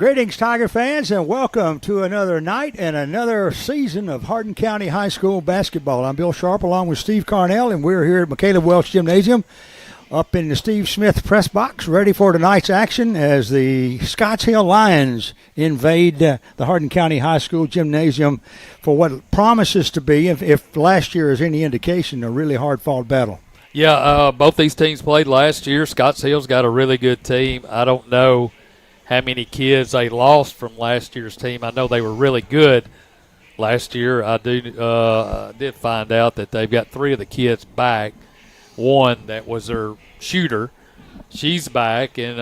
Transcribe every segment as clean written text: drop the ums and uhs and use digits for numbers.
Greetings, Tiger fans, and welcome to another night and another season of Hardin County High School basketball. I'm Bill Sharp along with Steve Carnell, and we're here at McCaleb Welch Gymnasium up in the Steve Smith press box, ready for tonight's action as the Scotts Hill Lions invade the Hardin County High School Gymnasium for what promises to be, if last year is any indication, a really hard-fought battle. Yeah, both these teams played last year. Scotts Hill's got a really good team. I don't know how many kids they lost from last year's team. I know they were really good last year. I did find out that they've got three of the kids back. One that was their shooter, she's back, and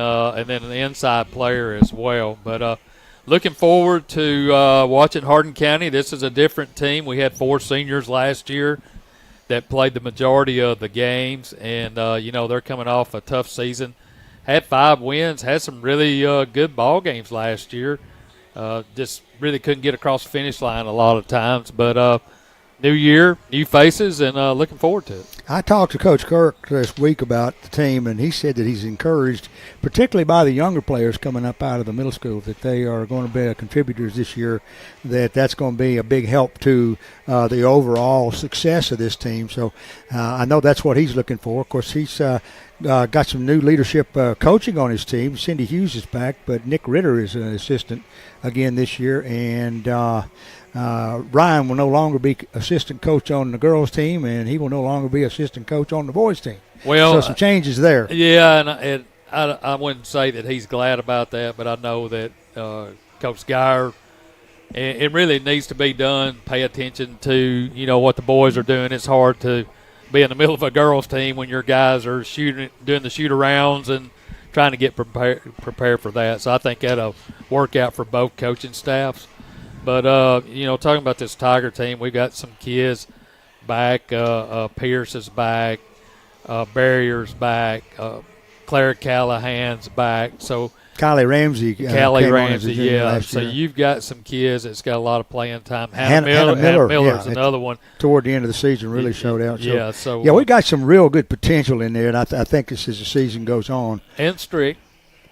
then an inside player as well. But looking forward to watching Hardin County. This is a different team. We had 4 seniors last year that played the majority of the games, and they're coming off a tough season. Had 5 wins, had some really good ball games last year. Just really couldn't get across the finish line a lot of times. But new year, new faces, and looking forward to it. I talked to Coach Kirk this week about the team, and he said that he's encouraged, particularly by the younger players coming up out of the middle school, that they are going to be contributors this year, that's going to be a big help to the overall success of this team. So I know that's what he's looking for. Of course, he's got some new leadership coaching on his team. Cindy Hughes is back, but Nick Ritter is an assistant again this year, and Ryan will no longer be assistant coach on the girls' team, and he will no longer be assistant coach on the boys' team. Well, so some changes there. Yeah, and I wouldn't say that he's glad about that, but I know that Coach Geyer, it really needs to be done. Pay attention to what the boys are doing. It's hard to be in the middle of a girls' team when your guys are doing the shoot-arounds and trying to get prepared for that. So I think that'll work out for both coaching staffs. But, talking about this Tiger team, we got some kids back. Pierce is back. Barrier's back. Claire Callahan's back. So Callie Ramsey. Yeah. So you've got some kids that's got a lot of playing time. Hannah Miller's another one. Toward the end of the season really showed out. So, we got some real good potential in there, and I think this as the season goes on. And Strick.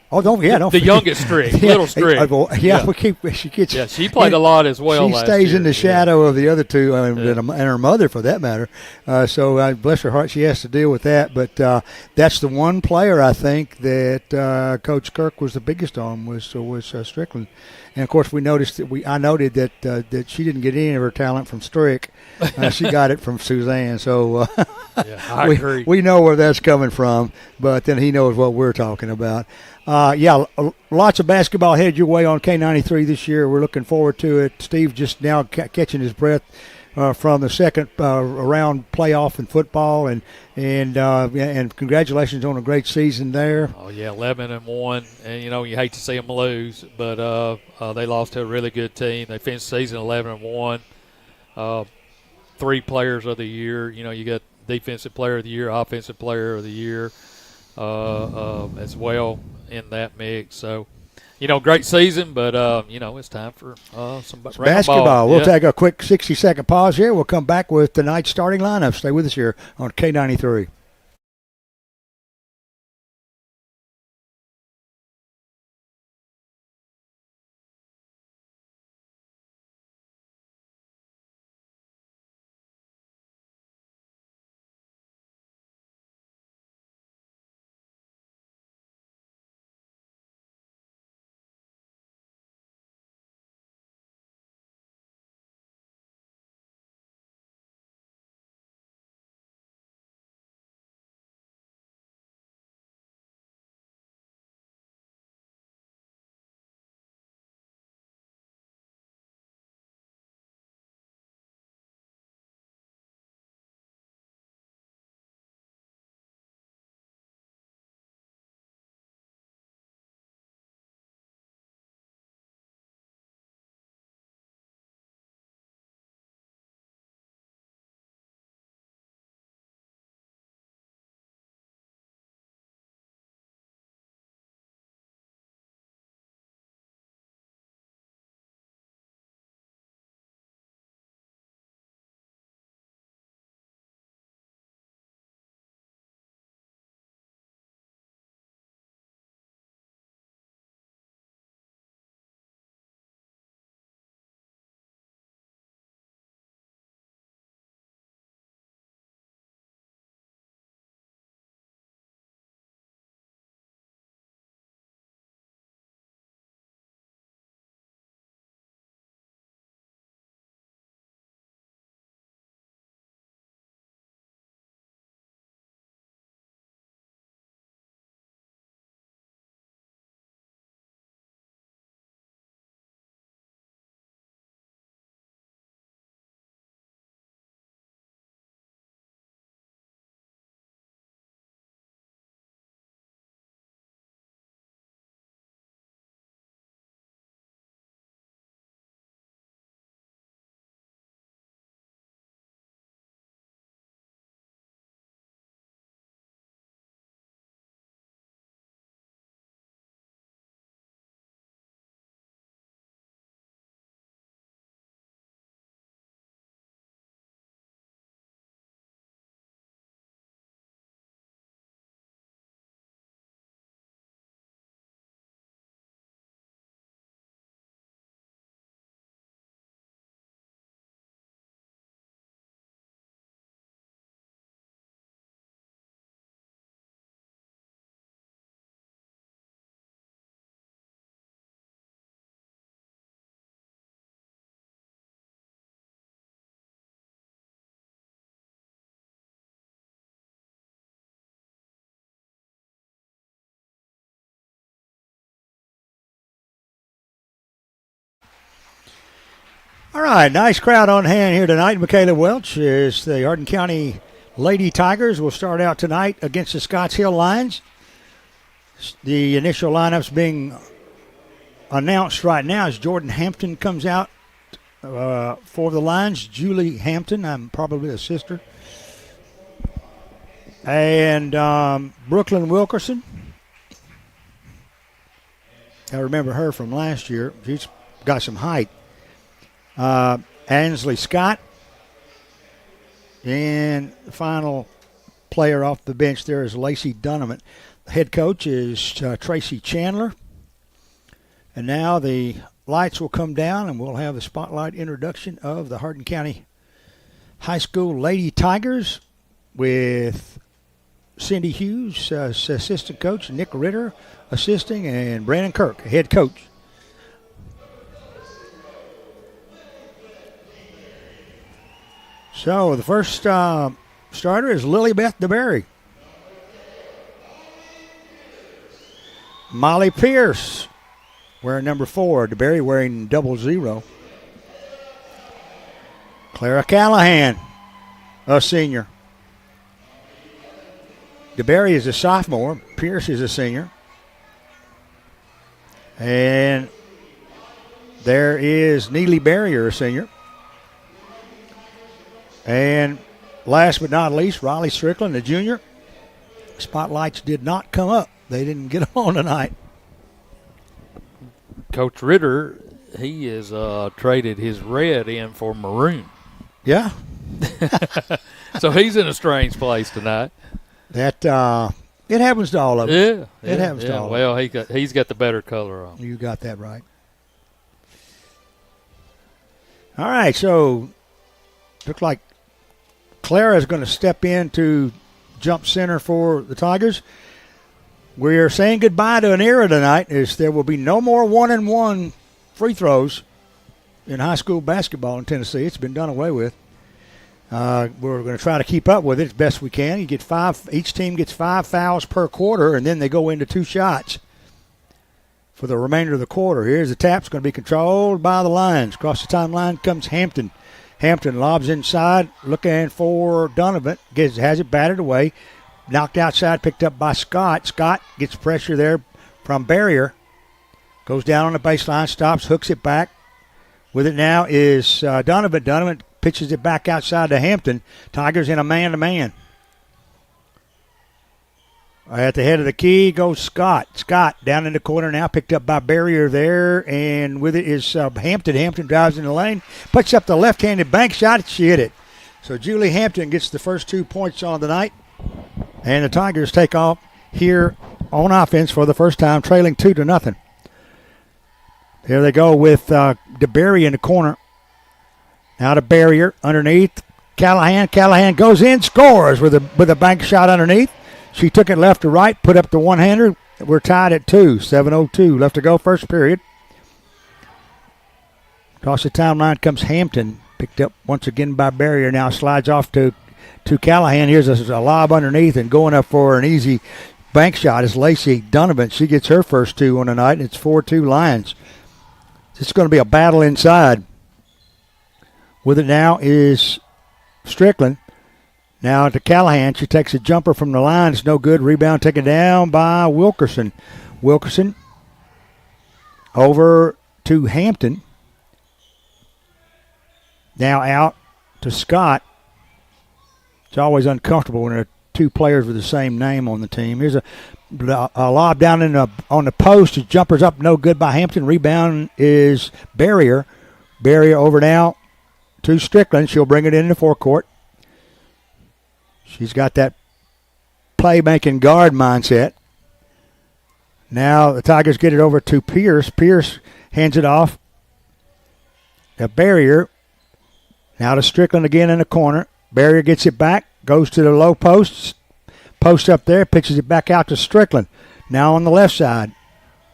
Oh, don't forget the youngest Strick, little Strick. She played a lot as well. She stays in the shadow of the other two, and her mother, for that matter. So bless her heart, she has to deal with that. But that's the one player I think that Coach Kirk was the biggest on was Strickland. And of course, I noted that she didn't get any of her talent from Strick. She got it from Suzanne. So I agree. We know where that's coming from. But then he knows what we're talking about. Lots of basketball headed your way on K93 this year. We're looking forward to it. Steve just now catching his breath from the second round playoff in football, and congratulations on a great season there. Oh yeah, 11-1, and you hate to see them lose, but they lost to a really good team. They finished the season 11-1. 3 players of the year. You got defensive player of the year, offensive player of the year, as well in that mix. So, great season, but, it's time for some basketball. We'll take a quick 60-second pause here. We'll come back with tonight's starting lineup. Stay with us here on K93. All right, nice crowd on hand here tonight. Michaela Welch is the Hardin County Lady Tigers will start out tonight against the Scotts Hill Lions. The initial lineups being announced right now as Jordan Hampton comes out for the Lions. Julie Hampton, I'm probably a sister. And Brooklyn Wilkerson. I remember her from last year. She's got some height. Ansley Scott. And the final player off the bench there is Lacey Donovan. The head coach is Tracy Chandler. And now the lights will come down and we'll have the spotlight introduction of the Hardin County High School Lady Tigers with Cindy Hughes, assistant coach, Nick Ritter assisting, and Brandon Kirk, head coach. So the first starter is Lilybeth DeBerry. Molly Pierce wearing number 4. DeBerry wearing 00. Clara Callahan, a senior. DeBerry is a sophomore. Pierce is a senior. And there is Neely Barrier, a senior. And last but not least, Riley Strickland, a junior. Spotlights did not come up. They didn't get on tonight. Coach Ritter, he has traded his red in for maroon. Yeah. So he's in a strange place tonight. That it happens to all of us. Yeah. It happens to all of us. Well, he's got the better color on. You got that right. All right, so looks like Clara is going to step in to jump center for the Tigers. We're saying goodbye to an era tonight as there will be no more 1-and-1 free throws in high school basketball in Tennessee. It's been done away with. We're going to try to keep up with it as best we can. Each team gets 5 fouls per quarter, and then they go into 2 shots for the remainder of the quarter. Here's the tap. It's going to be controlled by the Lions. Across the timeline comes Hampton. Hampton lobs inside, looking for Donovan. Has it batted away. Knocked outside, picked up by Scott. Scott gets pressure there from Barrier. Goes down on the baseline, stops, hooks it back. With it now is Donovan. Donovan pitches it back outside to Hampton. Tigers in a man-to-man. At the head of the key goes Scott. Scott down in the corner now, picked up by Barrier there, and with it is Hampton. Hampton drives in the lane, puts up the left-handed bank shot. She hit it. So Julie Hampton gets the first 2 points on the night, and the Tigers take off here on offense for the first time, trailing 2-0. Here they go with DeBerry in the corner. Now to Barrier underneath. Callahan. Callahan goes in, scores with a bank shot underneath. She took it left to right, put up the one-hander. We're tied at 2. 7:02 left to go, first period. Across the timeline comes Hampton. Picked up once again by Barrier. Now slides off to Callahan. Here's a lob underneath, and going up for an easy bank shot is Lacey Donovan. She gets her first 2 on the night, and it's 4-2 Lions. It's going to be a battle inside. With it now is Strickland. Now to Callahan. She takes a jumper from the line. It's no good. Rebound taken down by Wilkerson. Wilkerson over to Hampton. Now out to Scott. It's always uncomfortable when there are 2 players with the same name on the team. Here's a lob down on the post. His jumper's up, no good by Hampton. Rebound is Barrier. Barrier over now to Strickland. She'll bring it into the forecourt. She's got that playmaking guard mindset. Now the Tigers get it over to Pierce. Pierce hands it off. A Barrier. Now to Strickland again in the corner. Barrier gets it back. Goes to the low posts. Post up there. Pitches it back out to Strickland. Now on the left side.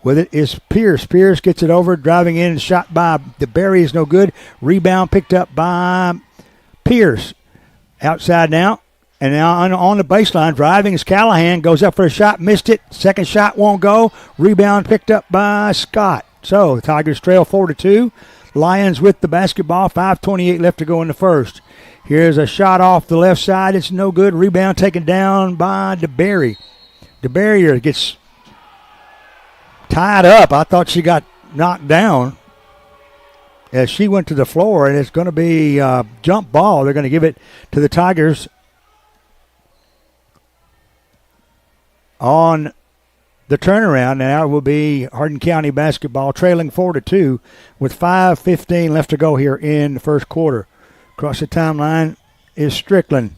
With it is Pierce. Pierce gets it over. Driving in. Shot by DeBerry is no good. Rebound picked up by Pierce. Outside now. And now on the baseline, driving is Callahan. Goes up for a shot, missed it. Second shot won't go. Rebound picked up by Scott. So the Tigers trail 4-2. Lions with the basketball. 5:28 left to go in the first. Here's a shot off the left side. It's no good. Rebound taken down by DeBerry. DeBerry gets tied up. I thought she got knocked down as she went to the floor, and it's going to be a jump ball. They're going to give it to the Tigers on the turnaround. Now it will be Hardin County basketball trailing 4-2 with 5:15 left to go here in the first quarter. Across the timeline is Strickland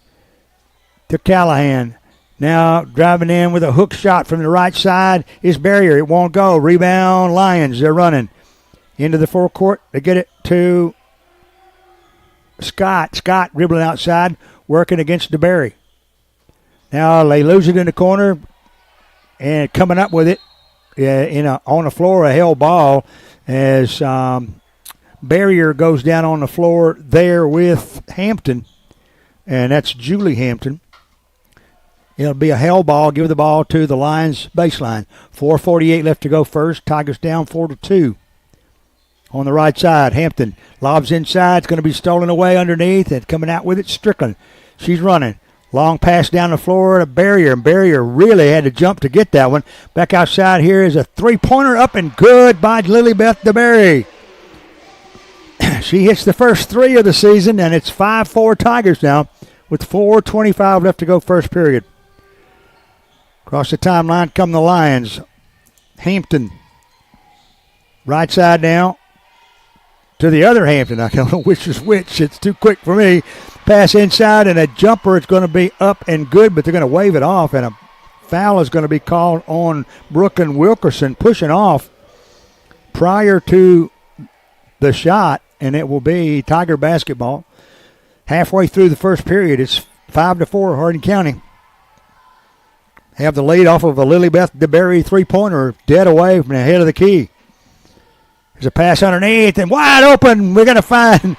to Callahan. Now driving in with a hook shot from the right side is Barrier. It won't go. Rebound Lions. They're running into the forecourt. They get it to Scott. Scott dribbling outside, working against DeBerry. Now they lose it in the corner and coming up with it on the floor, a held ball as Barrier goes down on the floor there with Hampton, and that's Julie Hampton. It'll be a held ball. Give the ball to the Lions baseline. 4:48 left to go first. Tigers down 4-2. On the right side, Hampton lobs inside. It's going to be stolen away underneath, and coming out with it, Strickland. She's running. Long pass down the floor to Barrier, and Barrier really had to jump to get that one. Back outside here is a three-pointer up and good by Lilybeth DeBerry. She hits the first three of the season, and it's 5-4 Tigers now with 4:25 left to go first period. Across the timeline come the Lions. Hampton. Right side now to the other Hampton. I don't know which is which. It's too quick for me. Pass inside, and a jumper. It's going to be up and good, but they're going to wave it off, and a foul is going to be called on Brooklyn Wilkerson, pushing off prior to the shot, and it will be Tiger basketball. Halfway through the first period, it's 5-4 Hardin County. Have the lead off of a Lilybeth DeBerry three-pointer dead away from the head of the key. There's a pass underneath and wide open. We're gonna find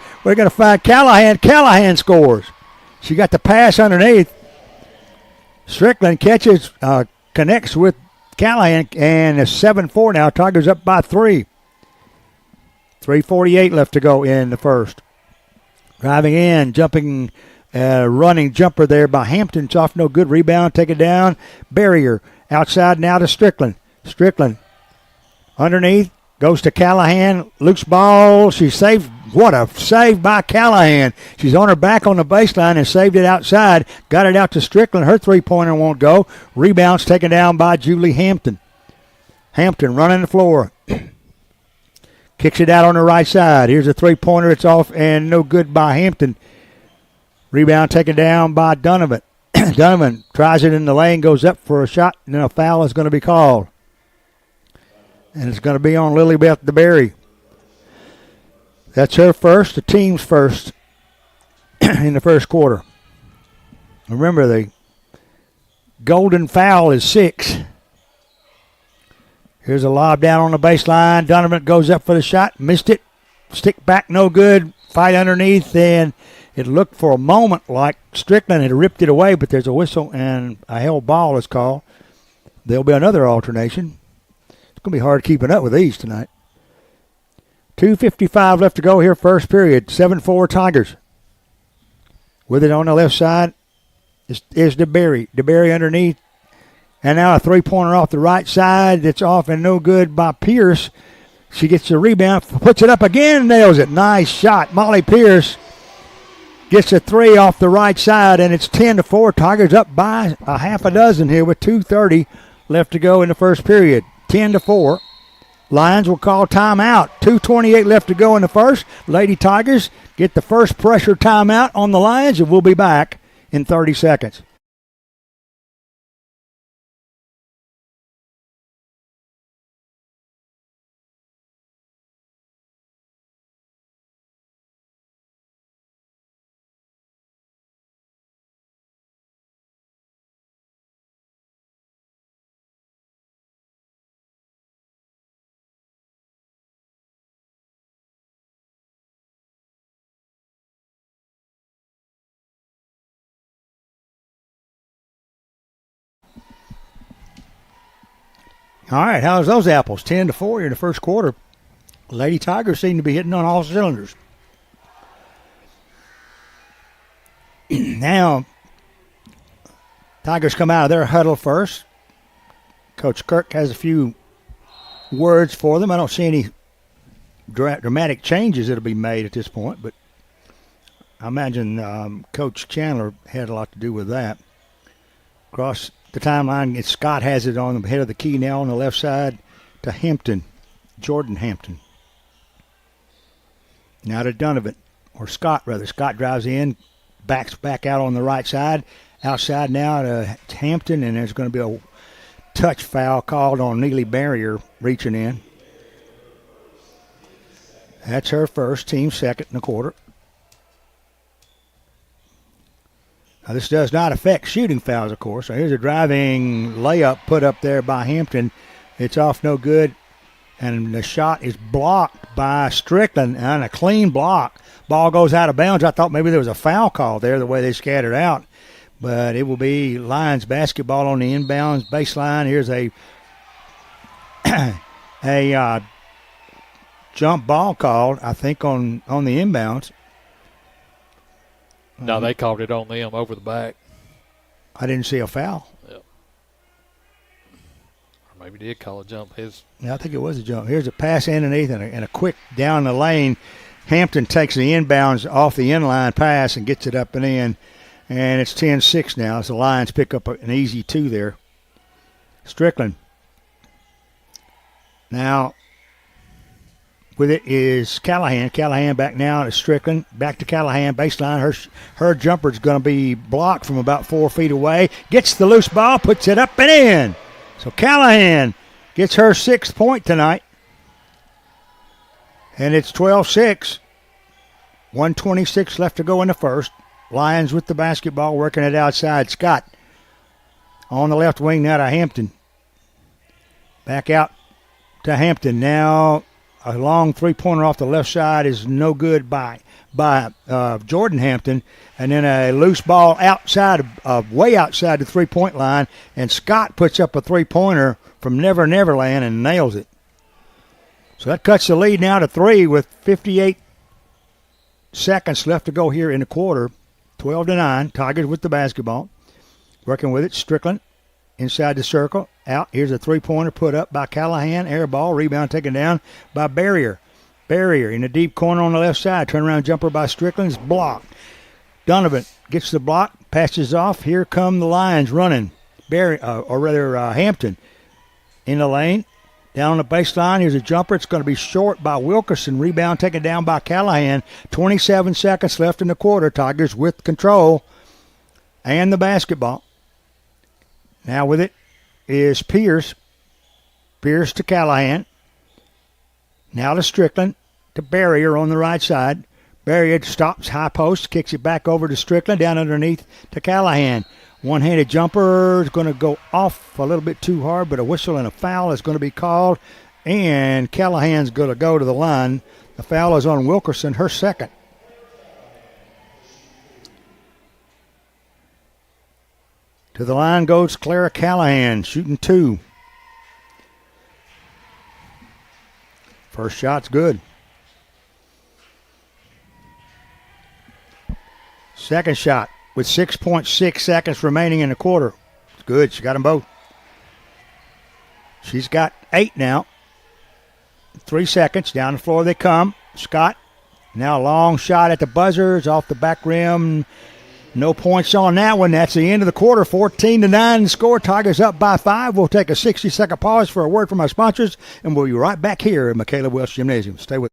Callahan. Callahan scores. She got the pass underneath. Strickland catches, connects with Callahan, and it's 7-4 now. Tigers up by 3. 3:48 left to go in the first. Driving in, jumping, running jumper there by Hampton. It's off, no good. Rebound, take it down. Barrier outside now to Strickland. Strickland underneath, goes to Callahan. Loose ball. She saved. What a save by Callahan. She's on her back on the baseline and saved it outside. Got it out to Strickland. Her three-pointer won't go. Rebounds taken down by Julie Hampton. Hampton running the floor. Kicks it out on the right side. Here's a three-pointer. It's off and no good by Hampton. Rebound taken down by Donovan. Donovan tries it in the lane, goes up for a shot, and then a foul is going to be called. And it's going to be on Lilybeth DeBerry. That's her first, the team's first in the first quarter. Remember, the golden foul is 6. Here's a lob down on the baseline. Donovan goes up for the shot. Missed it. Stick back, no good. Fight underneath, and it looked for a moment like Strickland had ripped it away, but there's a whistle, and a held ball is called. There'll be another alternation. It's going to be hard keeping up with these tonight. 2:55 left to go here, first period. 7-4 Tigers. With it on the left side is DeBerry. DeBerry underneath. And now a three-pointer off the right side. It's off and no good by Pierce. She gets the rebound, puts it up again, nails it. Nice shot. Molly Pierce gets a three off the right side, and it's 10-4. Tigers up by a half a dozen here with 2:30 left to go in the first period. 10-4. Lions will call timeout. 2:28 left to go in the first. Lady Tigers get the first pressure timeout on the Lions, and we'll be back in 30 seconds. All right, how's those apples? 10-4 in the first quarter. Lady Tigers seem to be hitting on all cylinders. Now, Tigers come out of their huddle first. Coach Kirk has a few words for them. I don't see any dramatic changes that'll be made at this point, but I imagine Coach Chandler had a lot to do with that. Across the timeline, Scott has it on the head of the key now on the left side to Hampton, Jordan Hampton. Now to Donovan, or Scott rather. Scott drives in, backs back out on the right side. Outside now to Hampton, and there's going to be a touch foul called on Neely Barrier reaching in. That's her first, team second in the quarter. Now this does not affect shooting fouls, of course. So here's a driving layup put up there by Hampton. It's off no good, and the shot is blocked by Strickland, and a clean block. Ball goes out of bounds. I thought maybe there was a foul call there the way they scattered out. But it will be Lions basketball on the inbounds baseline. Here's a jump ball called, I think, on the inbounds. No, they called it on them over the back. I didn't see a foul. Yep. Or maybe did call a jump. Yeah, I think it was a jump. Here's a pass underneath and a quick down the lane. Hampton takes the inbounds off the inline pass and gets it up and in. And it's 10-6 now as the Lions pick up an easy 2 there. Strickland. Now, with it is Callahan. Callahan back now to Strickland. Back to Callahan. Baseline. Her jumper's going to be blocked from about 4 feet away. Gets the loose ball, puts it up and in. So Callahan gets her 6th point tonight. And it's 12-6. 1:26 left to go in the first. Lions with the basketball, working it outside. Scott on the left wing now to Hampton. Back out to Hampton. Now a long three-pointer off the left side is no good by Jordan Hampton. And then a loose ball outside, way outside the three-point line. And Scott puts up a three-pointer from Never Never Land and nails it. So that cuts the lead now to 3 with 58 seconds left to go here in the quarter. 12-9. Tigers with the basketball. Working with it. Strickland inside the circle. Out. Here's a three-pointer put up by Callahan. Air ball. Rebound taken down by Barrier. Barrier in the deep corner on the left side. Turnaround jumper by Strickland is blocked. Donovan gets the block. Passes off. Here come the Lions running. Hampton in the lane. Down on the baseline, here's a jumper. It's going to be short by Wilkerson. Rebound taken down by Callahan. 27 seconds left in the quarter. Tigers with control and the basketball. Now with it is Pierce. Pierce to Callahan. Now to Strickland. To Barrier on the right side. Barrier stops, high post, kicks it back over to Strickland. Down underneath to Callahan. One-handed jumper is going to go off a little bit too hard, but a whistle and a foul is going to be called, and Callahan's going to go to the line. The foul is on Wilkerson, her second. To the line goes Clara Callahan, shooting 2. First shot's good. Second shot. With 6.6 seconds remaining in the quarter. It's good. She got them both. She's got 8 now. 3 seconds. Down the floor they come. Scott. Now a long shot at the buzzer. It's off the back rim. No points on that one. That's the end of the quarter. 14-9 score. Tigers up by 5. We'll take a 60-second pause for a word from our sponsors, and we'll be right back here at Michaela Welch Gymnasium. Stay with us.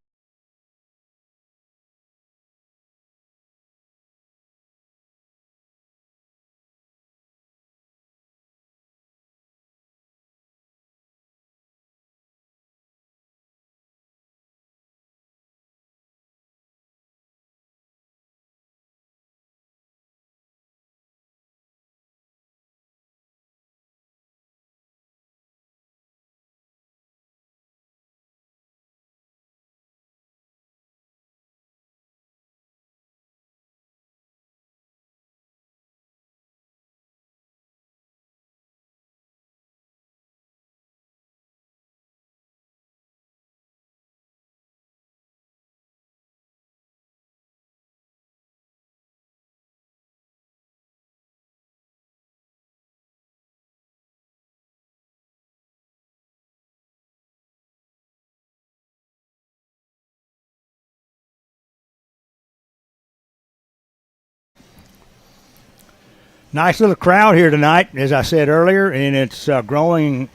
Nice little crowd here tonight, as I said earlier, and it's growing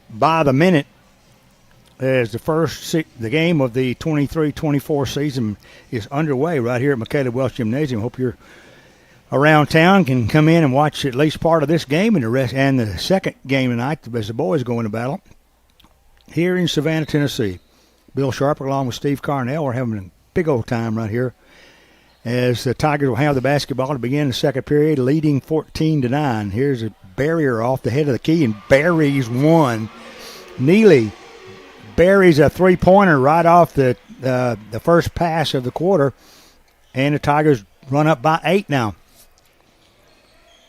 by the minute as the game of the 23-24 season is underway right here at McCaleb Welch Gymnasium. Hope you're around town, can come in and watch at least part of this game and the second game tonight as the boys go into battle here in Savannah, Tennessee. Bill Sharp along with Steve Carnell, we're having a big old time right here as the Tigers will have the basketball to begin the second period, leading 14-9. Here's a barrier off the head of the key, and buries one. Neely buries a three-pointer right off the first pass of the quarter, and the Tigers run up by 8 now.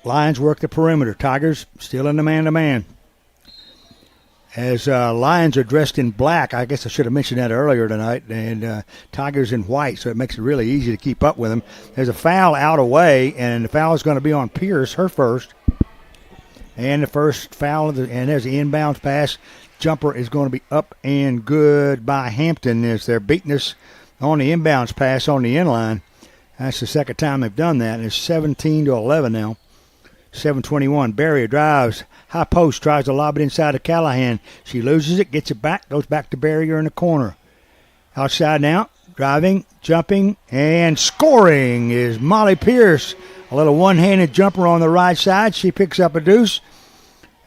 Lions work the perimeter. Tigers still in the man-to-man. As Lions are dressed in black, I guess I should have mentioned that earlier tonight, and Tigers in white, so it makes it really easy to keep up with them. There's a foul out away, and the foul is going to be on Pierce, her first. And the first foul, and there's the inbounds pass. Jumper is going to be up and good by Hampton as they're beating us on the inbounds pass on the inline. That's the second time they've done that, and it's 17-11 now. 7:21. Barrier drives, high post, tries to lob it inside to Callahan. She loses it, gets it back, goes back to Barrier in the corner. Outside now, driving, jumping, and scoring is Molly Pierce. A little one-handed jumper on the right side. She picks up a deuce,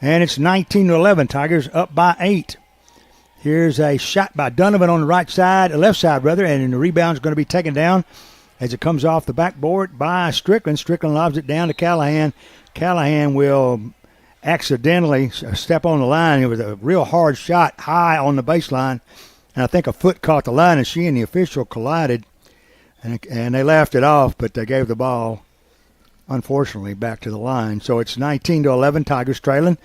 and it's 19-11. Tigers up by 8. Here's a shot by Donovan on the right side, left side rather, and the rebound is going to be taken down as it comes off the backboard by Strickland. Strickland lobs it down to Callahan. Callahan will accidentally step on the line. It was a real hard shot high on the baseline, and I think a foot caught the line, and she and the official collided, and they laughed it off, but they gave the ball, unfortunately, back to the line. So it's 19-11, Tigers trailing,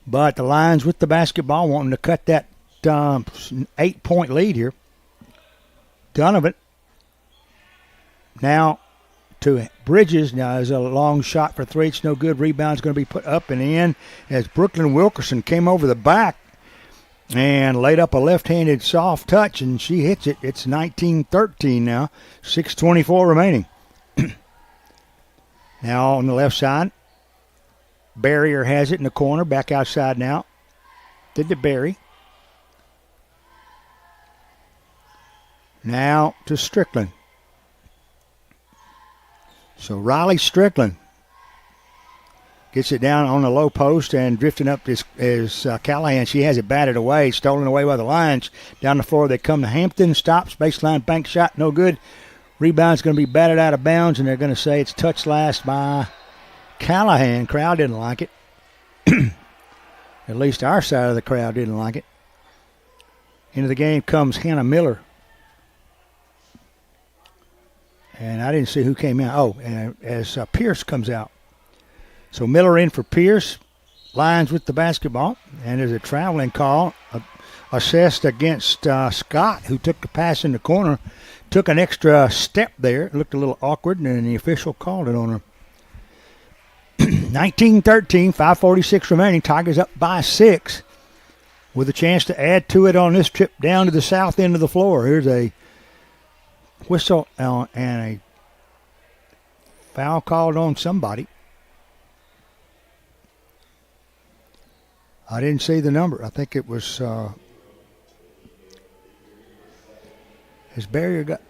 but the Lions with the basketball wanting to cut that 8-point lead here. Donovan now to Bridges. Now there's a long shot for three. It's no good. Rebound's going to be put up and in as Brooklyn Wilkerson came over the back and laid up a left-handed soft touch, and she hits it. It's 19-13 now. 6:24 remaining. Now on the left side, Barrier has it in the corner. Back outside now. Did to Barry. Now to Strickland. So Riley Strickland gets it down on the low post and drifting up is Callahan. She has it batted away, stolen away by the Lions. Down the floor they come to Hampton. Stops, baseline bank shot, no good. Rebound's going to be batted out of bounds, and they're going to say it's touched last by Callahan. Crowd didn't like it. At least our side of the crowd didn't like it. Into the game comes Hannah Miller. And I didn't see who came out. Oh, and as Pierce comes out. So Miller in for Pierce. Lions with the basketball. And there's a traveling call assessed against Scott, who took the pass in the corner. Took an extra step there. It looked a little awkward, and the official called it on her. 19-13, 5:46 remaining. Tigers up by 6 with a chance to add to it on this trip down to the south end of the floor. Here's a whistle and a foul called on somebody. I didn't see the number. I think it was his Barrier got.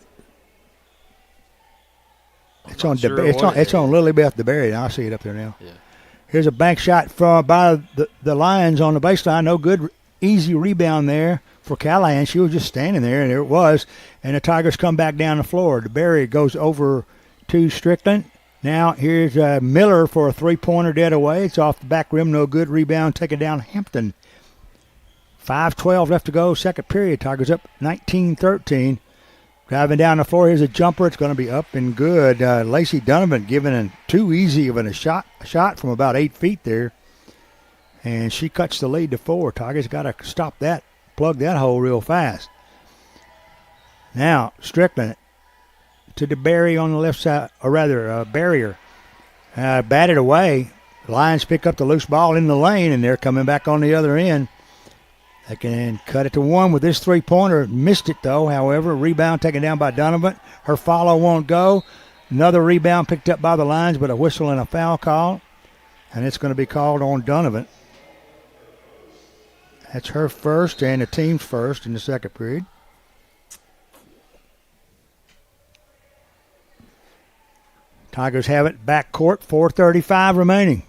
It's on Lilybeth DeBerry. I see it up there now. Yeah. Here's a bank shot by the Lions on the baseline. No good. Easy rebound there for Callahan. She was just standing there, and there it was. And the Tigers come back down the floor. DeBerry goes over to Strickland. Now here's Miller for a three-pointer dead away. It's off the back rim. No good. Rebound taken down Hampton. 5:12 left to go. Second period. Tigers up 19-13. Driving down the floor. Here's a jumper. It's going to be up and good. Lacey Donovan giving too easy of a shot from about 8 feet there. And she cuts the lead to 4. Tigers got to stop that, plug that hole real fast. Now, Strickland to DeBerry on the left side, or rather, Barrier. Batted away. Lions pick up the loose ball in the lane, and they're coming back on the other end. They can cut it to 1 with this three-pointer. Missed it, though, however. Rebound taken down by Donovan. Her follow won't go. Another rebound picked up by the Lions, but a whistle and a foul call. And it's going to be called on Donovan. That's her first and the team's first in the second period. Tigers have it backcourt, 4:35 remaining.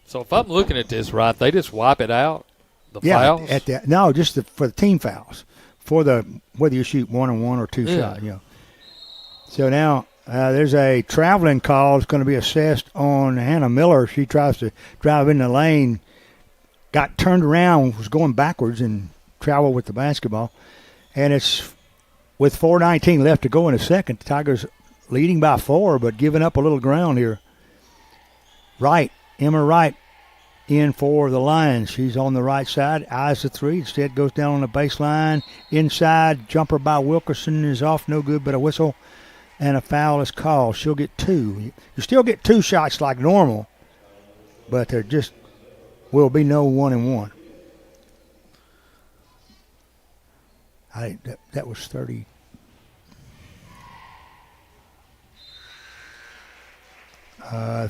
So if I'm looking at this right, they just wipe it out, the fouls? No, just for the team fouls. For the whether you shoot 1-on-1 or two shots. So now there's a traveling call that's going to be assessed on Hannah Miller. She tries to drive in the lane, got turned around, was going backwards and traveled with the basketball. And it's with 4:19 left to go in the second. The Tigers leading by 4, but giving up a little ground here. Emma Wright in for the Lions. She's on the right side, eyes the three, instead goes down on the baseline. Inside, jumper by Wilkerson is off, no good, but a whistle and a foul is called. She'll get 2. You still get 2 shots like normal, but there just will be no 1-and-1. That was 30.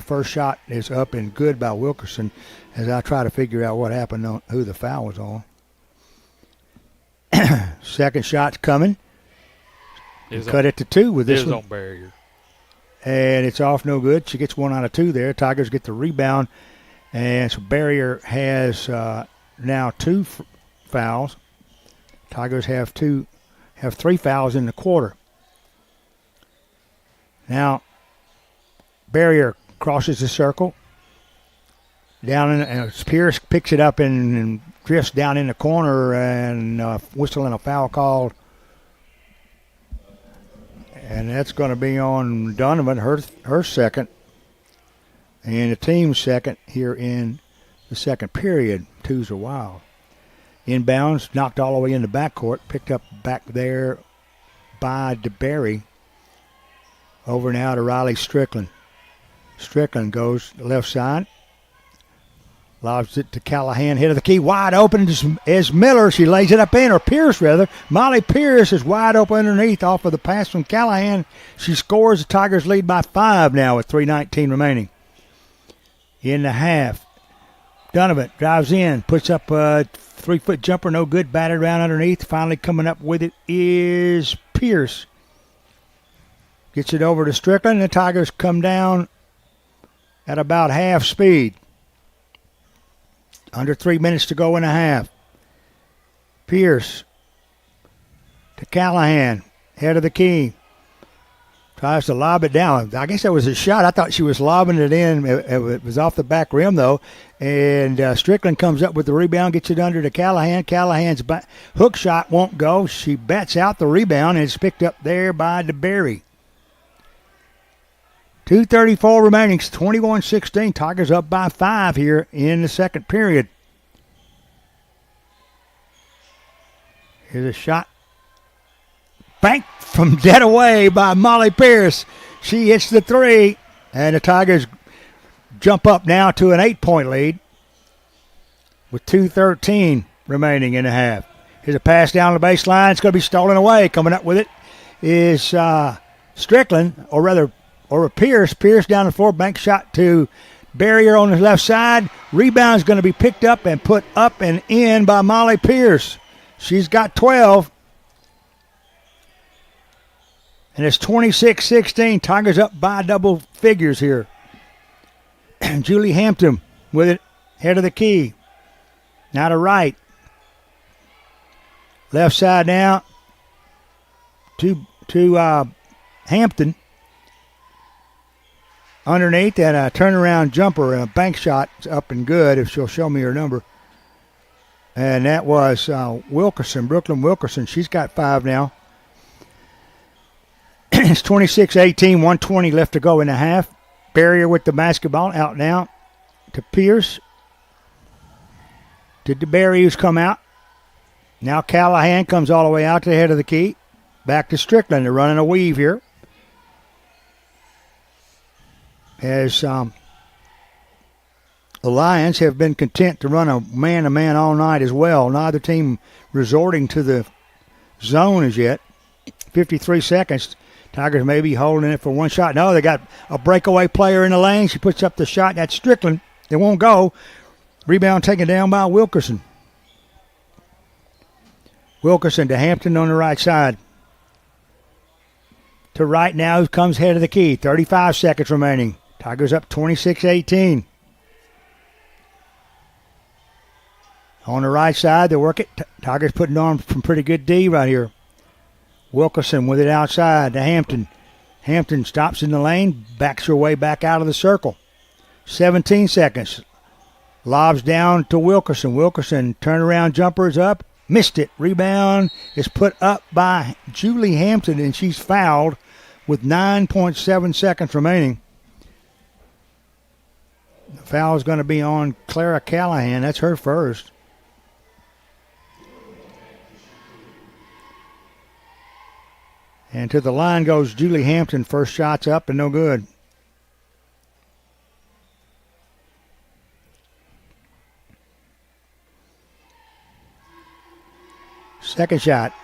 First shot is up and good by Wilkerson as I try to figure out what happened, on who the foul was on. Second shot's coming. Cut it to 2 with this one. On barrier. And it's off, no good. She gets 1 out of 2 there. Tigers get the rebound. And so Barrier has now 2 fouls. Tigers have 3 fouls in the quarter. Now, Barrier crosses the circle. And Pierce picks it up and drifts down in the corner and whistling a foul called. And that's going to be on Donovan, her second, and the team's second here in the second period. 2s are wild. Inbounds, knocked all the way in the backcourt, picked up back there by DeBerry. Over now to Riley Strickland. Strickland goes left side. Lobs it to Callahan, head of the key, wide open is Miller. She lays it up in, or Pierce rather. Molly Pierce is wide open underneath off of the pass from Callahan. She scores. The Tigers lead by 5 now with 3:19 remaining in the half. Donovan drives in, puts up a 3-foot jumper, no good, batted around underneath. Finally coming up with it is Pierce. Gets it over to Strickland. The Tigers come down at about half speed. Under 3 minutes to go in a half. Pierce to Callahan, head of the key. Tries to lob it down. I guess that was a shot. I thought she was lobbing it in. It was off the back rim, though. And Strickland comes up with the rebound, gets it under to Callahan. Callahan's hook shot won't go. She bats out the rebound, and it's picked up there by DeBerry. 2:34 remaining, 21-16. Tigers up by 5 here in the second period. Here's a shot. Banked from dead away by Molly Pierce. She hits the 3, and the Tigers jump up now to an 8-point lead with 2:13 remaining in the half. Here's a pass down the baseline. It's going to be stolen away. Coming up with it is Strickland, or Pierce. Pierce down the floor, bank shot to Barrier on the left side. Rebound's going to be picked up and put up and in by Molly Pierce. She's got 12. And it's 26-16. Tigers up by double figures here. Julie Hampton with it, head of the key. Now to right. Left side now to Hampton. Underneath, and a turnaround jumper and a bank shot up and good, if she'll show me her number. And that was Wilkerson, Brooklyn Wilkerson. She's got 5 now. It's 26-18, 1:20 left to go in the half. Barrier with the basketball, out now to Pierce. To DeBerry, who's come out. Now Callahan comes all the way out to the head of the key. Back to Strickland. They're running a weave here. As the Lions have been content to run a man-to-man all night as well. Neither team resorting to the zone as yet. 53 seconds. Tigers may be holding it for one shot. No, they got a breakaway player in the lane. She puts up the shot. That's Strickland. It won't go. Rebound taken down by Wilkerson. Wilkerson to Hampton on the right side. To right now comes head of the key. 35 seconds remaining. Tigers up 26-18. On the right side, they work it. Tigers putting on some pretty good D right here. Wilkerson with it outside to Hampton. Hampton stops in the lane, backs her way back out of the circle. 17 seconds. Lobs down to Wilkerson. Wilkerson turnaround jumpers up. Missed it. Rebound is put up by Julie Hampton, and she's fouled with 9.7 seconds remaining. The foul is going to be on Clara Callahan. That's her first. And to the line goes Julie Hampton. First shot's up and no good. Second shot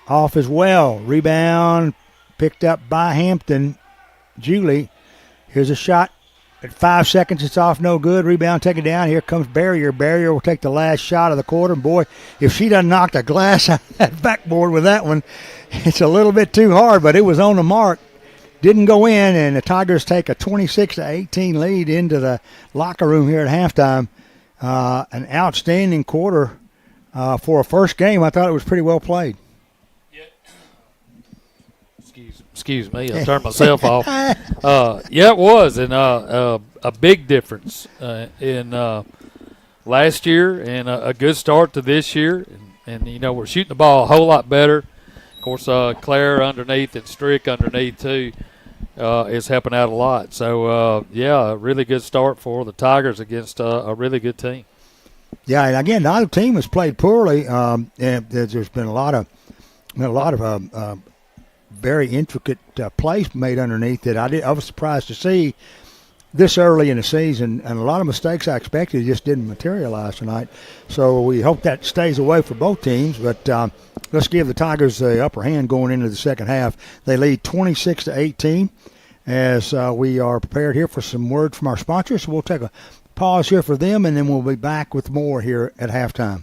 off as well. Rebound picked up by Hampton. Julie. Here's a shot. At 5 seconds, it's off, no good. Rebound taken down. Here comes Barrier. Barrier will take the last shot of the quarter. Boy, if she doesn't knock the glass out of that backboard with that one, it's a little bit too hard, but it was on the mark. Didn't go in, and the Tigers take a 26-18 lead into the locker room here at halftime. An outstanding quarter for a first game. I thought it was pretty well played. Excuse me, I turned myself off. Yeah, it was, and a big difference in last year, and a good start to this year. And you know, we're shooting the ball a whole lot better. Of course, Claire underneath and Strick underneath too is helping out a lot. So yeah, a really good start for the Tigers against a really good team. Yeah, and again, the other team has played poorly. And there's been a lot of very intricate plays made underneath it. I was surprised to see this early in the season, and a lot of mistakes I expected just didn't materialize tonight. So we hope that stays away for both teams, but let's give the Tigers the upper hand going into the second half. They lead 26-18 as we are prepared here for some words from our sponsors. So we'll take a pause here for them, and then we'll be back with more here at halftime.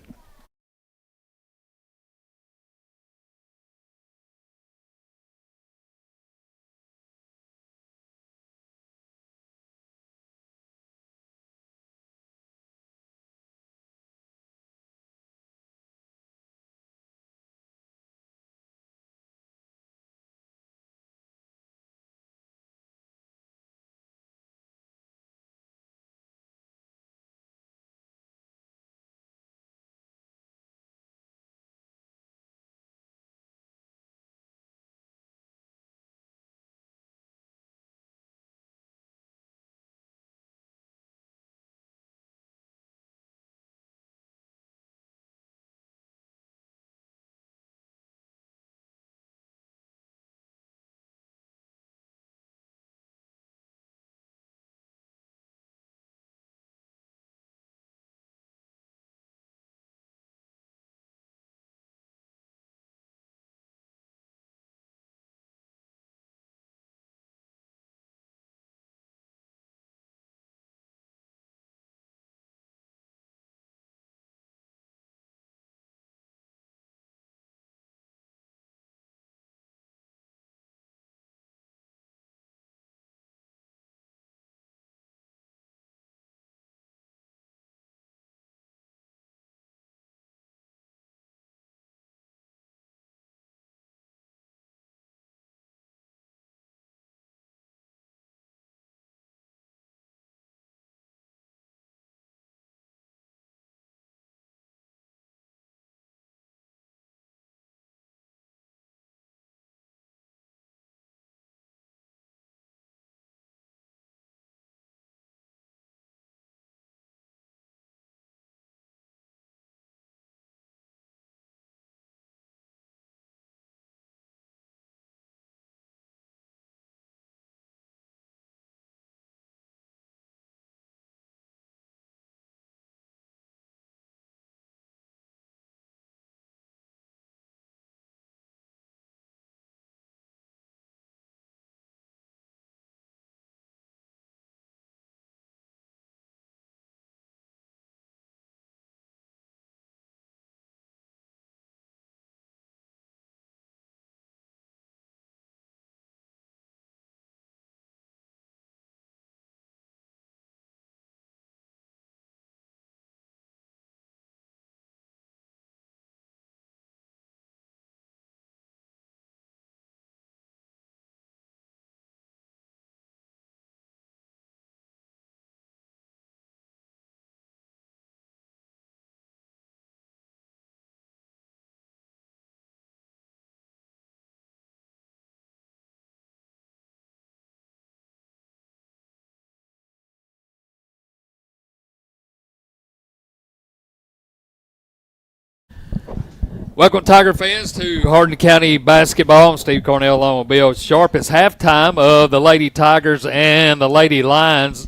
Welcome, Tiger fans, to Hardin County basketball. I'm Steve Cornell along with Bill Sharp. It's halftime of the Lady Tigers and the Lady Lions.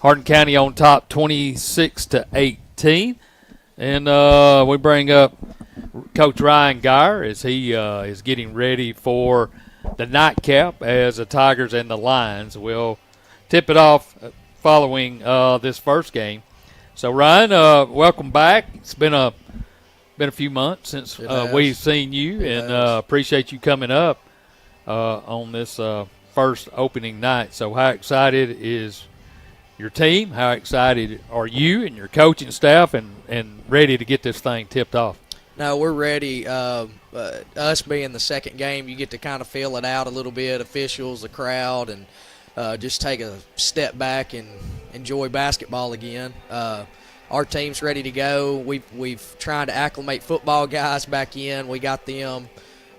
Hardin County on top 26-18. And we bring up Coach Ryan Geyer as he is getting ready for the nightcap as the Tigers and the Lions will tip it off following this first game. So, Ryan, welcome back. It's been a few months since we've seen you, and appreciate you coming up on this first opening night. So how excited is your team? How excited are you and your coaching staff and ready to get this thing tipped off? No, we're ready. Us being the second game, you get to kind of feel it out a little bit, officials, the crowd, and just take a step back and enjoy basketball again. Our team's ready to go. We've tried to acclimate football guys back in. We got them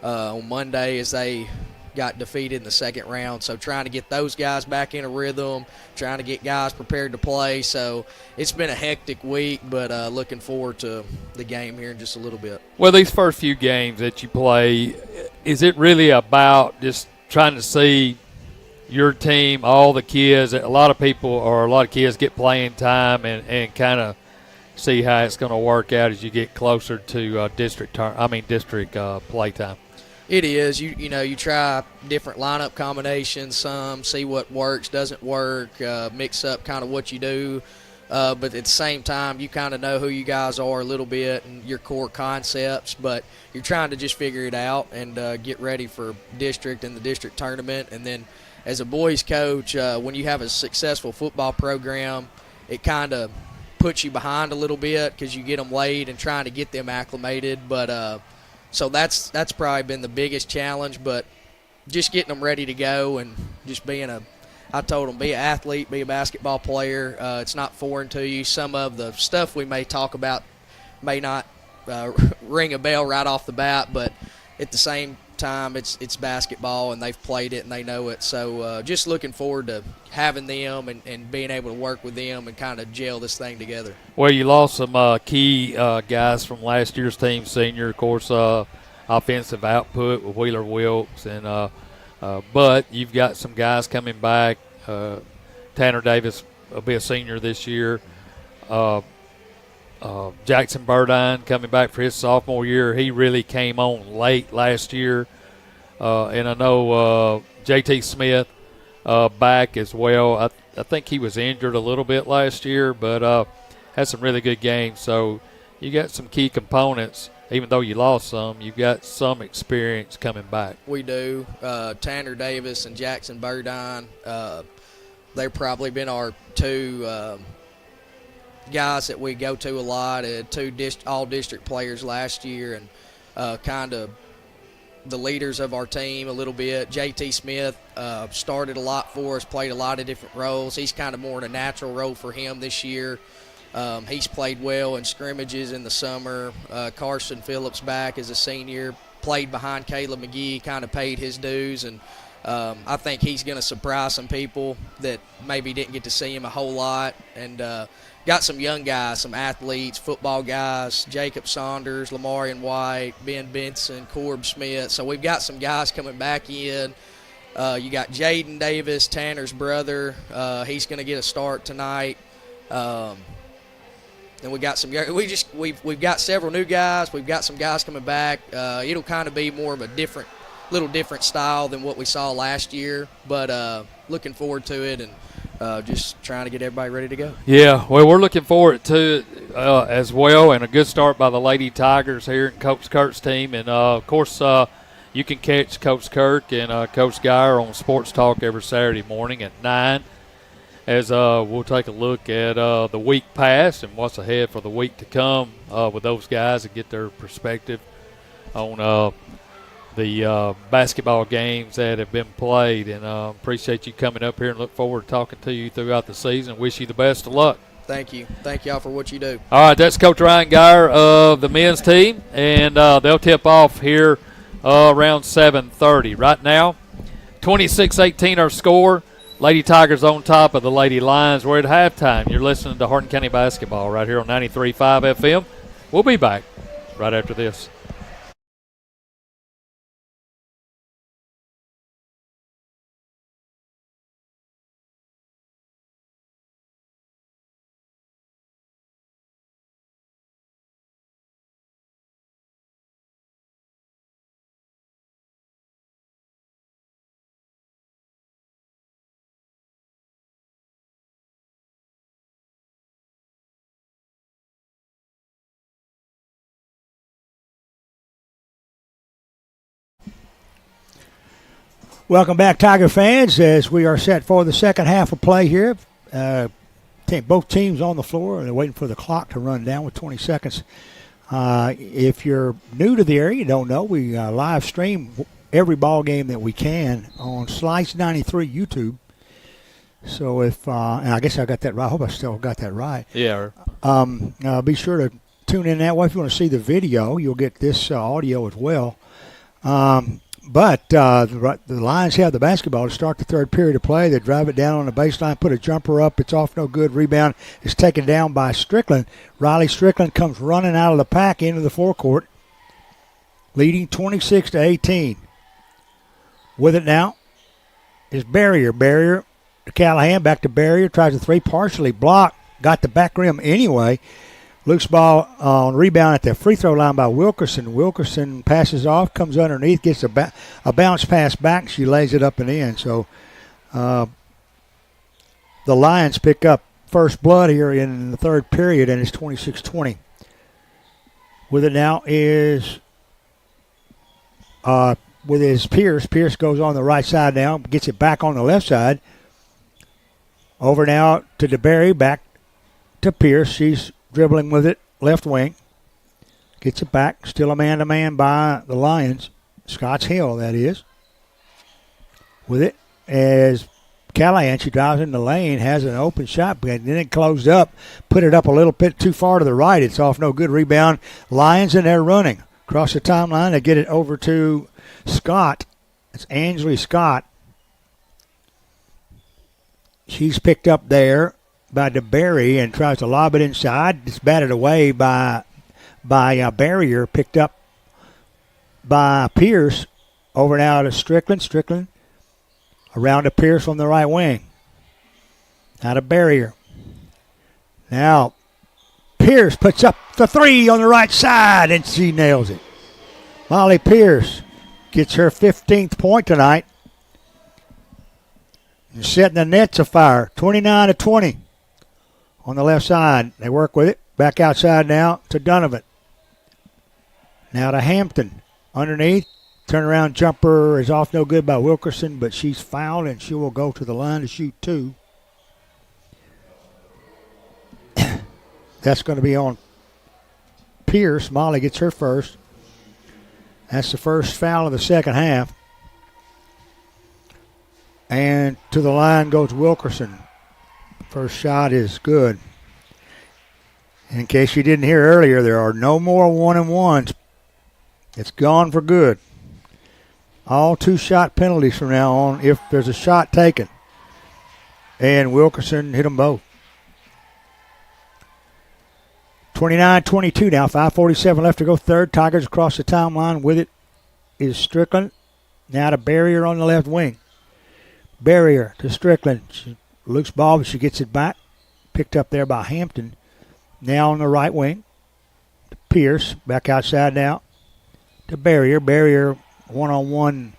on Monday as they got defeated in the second round. So trying to get those guys back in a rhythm, trying to get guys prepared to play. So it's been a hectic week, but looking forward to the game here in just a little bit. Well, these first few games that you play, is it really about just trying to see your team, all the kids? A lot of kids get playing time and kind of see how it's going to work out as you get closer to district play time. It is. You try different lineup combinations, see what works, doesn't work, mix up kind of what you do. But at the same time, you kind of know who you guys are a little bit and your core concepts, but you're trying to just figure it out and get ready for district and the district tournament. And then as a boys coach, when you have a successful football program, it kind of puts you behind a little bit because you get them late and trying to get them acclimated. But so that's probably been the biggest challenge, but just getting them ready to go and just I told them, be an athlete, be a basketball player. It's not foreign to you. Some of the stuff we may talk about may not ring a bell right off the bat, but at the same time, it's basketball, and they've played it, and they know it. So just looking forward to having them and being able to work with them and kind of gel this thing together. Well, you lost some key guys from last year's team senior, of course, offensive output with Wheeler Wilkes, and but you've got some guys coming back. Tanner Davis will be a senior this year. Jackson Burdine coming back for his sophomore year. He really came on late last year. And I know J.T. Smith back as well. I think he was injured a little bit last year, but had some really good games. So you got some key components. Even though you lost some, you've got some experience coming back. We do. Tanner Davis and Jackson Burdine, they've probably been our two guys that we go to a lot, two all-district players last year, and kind of the leaders of our team a little bit. J.T. Smith started a lot for us, played a lot of different roles. He's kind of more in a natural role for him this year. He's played well in scrimmages in the summer. Carson Phillips back as a senior, played behind Caleb McGee, kind of paid his dues, and I think he's going to surprise some people that maybe didn't get to see him a whole lot. And got some young guys, some athletes, football guys, Jacob Saunders, Lamarian White, Ben Benson, Corb Smith. So we've got some guys coming back in. You got Jaden Davis, Tanner's brother. He's going to get a start tonight. And we got some. We've got several new guys. We've got some guys coming back. It'll kind of be more of a little different style than what we saw last year. But looking forward to it and just trying to get everybody ready to go. Yeah, well, we're looking forward to it as well, and a good start by the Lady Tigers here in Coach Kirk's team. And of course, you can catch Coach Kirk and Coach Geyer on Sports Talk every Saturday morning at 9. As we'll take a look at the week past and what's ahead for the week to come with those guys and get their perspective on the basketball games that have been played. And appreciate you coming up here and look forward to talking to you throughout the season. Wish you the best of luck. Thank you. Thank y'all for what you do. All right, that's Coach Ryan Geyer of the men's team, and they'll tip off here around 7:30. Right now, 26-18 our score. Lady Tigers on top of the Lady Lions. We're at halftime. You're listening to Hardin County Basketball right here on 93.5 FM. We'll be back right after this. Welcome back, Tiger fans, as we are set for the second half of play here. Both teams on the floor. They're waiting for the clock to run down with 20 seconds. If you're new to the area, you don't know, we live stream every ball game that we can on Slice 93 YouTube. So if, and I guess I got that right. I hope I still got that right. Yeah. Be sure to tune in that way. If you want to see the video, you'll get this audio as well. But the Lions have the basketball to start the third period of play. They drive it down on the baseline, put a jumper up. It's off, no good. Rebound is taken down by Strickland. Riley Strickland comes running out of the pack into the forecourt, leading 26-18. With it now is Barrier. Barrier to Callahan, back to Barrier, tries a three, partially blocked, got the back rim anyway. Loose ball on rebound at the free throw line by Wilkerson. Wilkerson passes off, comes underneath, gets a bounce pass back. She lays it up and in. So the Lions pick up first blood here in the third period, and it's 26-20. With it now is with his Pierce. Pierce goes on the right side now, gets it back on the left side. Over now to DeBerry, back to Pierce. She's dribbling with it, left wing. Gets it back, still a man-to-man by the Lions. Scotts Hill, that is. With it as Callahan, she drives in the lane, has an open shot, but then it closed up, put it up a little bit too far to the right. It's off, no good. Rebound. Lions, and they're running. Across the timeline, they get it over to Scott. It's Ansley Scott. She's picked up there by DeBerry and tries to lob it inside. It's batted away by Barrier, picked up by Pierce. Over now to Strickland. Strickland around to Pierce on the right wing. Out of Barrier. Now Pierce puts up the three on the right side, and she nails it. Molly Pierce gets her 15th point tonight. And setting the nets afire, 29-20. On the left side, they work with it. Back outside now to Donovan. Now to Hampton. Underneath, turnaround jumper is off, no good by Wilkerson, but she's fouled and she will go to the line to shoot two. That's going to be on Pierce. Molly gets her first. That's the first foul of the second half. And to the line goes Wilkerson. First shot is good. In case you didn't hear earlier, there are no more 1-and-1s. It's gone for good. All two-shot penalties from now on if there's a shot taken. And Wilkerson hit them both. 29-22 now, 5:47 left to go. Third, Tigers across the timeline. With it is Strickland. Now to Barrier on the left wing. Barrier to Strickland. Loose ball, but she gets it back. Picked up there by Hampton. Now on the right wing. To Pierce. Back outside now. To Barrier. Barrier one-on-one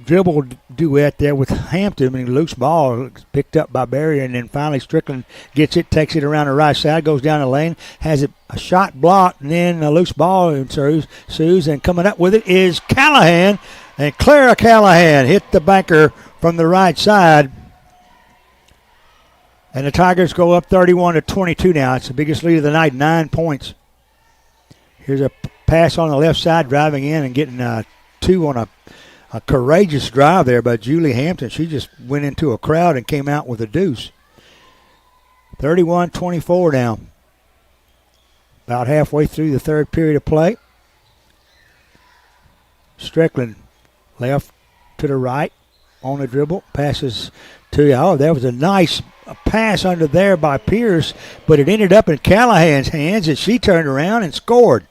dribble duet there with Hampton. I mean, loose ball picked up by Barrier, and then finally Strickland gets it, takes it around the right side, goes down the lane, has it a shot blocked, and then a loose ball ensues, and coming up with it is Callahan, and Clara Callahan hit the banker from the right side. And the Tigers go up 31-22 now. It's the biggest lead of the night, 9 points. Here's a pass on the left side, driving in and getting two on a courageous drive there by Julie Hampton. She just went into a crowd and came out with a deuce. 31-24 now. About halfway through the third period of play. Strickland left to the right on the dribble. Passes to, that was a nice pass under there by Pierce, but it ended up in Callahan's hands and she turned around and scored.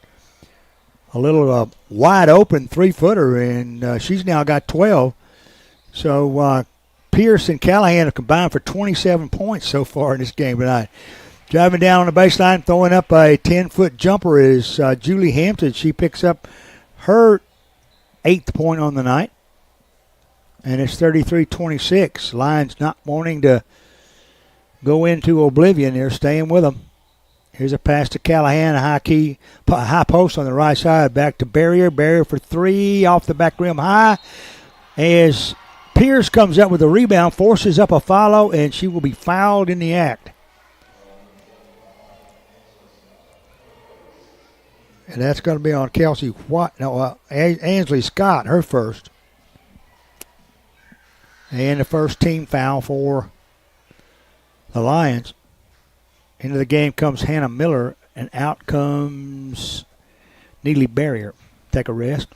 A little wide open three-footer, and she's now got 12. So Pierce and Callahan have combined for 27 points so far in this game tonight. Driving down on the baseline, throwing up a 10-foot jumper is Julie Hampton. She picks up her 8th point on the night, and it's 33-26. Lions not wanting to go into oblivion. They're staying with them. Here's a pass to Callahan, a high post on the right side, back to Barrier. Barrier for three, off the back rim high. as Pierce comes up with a rebound, forces up a follow, and she will be fouled in the act. And that's going to be on Kelsey Ansley Scott, her first. And the first team foul for the Lions. Into the game comes Hannah Miller, and out comes Neely Barrier. Take a rest.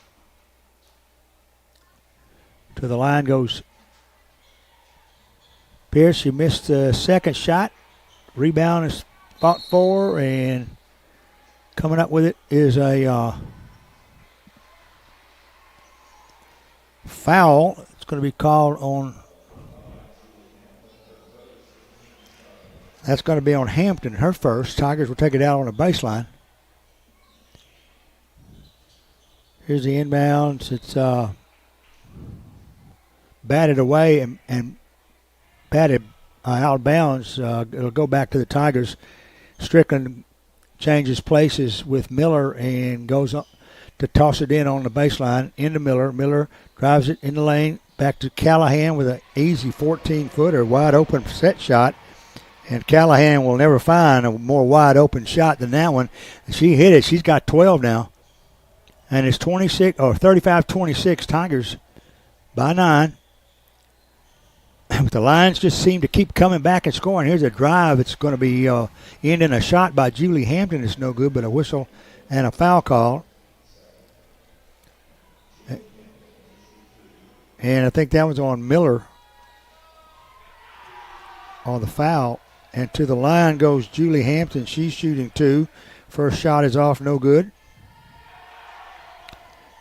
To the line goes Pierce. She missed the second shot. Rebound is fought for, and coming up with it is a foul. It's going to be called on. That's going to be on Hampton, her first. Tigers will take it out on the baseline. Here's the inbounds. It's batted away and batted out of bounds. It'll go back to the Tigers. Strickland changes places with Miller and goes up to toss it in on the baseline into Miller. Miller drives it in the lane. Back to Callahan with an easy 14-footer, wide open set shot. And Callahan will never find a more wide open shot than that one. And she hit it. She's got 12 now. And it's 35-26 Tigers by 9. But the Lions just seem to keep coming back and scoring. Here's a drive. It's going to be ending a shot by Julie Hampton. It's no good, but a whistle and a foul call. And I think that was on Miller on the foul. And to the line goes Julie Hampton. She's shooting 2. First shot is off, no good.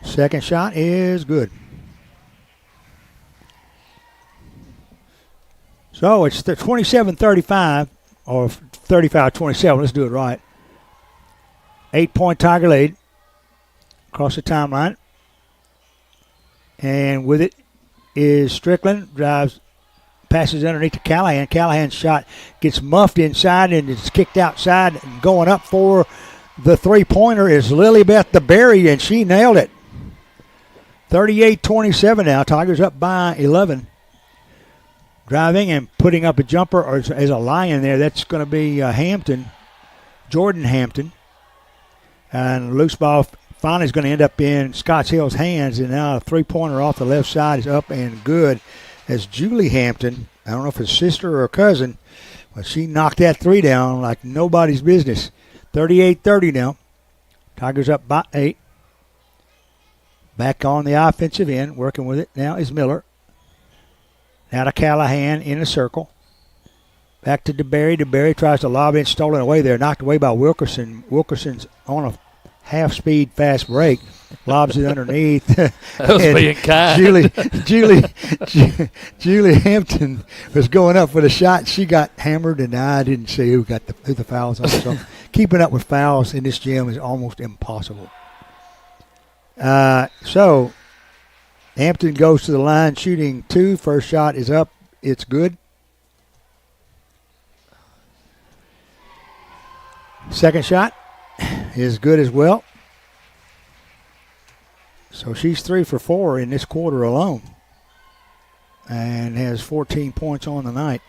Second shot is good. So it's 27-35 or 35-27. Let's do it right. 8-point Tiger lead across the timeline. And with it is Strickland. Drives, passes underneath to Callahan. Callahan's shot gets muffed inside and it's kicked outside. And going up for the three-pointer is Lilybeth DeBerry, and she nailed it. 38-27 now. Tigers up by 11. Driving and putting up a jumper or as a Lion there. That's going to be Hampton, Jordan Hampton. And loose ball finally is going to end up in Scotts Hill's hands. And now a three-pointer off the left side is up and good as Julie Hampton, I don't know if it's sister or cousin, but she knocked that three down like nobody's business. 38-30 now. Tigers up by 8. Back on the offensive end, working with it now is Miller. Now to Callahan in a circle. Back to DeBerry. DeBerry tries to lob it, stolen away there, knocked away by Wilkerson. Wilkerson's on a half-speed fast break. Lobs it underneath. That was being kind. Julie Hampton was going up for the shot. She got hammered, and I didn't see who the fouls on. So keeping up with fouls in this gym is almost impossible. So Hampton goes to the line shooting 2. First shot is up. It's good. Second shot is good as well. So she's 3 for 4 in this quarter alone and has 14 points on the night.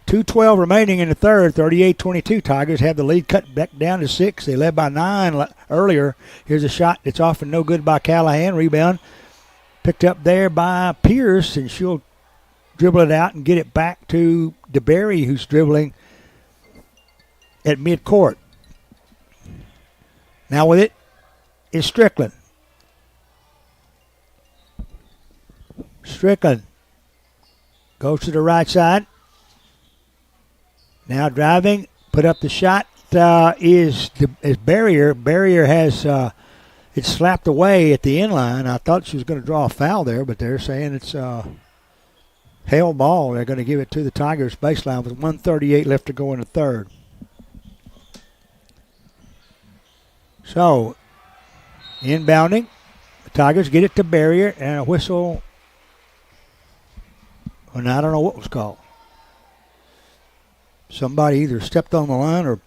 2:12 remaining in the third. 38-22. Tigers have the lead cut back down to 6. They led by 9 earlier. Here's a shot that's off and no good by Callahan. Rebound picked up there by Pierce, and she'll dribble it out and get it back to DeBerry, who's dribbling at midcourt. Now with it is Strickland. Strickland goes to the right side. Now driving, put up the shot is Barrier. Barrier has it slapped away at the end line. I thought she was going to draw a foul there, but they're saying it's held ball. They're going to give it to the Tigers baseline with 1:38 left to go in the third. So, inbounding. The Tigers get it to Barrier, and a whistle. And I don't know what was called. Somebody either stepped on the line or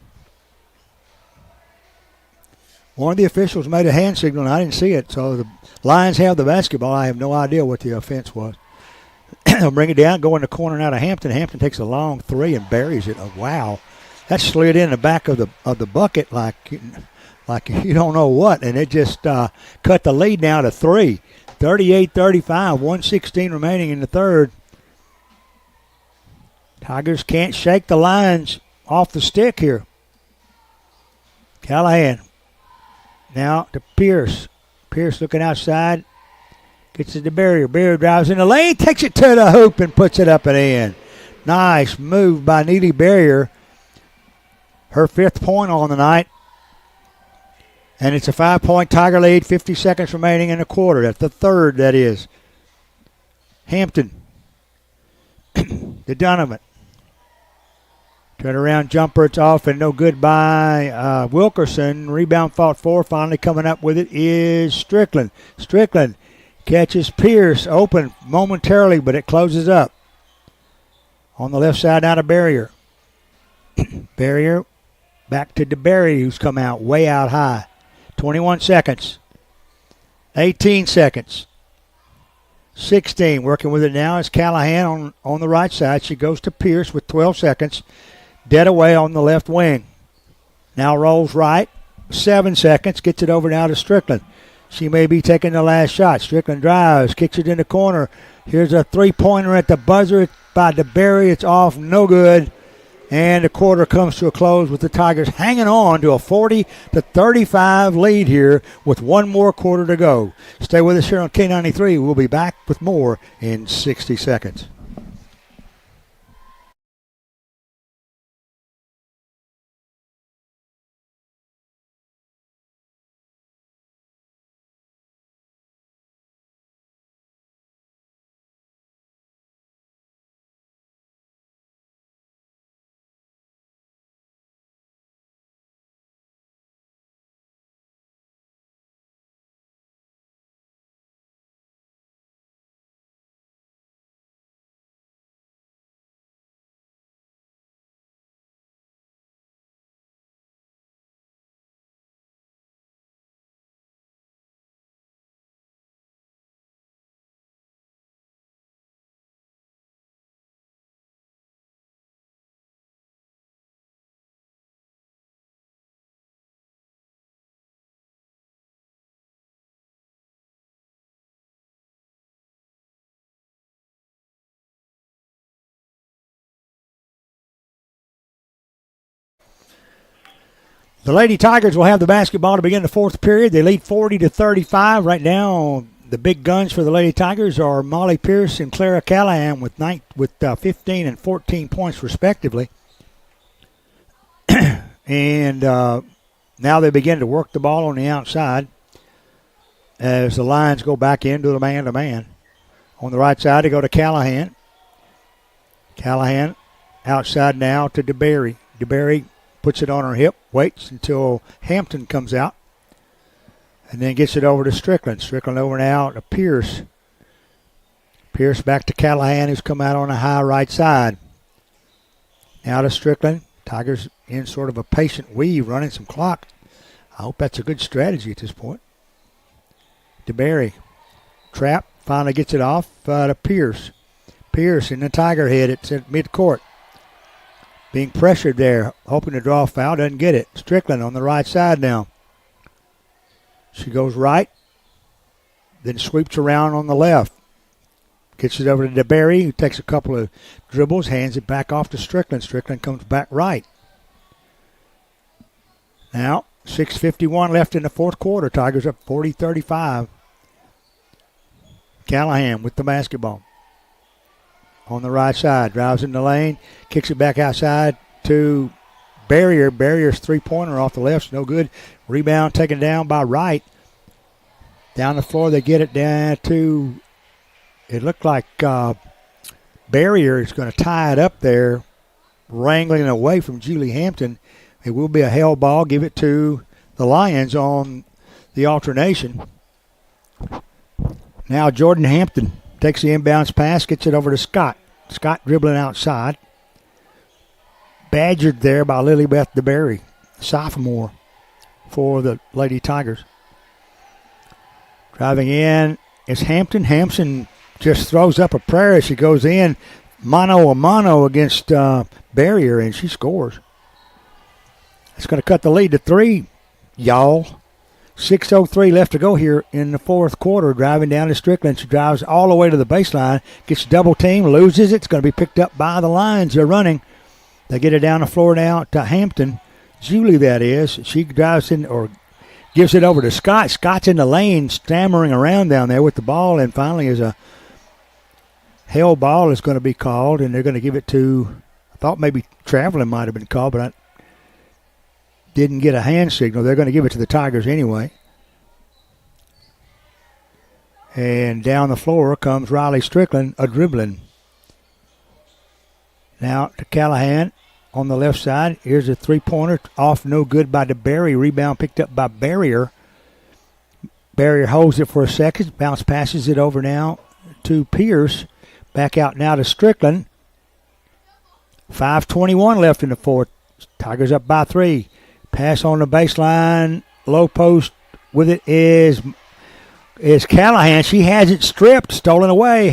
One of the officials made a hand signal, and I didn't see it. So the Lions have the basketball. I have no idea what the offense was. They'll bring it down, go in the corner now to Hampton. Hampton takes a long three and buries it. Oh, wow. That slid in the back of the bucket like you don't know what, and it just cut the lead now to 3. 38-35, 1:16 remaining in the third. Tigers can't shake the Lions off the stick here. Callahan now to Pierce. Pierce looking outside. Gets it to Barrier. Barrier drives in the lane, takes it to the hoop, and puts it up and in. Nice move by Neely Barrier. Her 5th point on the night. And it's a 5-point Tiger lead, 50 seconds remaining in the quarter. That's the third, that is. Hampton to Donovan. Turn around jumper, it's off and no good by Wilkerson. Rebound fought for. Finally coming up with it is Strickland. Strickland catches Pierce open momentarily, but it closes up. On the left side now to Barrier. Barrier back to DeBerry, who's come out way out high. 21 seconds. 18 seconds. 16. Working with it now is Callahan on the right side. She goes to Pierce with 12 seconds. Dead away on the left wing. Now rolls right. 7 seconds. Gets it over now to Strickland. She may be taking the last shot. Strickland drives. Kicks it in the corner. Here's a three-pointer at the buzzer by DeBerry. It's off. No good. And the quarter comes to a close with the Tigers hanging on to a 40-35 lead here with one more quarter to go. Stay with us here on K93. We'll be back with more in 60 seconds. The Lady Tigers will have the basketball to begin the fourth period. They lead 40-35 right now. The big guns for the Lady Tigers are Molly Pierce and Clara Callahan with 15 and 14 points respectively. And now they begin to work the ball on the outside as the Lions go back into the man-to-man. On the right side, they go to Callahan. Callahan outside now to DeBerry. DeBerry puts it on her hip, waits until Hampton comes out, and then gets it over to Strickland. Strickland over now to Pierce. Pierce back to Callahan, who's come out on the high right side. Now to Strickland. Tigers in sort of a patient weave, running some clock. I hope that's a good strategy at this point. DeBerry. Trap, finally gets it off to Pierce. Pierce in the Tiger head at midcourt. Being pressured there, hoping to draw a foul, doesn't get it. Strickland on the right side now. She goes right, then sweeps around on the left. Gets it over to DeBerry, who takes a couple of dribbles, hands it back off to Strickland. Strickland comes back right. Now, 6:51 left in the fourth quarter. Tigers up 40-35. Callahan with the basketball. On the right side, drives in the lane, kicks it back outside to Barrier. Barrier's three-pointer off the left's no good. Rebound taken down by Wright. Down the floor, they get it down to, it looked like Barrier is going to tie it up there, wrangling it away from Julie Hampton. It will be a held ball. Give it to the Lions on the alternation. Now Jordan Hampton takes the inbounds pass, gets it over to Scott. Scott dribbling outside. Badgered there by Lilybeth DeBerry, sophomore. for the Lady Tigers. Driving in is Hampton. Hampton just throws up a prayer as she goes in mano a mano against Barrier, and she scores. It's going to cut the lead to 3, y'all. 6:03 left to go here in the fourth quarter. Driving down to Strickland. She drives all the way to the baseline, gets double team, loses it. It's going to be picked up by the Lions. They're running. They get it down the floor now to Hampton. Julie, that is. She drives in or gives it over to Scott. Scott's in the lane, stammering around down there with the ball, and finally is a held ball is going to be called, and they're going to give it to, I thought maybe traveling might have been called, but I didn't get a hand signal. They're going to give it to the Tigers anyway. And down the floor comes Riley Strickland, a dribbling. Now to Callahan on the left side. Here's a three-pointer off, no good by DeBerry. Rebound picked up by Barrier. Barrier holds it for a second. Bounce passes it over now to Pierce. Back out now to Strickland. 5:21 left in the fourth. Tigers up by 3. Pass on the baseline. Low post with it is Callahan. She has it stripped, stolen away.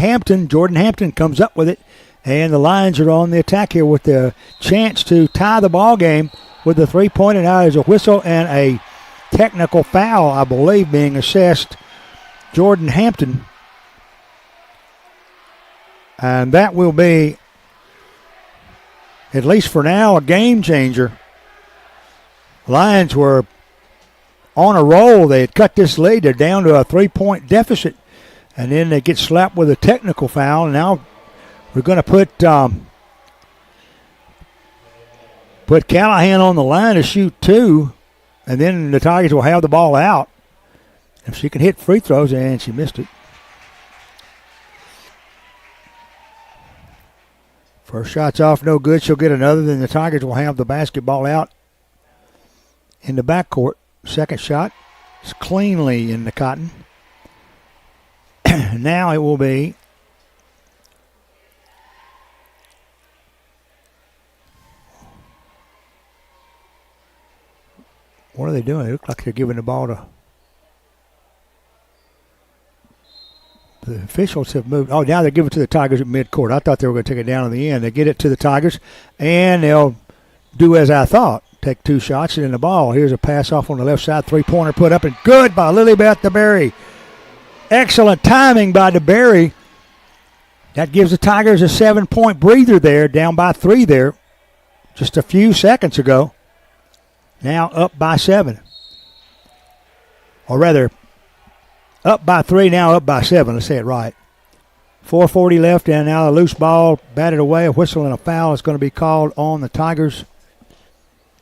Jordan Hampton comes up with it. And the Lions are on the attack here with the chance to tie the ball game with the three-pointer. Now there's a whistle and a technical foul, I believe, being assessed. Jordan Hampton. And that will be, at least for now, a game changer. Lions were on a roll. They had cut this lead. They're down to a 3-point deficit. And then they get slapped with a technical foul. And now we're going to put Callahan on the line to shoot 2. And then the Tigers will have the ball out. If she can hit free throws, and she missed it. First shot's off, no good. She'll get another. Then the Tigers will have the basketball out in the backcourt. Second shot is cleanly in the cotton. Now it will be what are they doing? It looks like they're giving the ball to the officials have moved. Oh, now they give it to the Tigers at midcourt. I thought they were going to take it down in the end. They get it to the Tigers, and they'll do as I thought. Take 2 shots and in the ball. Here's a pass off on the left side. Three-pointer put up and good by Lilybeth DeBerry. Excellent timing by DeBerry. That gives the Tigers a 7-point breather there, down by 3 there just a few seconds ago. Now up by 7. Or rather, up by 3, now up by 7. Let's say it right. 4:40 left, and now a loose ball batted away. A whistle and a foul is going to be called on the Tigers.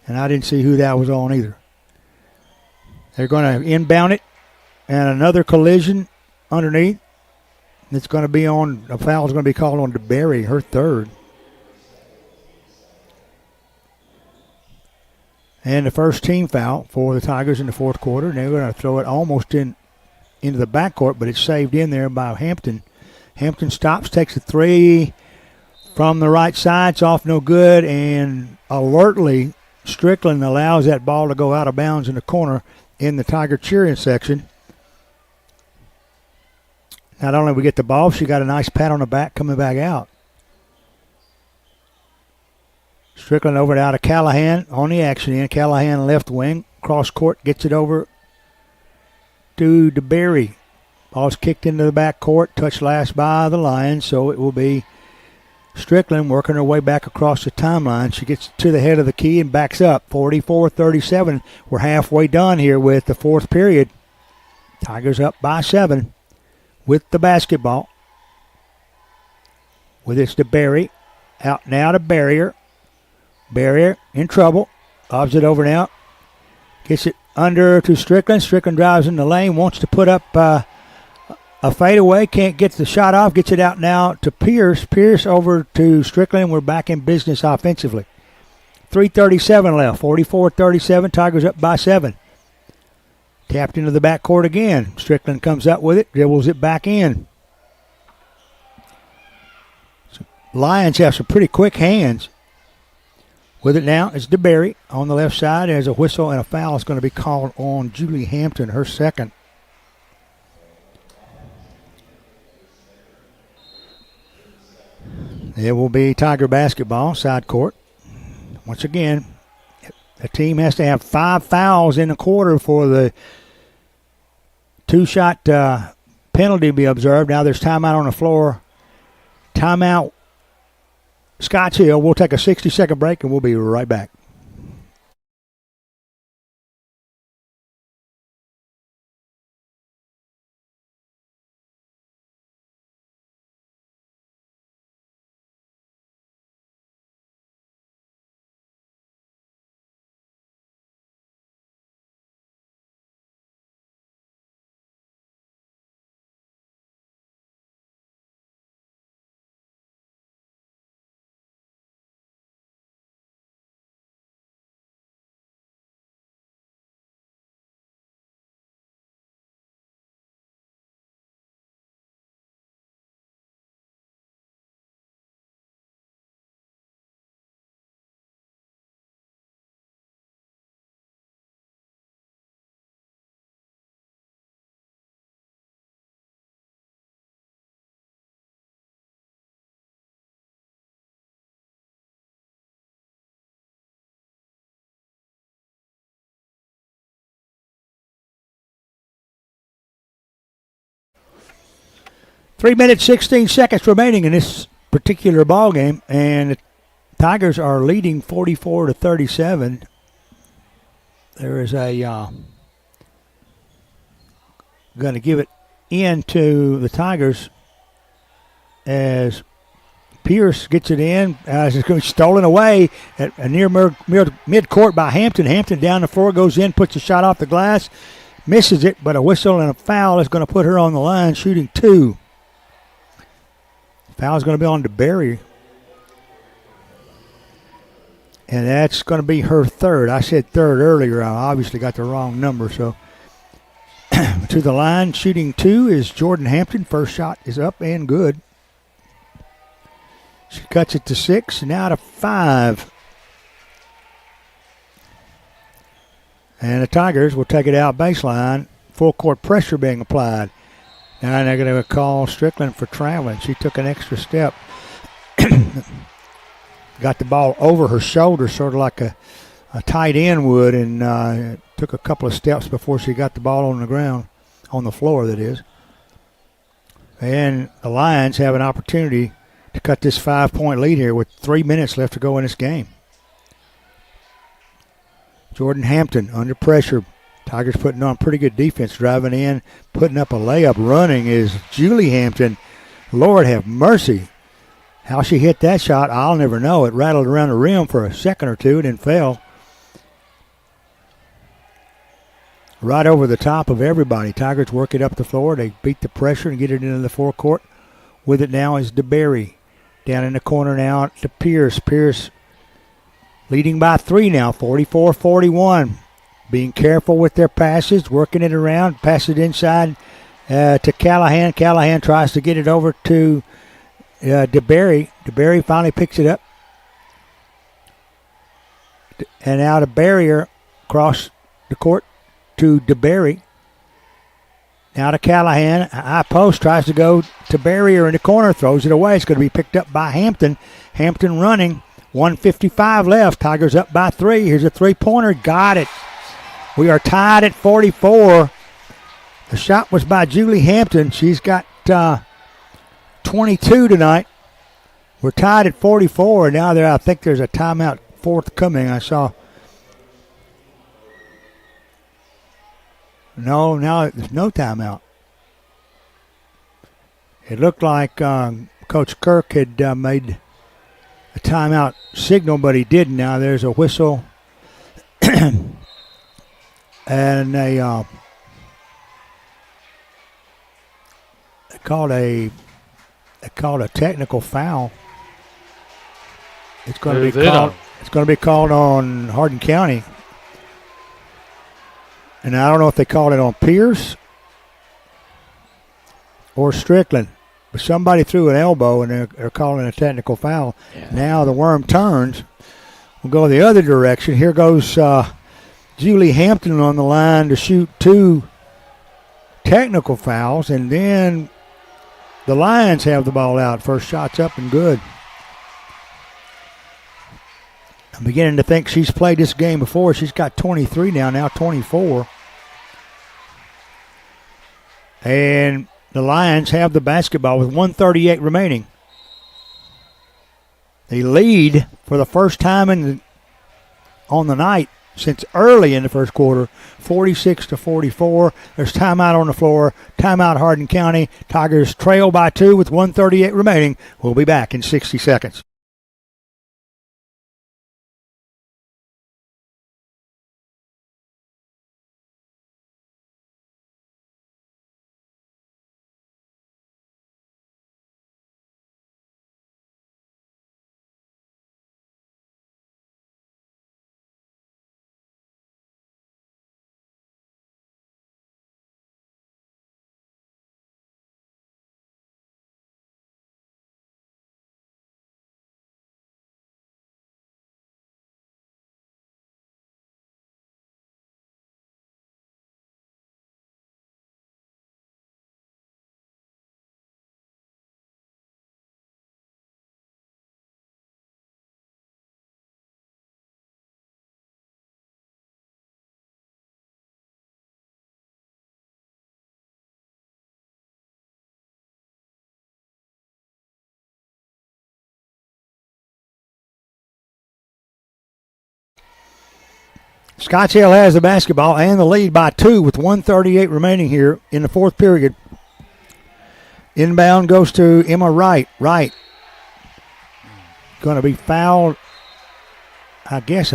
And I didn't see who that was on either. They're going to inbound it, and another collision underneath. It's going to be on, a foul is going to be called on DeBerry, her third. And the first team foul for the Tigers in the fourth quarter. And they're going to throw it almost into the backcourt, but it's saved in there by Hampton. Hampton stops, takes a 3 from the right side. It's off, no good, and alertly Strickland allows that ball to go out of bounds in the corner in the Tiger cheering section. Not only we get the ball, she got a nice pat on the back coming back out. Strickland over out of Callahan on the action end. Callahan left wing, cross court, gets it over to DeBerry. Ball's kicked into the back court, touched last by the Lions, so it will be Strickland working her way back across the timeline. She gets to the head of the key and backs up. 44-37. We're halfway done here with the fourth period. Tigers up by 7 with the basketball. With it's to Barry. Out now to Barrier. Barrier in trouble. Lobs it over now. Gets it under to Strickland. Strickland drives in the lane. Wants to put up a fadeaway. Can't get the shot off. Gets it out now to Pierce. Pierce over to Strickland. We're back in business offensively. 3:37 left. 44-37. Tigers up by 7. Tapped into the backcourt again. Strickland comes up with it. Dribbles it back in. So Lions have some pretty quick hands. With it now, it's DeBerry on the left side. There's a whistle and a foul is going to be called on Julie Hampton, her second. It will be Tiger basketball, side court. Once again, the team has to have 5 fouls in the quarter for the 2-shot penalty to be observed. Now there's timeout on the floor. Timeout, Scotts Hill. We'll take a 60-second break, and we'll be right back. Three minutes, 16 seconds remaining in this particular ball game, and the Tigers are leading 44-37. There is a going to give it in to the Tigers as Pierce gets it in. It's going to be stolen away at near mid-court by Hampton. Hampton down the floor, goes in, puts a shot off the glass, misses it, but a whistle and a foul is going to put her on the line, shooting 2. Foul's going to be on DeBerry. And that's going to be her third. I said third earlier. I obviously got the wrong number. So to the line, shooting 2 is Jordan Hampton. First shot is up and good. She cuts it to 6, now to 5. And the Tigers will take it out baseline. Full court pressure being applied. Now they're going to call Strickland for traveling. She took an extra step. Got the ball over her shoulder, sort of like a tight end would, and took a couple of steps before she got the ball on the ground, on the floor, that is. And the Lions have an opportunity to cut this 5-point lead here with 3 minutes left to go in this game. Jordan Hampton under pressure. Tigers putting on pretty good defense, driving in, putting up a layup. Running is Julie Hampton. Lord have mercy. How she hit that shot, I'll never know. It rattled around the rim for a second or two and then fell. Right over the top of everybody. Tigers work it up the floor. They beat the pressure and get it into the forecourt. With it now is DeBerry. Down in the corner now to Pierce. Pierce leading by 3 now, 44-41. Being careful with their passes, working it around, pass it inside to Callahan. Callahan tries to get it over to DeBerry. DeBerry finally picks it up. And out of barrier across the court to DeBerry. Now to Callahan. High post, tries to go to barrier in the corner, throws it away. It's going to be picked up by Hampton. Hampton running. 1:55 left. Tigers up by 3. Here's a three-pointer. Got it. We are tied at 44. The shot was by Julie Hampton. She's got 22 tonight. We're tied at 44. Now I think there's a timeout forthcoming. I saw. No, now there's no timeout. It looked like Coach Kirk had made a timeout signal, but he didn't. Now there's a whistle. And they called a technical foul. It's going to be called. It's going to be called on Hardin County. And I don't know if they called it on Pierce or Strickland, but somebody threw an elbow and they're calling a technical foul. Yeah. Now the worm turns. We'll go the other direction. Here goes Julie Hampton on the line to shoot 2 technical fouls, and then the Lions have the ball out. First shot's up and good. I'm beginning to think she's played this game before. She's got 23 now 24. And the Lions have the basketball with 1:38 remaining. They lead for the first time on the night since early in the first quarter, 46-44. There's timeout on the floor. Timeout Hardin County. Tigers trail by 2 with 1:38 remaining. We'll be back in 60 seconds. Scotts Hill has the basketball and the lead by 2 with 1:38 remaining here in the fourth period. Inbound goes to Emma Wright. Wright going to be fouled, I guess,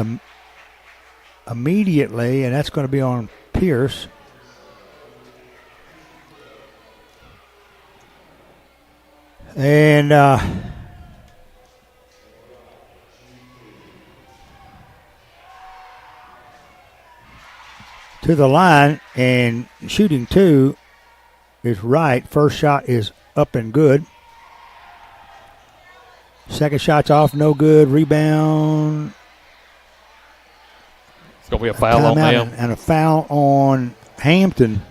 immediately, and that's going to be on Pierce. And to the line and shooting 2 is Wright. First shot is up and good. Second shot's off, no good. Rebound. It's going to be a foul on them. And a foul on Hampton.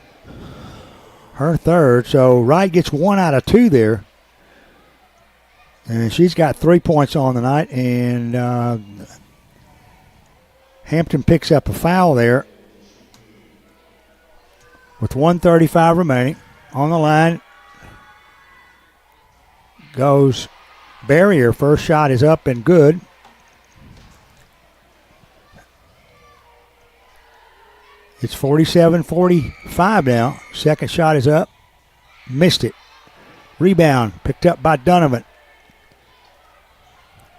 Her third. So Wright gets 1 out of 2 there. And she's got 3 points on the night. And Hampton picks up a foul there with 1:35 remaining. On the line goes Barrier. First shot is up and good. It's 47-45 now. Second shot is up. Missed it. Rebound picked up by Donovan.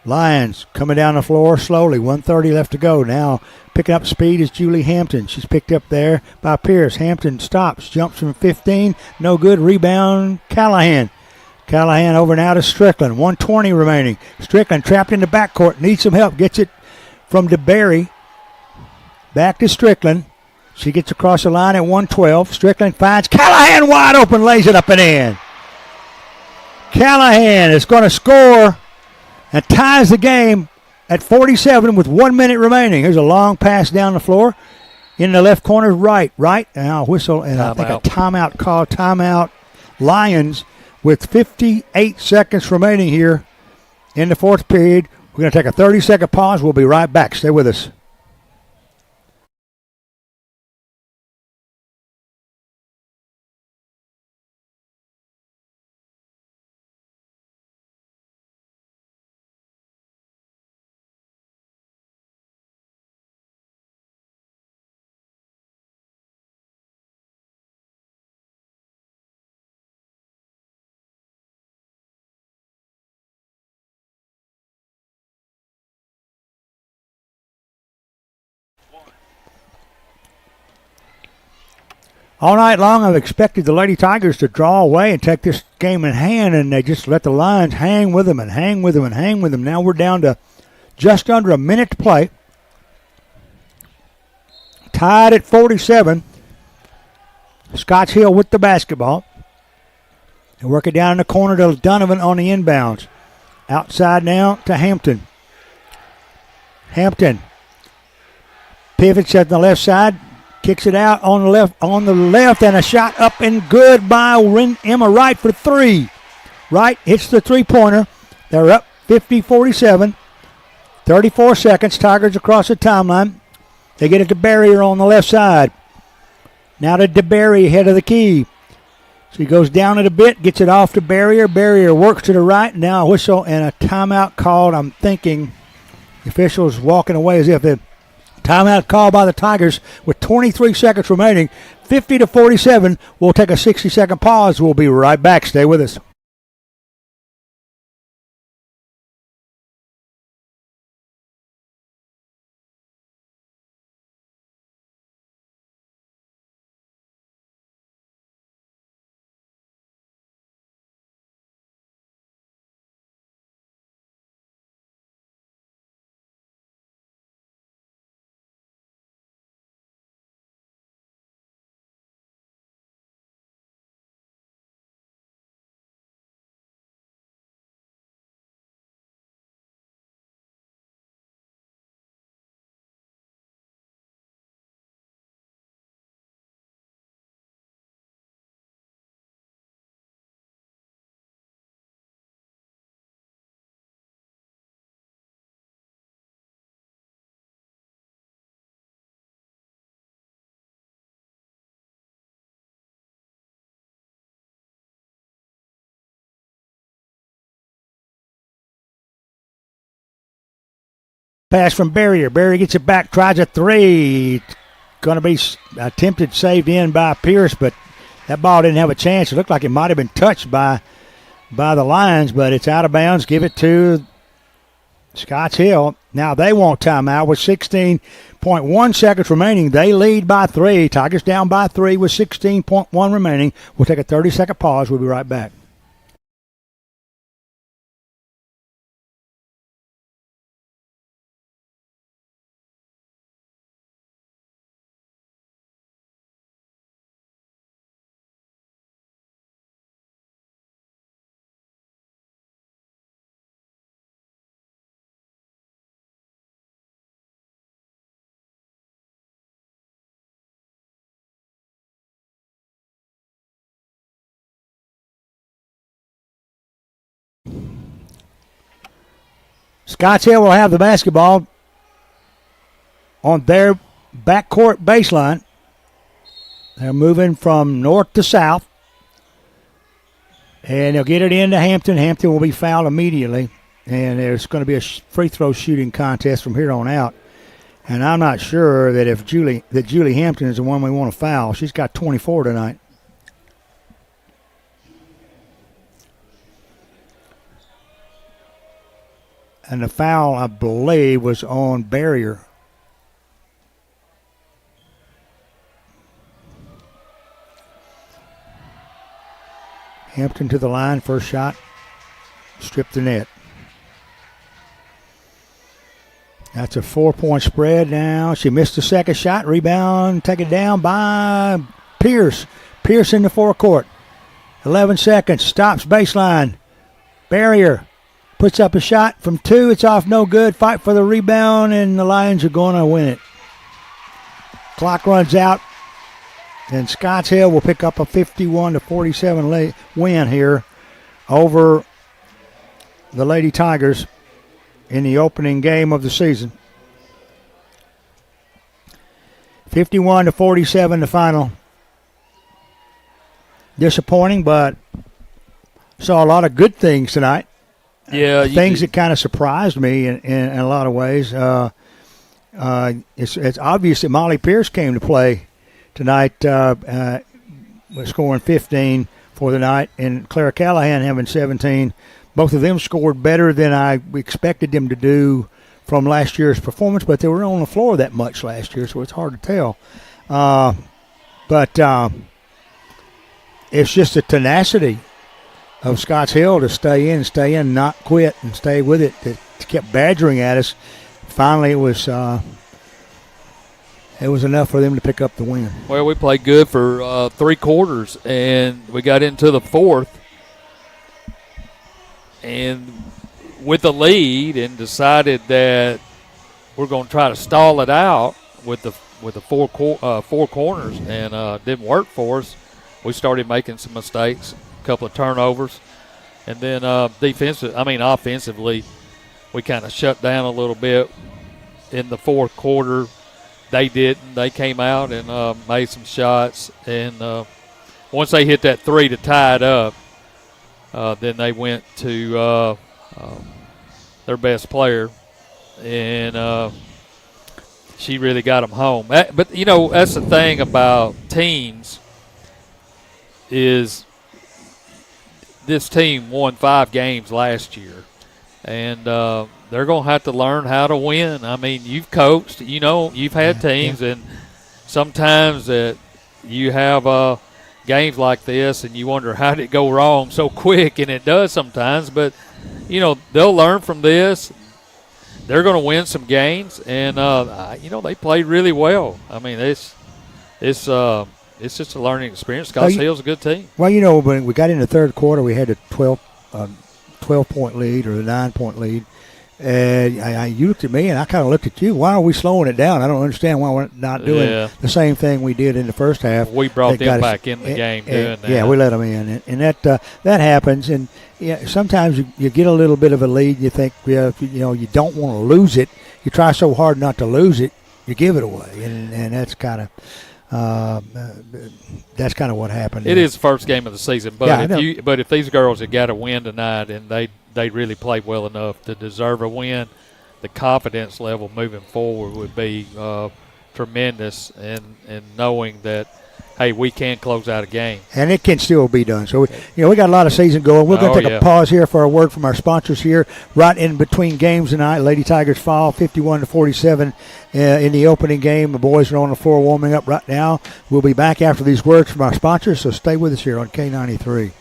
Lions coming down the floor slowly. 1:30 left to go. Now picking up speed is Julie Hampton. She's picked up there by Pierce. Hampton stops. Jumps from 15. No good. Rebound Callahan. Callahan over now to Strickland. 1:20 remaining. Strickland trapped in the backcourt. Needs some help. Gets it from DeBerry. Back to Strickland. She gets across the line at 1:12. Strickland finds Callahan wide open. Lays it up and in. Callahan is going to score and ties the game at 47 with 1 minute remaining. Here's a long pass down the floor. In the left corner, Right. Now whistle, and I think a timeout call. Timeout Lions with 58 seconds remaining here in the fourth period. We're going to take a 30-second pause. We'll be right back. Stay with us. All night long, I've expected the Lady Tigers to draw away and take this game in hand, and they just let the Lions hang with them and hang with them and hang with them. Now we're down to just under a minute to play. Tied at 47. Scotts Hill with the basketball. They work it down in the corner to Donovan on the inbounds. Outside now to Hampton. Hampton pivots at the left side, kicks it out on the left, and a shot up and good by Emma Wright for three. Wright hits the three-pointer. They're up 50-47. 34 seconds. Tigers across the timeline. They get it to Barrier on the left side. Now to DeBerry, head of the key. So he goes down it a bit, gets it off to Barrier. Barrier works to the right. Now a whistle and a timeout called. I'm thinking the officials walking away as if the timeout called by the Tigers with 23 seconds remaining. 50-47. We'll take a 60-second pause. We'll be right back. Stay with us. Pass from Barrier. Barrier gets it back, tries a three. Going to be attempted, saved in by Pierce, but that ball didn't have a chance. It looked like it might have been touched by the Lions, but it's out of bounds. Give it to Scotts Hill. Now they want timeout with 16.1 seconds remaining. They lead by 3. Tigers down by 3 with 16.1 remaining. We'll take a 30-second pause. We'll be right back. Scotts Hill will have the basketball on their backcourt baseline. They're moving from north to south. And they'll get it into Hampton. Hampton will be fouled immediately. And there's going to be a free throw shooting contest from here on out. And I'm not sure that if Julie Hampton is the one we want to foul. She's got 24 tonight. And the foul, I believe, was on Barrier. Hampton to the line, first shot, stripped the net. That's a 4-point spread now. She missed the second shot, rebound, taken down by Pierce. Pierce in the forecourt. 11 seconds, stops baseline. Barrier. Puts up a shot from 2. It's off, no good. Fight for the rebound, and the Lions are going to win it. Clock runs out, and Scotts Hill will pick up a 51-47 win here over the Lady Tigers in the opening game of the season. 51-47 the final. Disappointing, but saw a lot of good things tonight. Yeah, things that kind of surprised me in a lot of ways. It's obvious that Molly Pierce came to play tonight, scoring 15 for the night, and Clara Callahan having 17. Both of them scored better than I expected them to do from last year's performance, but they were on the floor that much last year, so it's hard to tell. But it's just the tenacity of Scotts Hill to stay in, not quit, and stay with it. It kept badgering at us. Finally, it was enough for them to pick up the win. Well, we played good for 3 quarters, and we got into the fourth, and with the lead, and decided that we're going to try to stall it out with the four corners, and didn't work for us. We started making some mistakes, a couple of turnovers, and then offensively, we kind of shut down a little bit in the fourth quarter. They didn't. They came out and made some shots, and once they hit that three to tie it up, then they went to their best player, and she really got them home. But, that's the thing about teams is this team won 5 games last year, and they're going to have to learn how to win. I mean, you've coached, you've had teams, and sometimes that you have games like this and you wonder how did it go wrong so quick, and it does sometimes. But, they'll learn from this. They're going to win some games, and, they played really well. I mean, it's just a learning experience. Scott Hill's a good team. Well, when we got in the third quarter, we had a 12-point lead or a 9-point lead. And you looked at me, and I kind of looked at you. Why are we slowing it down? I don't understand why we're not doing the same thing we did in the first half. We brought them back in the game doing that. Yeah, we let them in, and that happens. And sometimes you get a little bit of a lead. You think, you don't want to lose it. You try so hard not to lose it, you give it away, and that's kind of. That's kind of what happened. It is the first game of the season, but if these girls had got a win tonight and they really played well enough to deserve a win, the confidence level moving forward would be tremendous, and knowing that, hey, we can close out a game. And it can still be done. So, we got a lot of season going. We're going to take a pause here for a word from our sponsors here. Right in between games tonight, Lady Tigers fall 51-47 in the opening game. The boys are on the floor warming up right now. We'll be back after these words from our sponsors, so stay with us here on K93.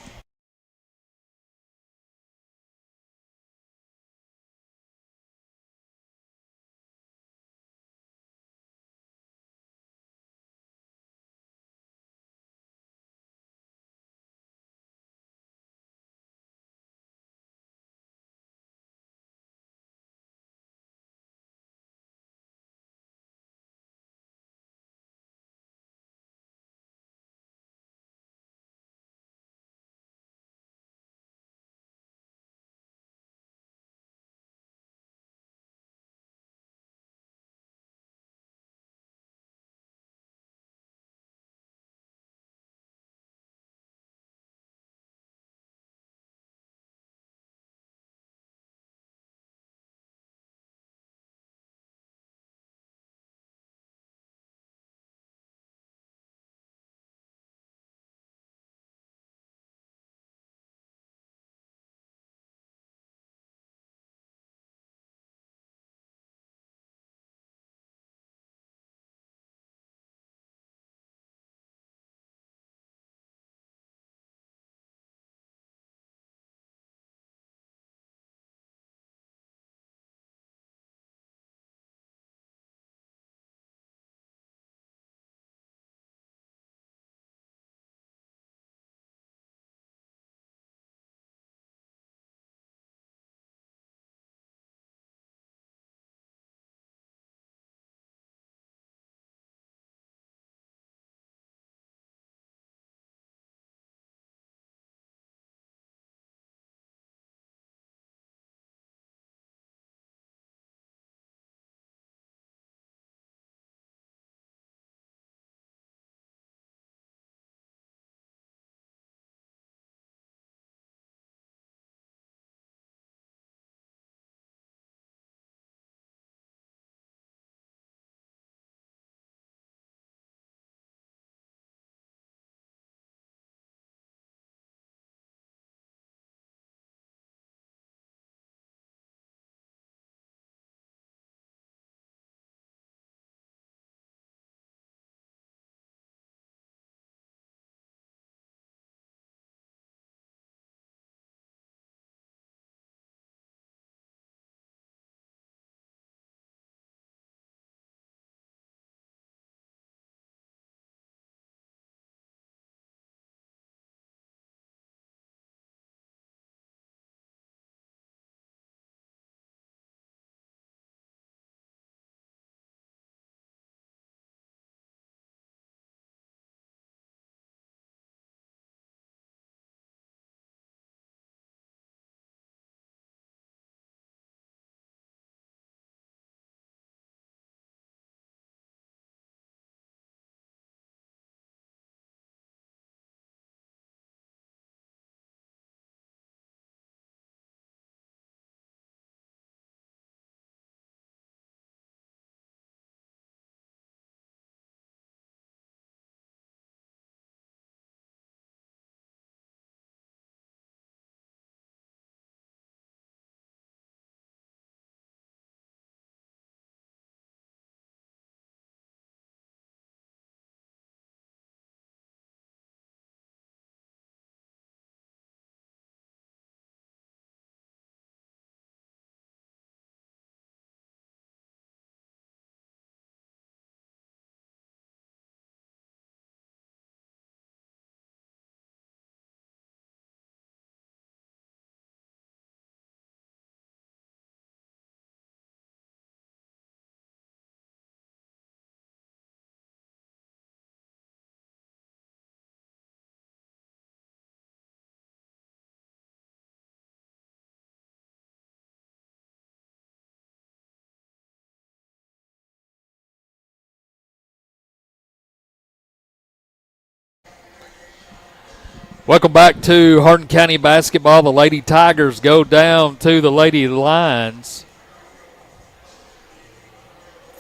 Welcome back to Hardin County basketball. The Lady Tigers go down to the Lady Lions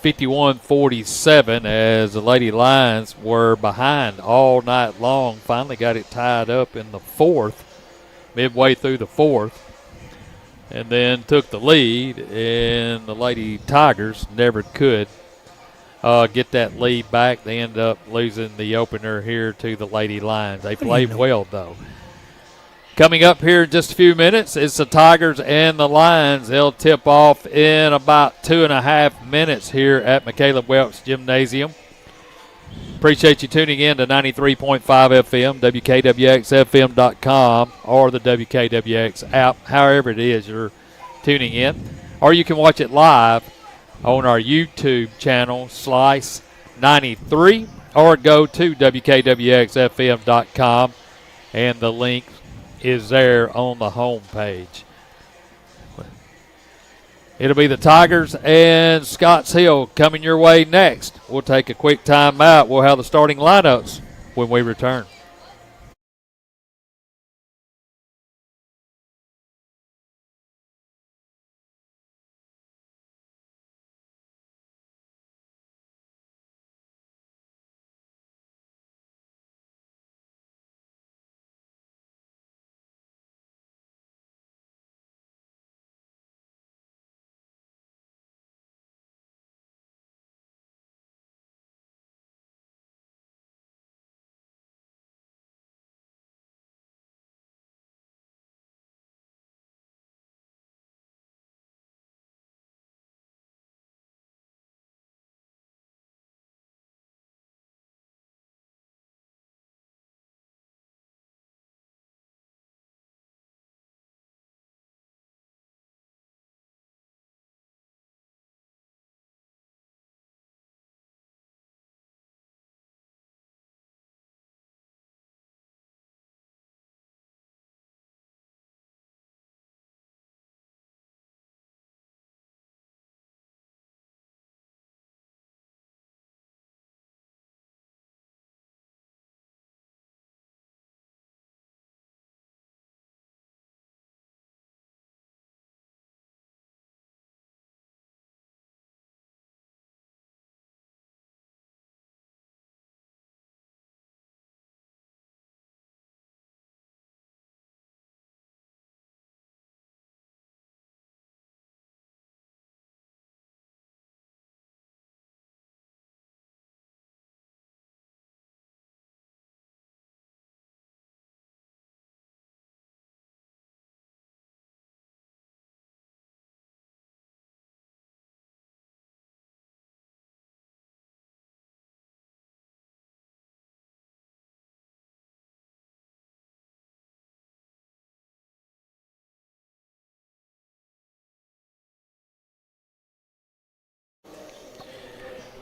51-47 as the Lady Lions were behind all night long. Finally got it tied up in the fourth, midway through the fourth, and then took the lead, and the Lady Tigers never could get that lead back. They end up losing the opener here to the Lady Lions. They played well, though. Coming up here in just a few minutes, it's the Tigers and the Lions. They'll tip off in about 2.5 minutes here at McCaleb Welch Gymnasium. Appreciate you tuning in to 93.5 FM, WKWXFM.com, or the WKWX app, however it is you're tuning in. Or you can watch it live on our YouTube channel, Slice 93, or go to WKWXFM.com, and the link is there on the home page. It'll be the Tigers and Scotts Hill coming your way next. We'll take a quick time out. We'll have the starting lineups when we return.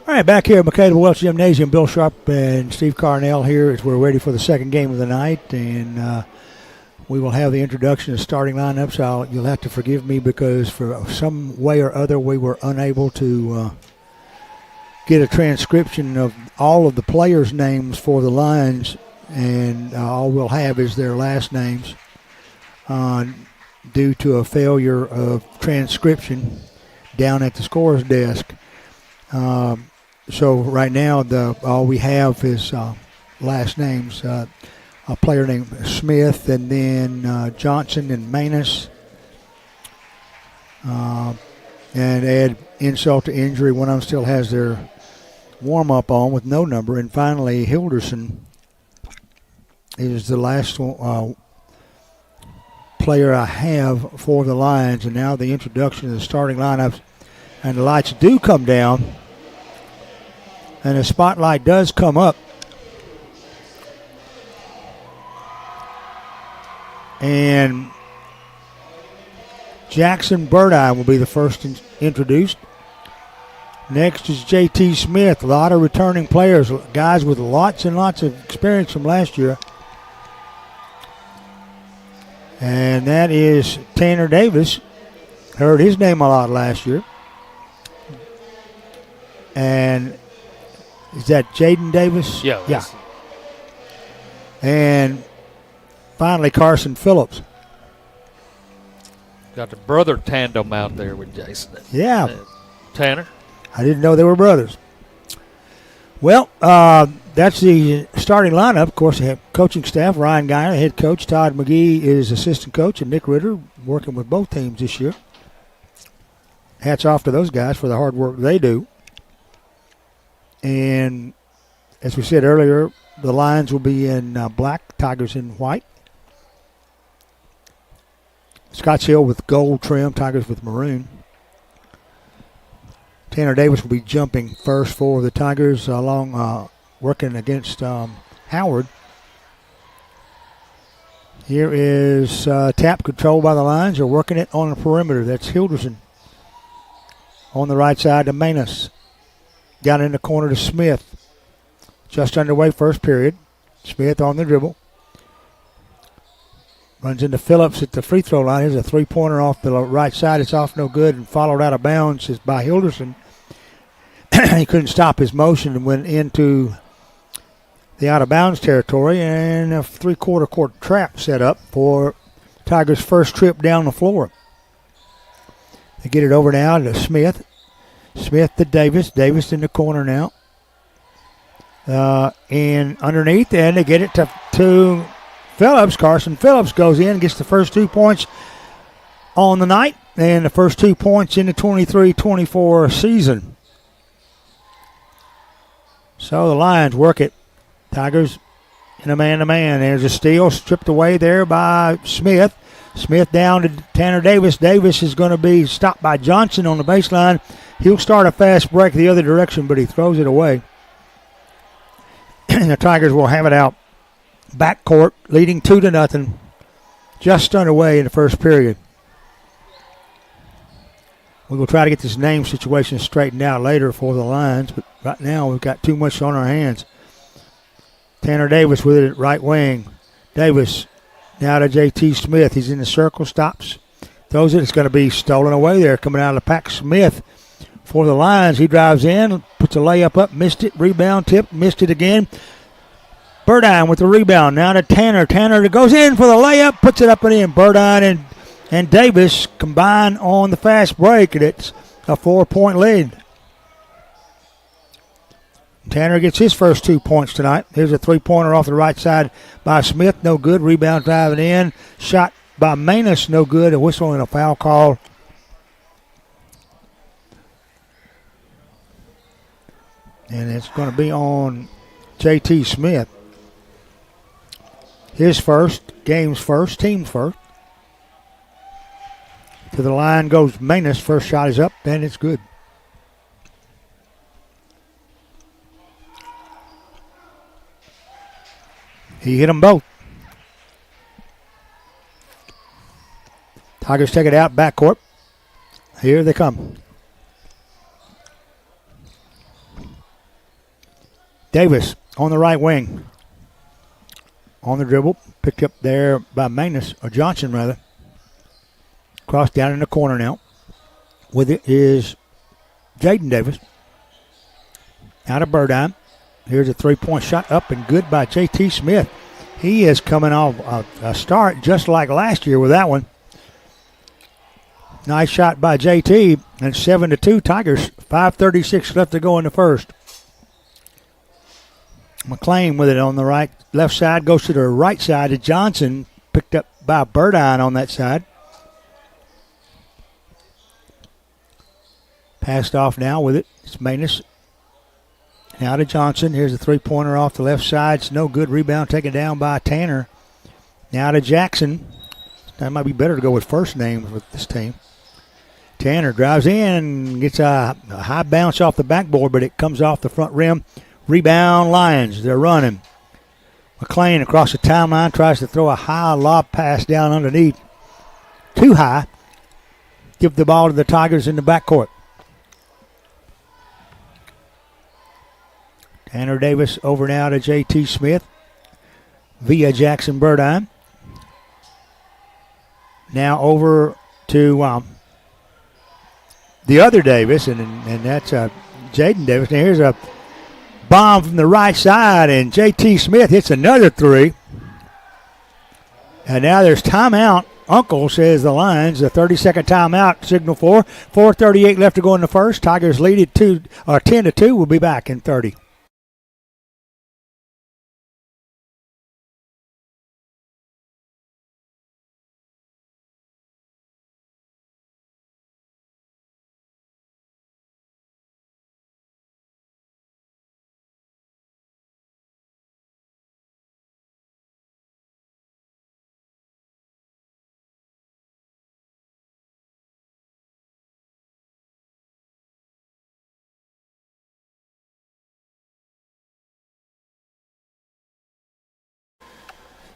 All right, back here at McCaleb Welch Gymnasium, Bill Sharp and Steve Carnell here as we're ready for the second game of the night, and we will have the introduction of starting lineups. You'll have to forgive me because for some way or other we were unable to get a transcription of all of the players' names for the Lions, and all we'll have is their last names due to a failure of transcription down at the scorer's desk. So right now, all we have is last names. A player named Smith, and then Johnson and Manus. And add insult to injury, one of them still has their warm-up on with no number. And finally, Hilderson is the last player I have for the Lions. And now the introduction of the starting lineups. And the lights do come down. And the spotlight does come up. And Jackson Birdeye will be the first introduced. Next is J.T. Smith. A lot of returning players, guys with lots and lots of experience from last year. And that is Tanner Davis. Heard his name a lot last year. And is that Jaden Davis? Yeah. Yeah. And finally Carson Phillips. Got the brother tandem out there with Jason. Yeah. Tanner. I didn't know they were brothers. Well, that's the starting lineup. Of course, they have coaching staff. Ryan Geyer, head coach. Todd McGee is assistant coach. And Nick Ritter working with both teams this year. Hats off to those guys for the hard work they do. And as we said earlier, the Lions will be in black, Tigers in white. Scotts Hill with gold trim, Tigers with maroon. Tanner Davis will be jumping first for the Tigers along working against Howard. Here is tap control by the Lions. They're working it on the perimeter. That's Hilderson. On the right side to Manus. Down in the corner to Smith. Just underway first period. Smith on the dribble. Runs into Phillips at the free throw line. Here's a three-pointer off the right side. It's off no good and followed out of bounds by Hilderson. He couldn't stop his motion and went into the out-of-bounds territory, and a three-quarter court trap set up for Tigers' first trip down the floor. They get it over now to Smith. Smith to Davis. Davis in the corner now. And underneath, and they get it to Phillips. Carson Phillips goes in, gets the first 2 points on the night, and the first 2 points in the 23-24 season. So the Lions work it. Tigers in a man-to-man. There's a steal stripped away there by Smith. Smith down to Tanner Davis. Davis is going to be stopped by Johnson on the baseline. He'll start a fast break the other direction, but he throws it away. The Tigers will have it out. Backcourt leading 2-0. Just underway in the first period. We will try to get this name situation straightened out later for the Lions, but right now we've got too much on our hands. Tanner Davis with it at right wing. Davis now to J.T. Smith. He's in the circle, stops, throws it. It's going to be stolen away there coming out of the pack. Smith for the Lions. He drives in, puts a layup up, missed it. Rebound tip, missed it again. Burdine with the rebound. Now to Tanner. Tanner goes in for the layup, puts it up and in. Burdine and Davis combine on the fast break, and it's a 4-point lead. Tanner gets his first 2 points tonight. Here's a three-pointer off the right side by Smith. No good. Rebound driving in. Shot by Manus. No good. A whistle and a foul call. And it's going to be on J.T. Smith. His first, game's first, team's first. To the line goes Manus. First shot is up, and it's good. He hit them both. Tigers take it out, backcourt. Here they come. Davis on the right wing. On the dribble. Picked up there by Manus, or Johnson rather. Cross down in the corner now. With it is Jaden Davis. Out of Burdine. Here's a three-point shot up and good by J.T. Smith. He is coming off a start just like last year with that one. Nice shot by J.T. and 7-2 Tigers. 5:36 left to go in the first. McLean with it on the right, left side, goes to the right side to Johnson. Picked up by Burdine on that side. Passed off now with it. It's Manus. Now to Johnson. Here's a three-pointer off the left side. It's no good. Rebound taken down by Tanner. Now to Jackson. That might be better to go with first names with this team. Tanner drives in, gets a high bounce off the backboard, but it comes off the front rim. Rebound Lions. They're running. McLean across the timeline tries to throw a high lob pass down underneath. Too high. Give the ball to the Tigers in the backcourt. Tanner Davis over now to J.T. Smith via Jackson Burdine. Now over to the other Davis, and that's Jaden Davis. Now here's a bomb from the right side, and J.T. Smith hits another three. And now there's timeout. Uncle says the Lions, a 30-second timeout, signal for 4:38 left to go in the first. Tigers lead it 10-2. We'll be back in 30.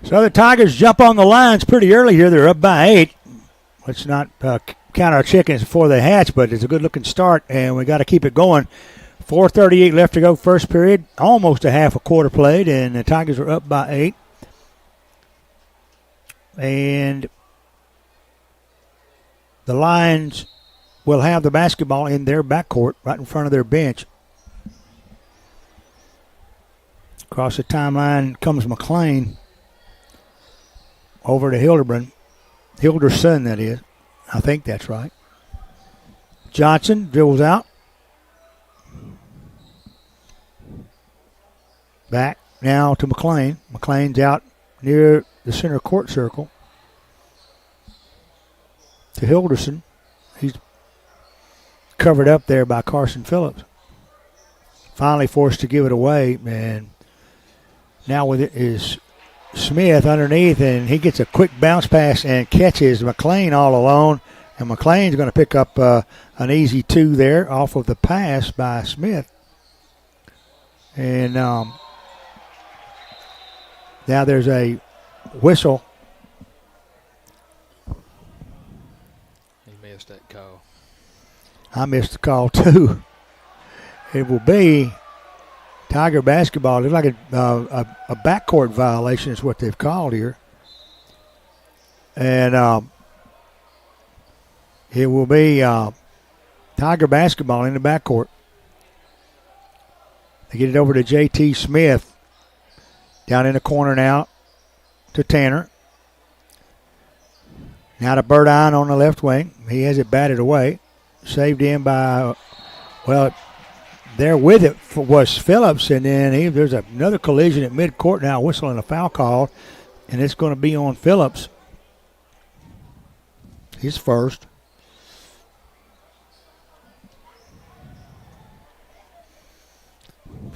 So the Tigers jump on the Lions pretty early here. They're up by 8. Let's not count our chickens before they hatch, but it's a good-looking start, and we got to keep it going. 4:38 left to go first period. Almost a half a quarter played, and the Tigers are up by 8. And the Lions will have the basketball in their backcourt right in front of their bench. Across the timeline comes McLean. Over to Hilderson, that is. I think that's right. Johnson dribbles out. Back now to McLean. McLean's out near the center court circle. To Hilderson. He's covered up there by Carson Phillips. Finally forced to give it away, and now with it is Smith underneath, and he gets a quick bounce pass and catches McLean all alone. And McLean's going to pick up an easy 2 there off of the pass by Smith. And now there's a whistle. He missed that call. I missed the call too. It will be Tiger basketball. It's like a backcourt violation is what they've called here. And it will be Tiger basketball in the backcourt. They get it over to J.T. Smith. Down in the corner now to Tanner. Now to Burdine on the left wing. He has it batted away. Saved in by, well, there with it was Phillips, and then there's another collision at midcourt now, whistling a foul call, and it's going to be on Phillips. His first.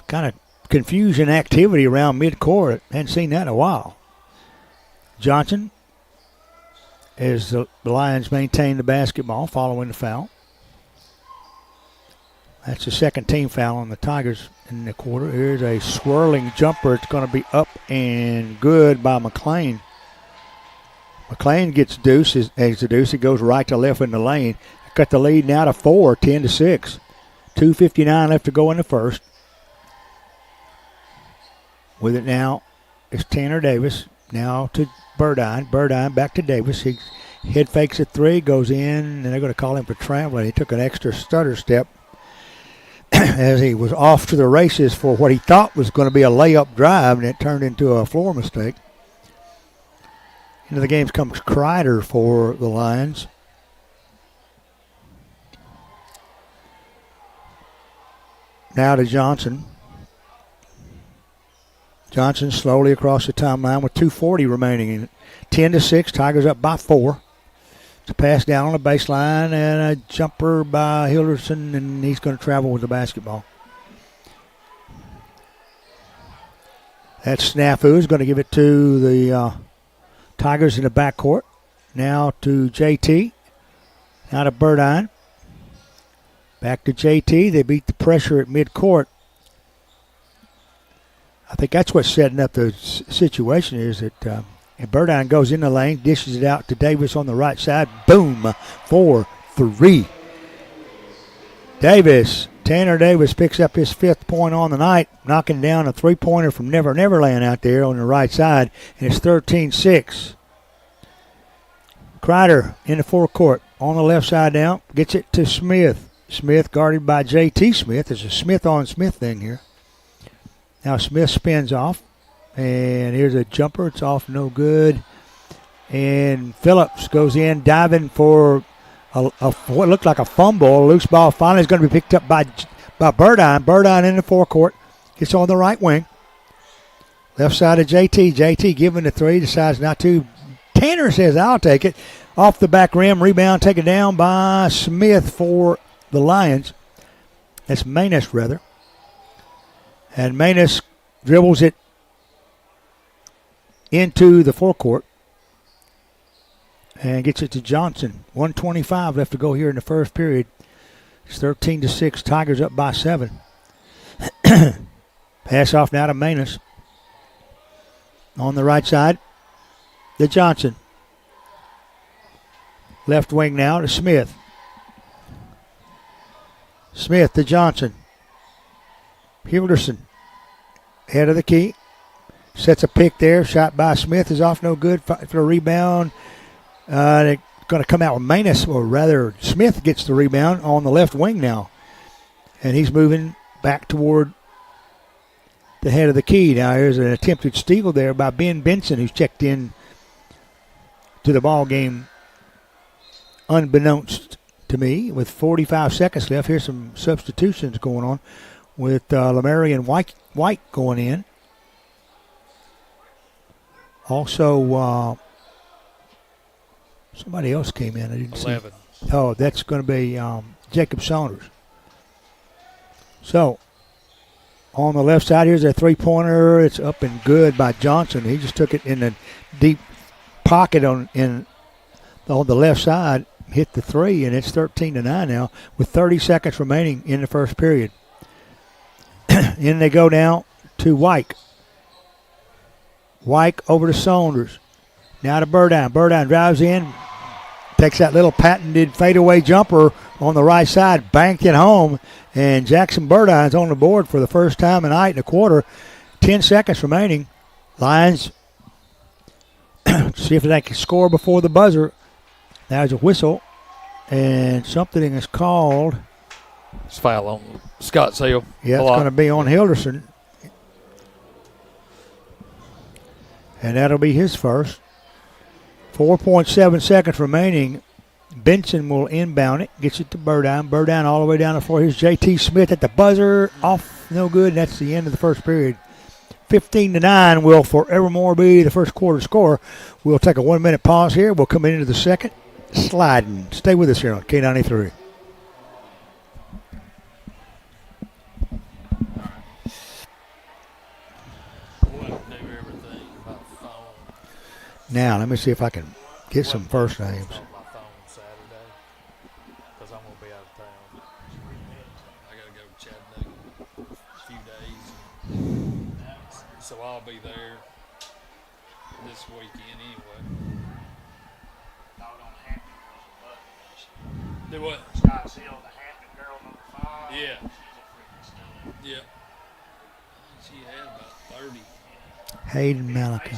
Kind of confusion activity around midcourt. Hadn't seen that in a while. Johnson, as the Lions maintain the basketball following the foul. That's the second team foul on the Tigers in the quarter. Here's a swirling jumper. It's going to be up and good by McLean. McLean gets deuce. As the deuce, he goes right to left in the lane. Cut the lead now to 4, 10-6. 2:59 left to go in the first. With it now is Tanner Davis. Now to Burdine. Burdine back to Davis. He head fakes a 3, goes in, and they're going to call him for traveling. He took an extra stutter step as he was off to the races for what he thought was going to be a layup drive, and it turned into a floor mistake. Into the game comes Kreider for the Lions. Now to Johnson. Johnson slowly across the timeline with 2:40 remaining in it. 10-6, Tigers up by 4. It's a pass down on the baseline and a jumper by Hilderson, and he's going to travel with the basketball. That snafu is going to give it to the Tigers in the backcourt. Now to JT. Now to Burdine. Back to JT. They beat the pressure at midcourt. I think that's what's setting up the situation is that and Burdine goes in the lane, dishes it out to Davis on the right side. Boom, 4-3. Davis, Tanner Davis picks up his 5th point on the night, knocking down a 3-pointer from Never Neverland out there on the right side, and it's 13-6. Kreider in the forecourt on the left side now, gets it to Smith. Smith guarded by J.T. Smith. There's a Smith-on-Smith thing here. Now Smith spins off, and here's a jumper. It's off, no good. And Phillips goes in, diving for what looked like a fumble. A loose ball finally is going to be picked up by Burdine. Burdine in the forecourt. Gets on the right wing. Left side of JT. JT giving the three. Decides not to. Tanner says, I'll take it. Off the back rim. Rebound taken down by Smith for the Lions. That's Manus, rather. And Manus dribbles it into the forecourt. And gets it to Johnson. 1:25 left to go here in the first period. It's 13-6. Tigers up by 7. Pass off now to Manus. On the right side, to Johnson. Left wing now to Smith. Smith to Johnson. Hilderson. Head of the key. Sets a pick there. Shot by Smith is off no good for a rebound. They're going to come out with Manus, or rather Smith gets the rebound on the left wing now. And he's moving back toward the head of the key. Now here's an attempted steal there by Ben Benson, who's checked in to the ball game unbeknownst to me with 45 seconds left. Here's some substitutions going on with Lamarian White going in. Also, somebody else came in. I didn't 11. see. Oh, that's going to be Jacob Saunders. So, on the left side, here's a three-pointer. It's up and good by Johnson. He just took it in the deep pocket on the left side, hit the three, and it's 13-9 now with 30 seconds remaining in the first period. In they go now to White. White over to Saunders. Now to Burdine. Burdine drives in, takes that little patented fadeaway jumper on the right side, banked it home, and Jackson Burdine's on the board for the first time tonight in a quarter. 10 seconds remaining. Lions see if they can score before the buzzer. There's a whistle, and something is called. It's foul on Scott Sale. Yeah, it's going to be on Hilderson. And that'll be his first. 4.7 seconds remaining. Benson will inbound it. Gets it to Burdine. Burdine all the way down the floor. Here's J.T. Smith at the buzzer. Off, no good. And that's the end of the first period. 15-9 will forevermore be the first quarter score. We'll take a 1 minute pause here. We'll come into the second. Sliding. Stay with us here on K93. Now, let me see if I can get some first names. So I'll be there this weekend anyway. Do what? Scott Seal, the Hampton girl, number 5. Yeah. She's a freaking stud. Yeah. She had about 30. Hayden Malachi.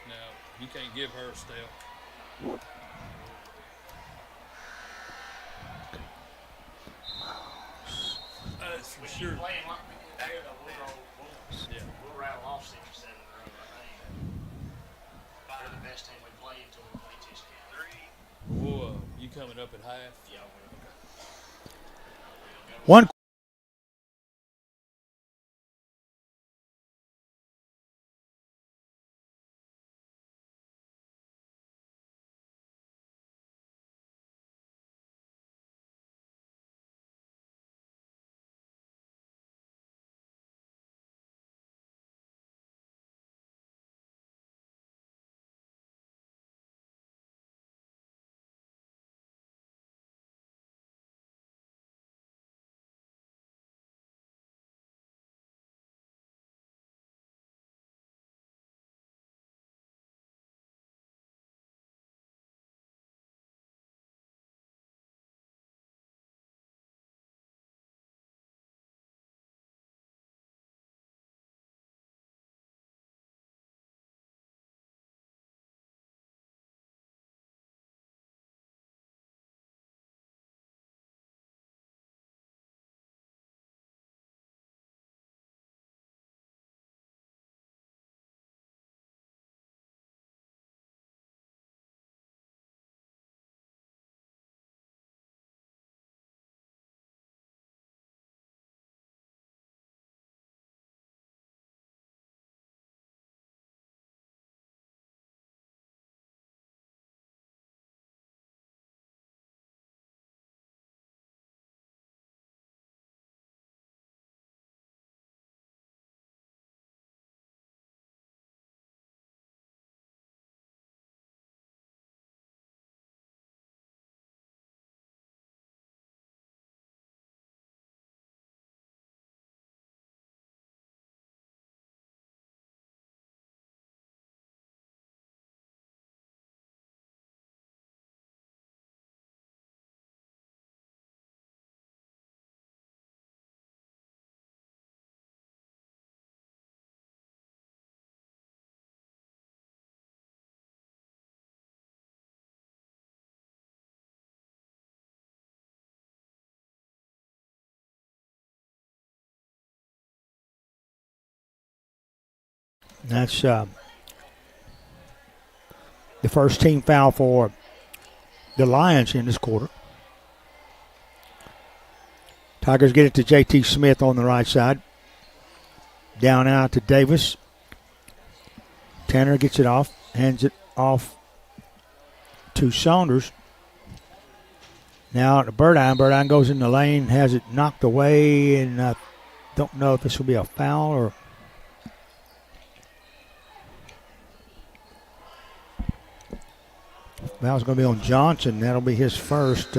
No, you can't give her a step. That's for sure. Playing like we did there, though, we'll rattle off 6 or 7 in a row, I think. They're the best team we played until we played Tiscali. Whoa, you coming up at half? Yeah, One That's the first team foul for the Lions in this quarter. Tigers get it to J.T. Smith on the right side. Down out to Davis. Tanner gets it off, hands it off to Saunders. Now to Burdine. Burdine goes in the lane, has it knocked away, and I don't know if this will be a foul or. Foul's going to be on Johnson. That'll be his first.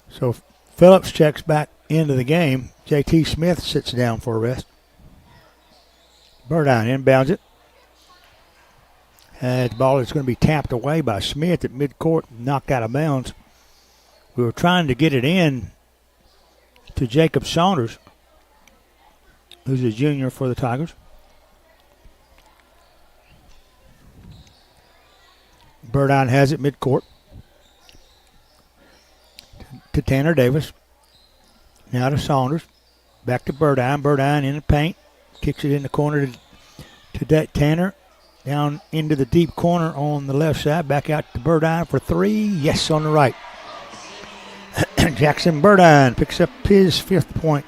So Phillips checks back into the game. J.T. Smith sits down for a rest. Burdine inbounds it. The ball is going to be tapped away by Smith at midcourt, knocked out of bounds. We were trying to get it in to Jacob Saunders, who's a junior for the Tigers. Burdine has it midcourt to Tanner Davis. Now to Saunders. Back to Burdine. Burdine in the paint. Kicks it in the corner to Tanner. Down into the deep corner on the left side. Back out to Burdine for three. Yes, on the right. Jackson Burdine picks up his 5th point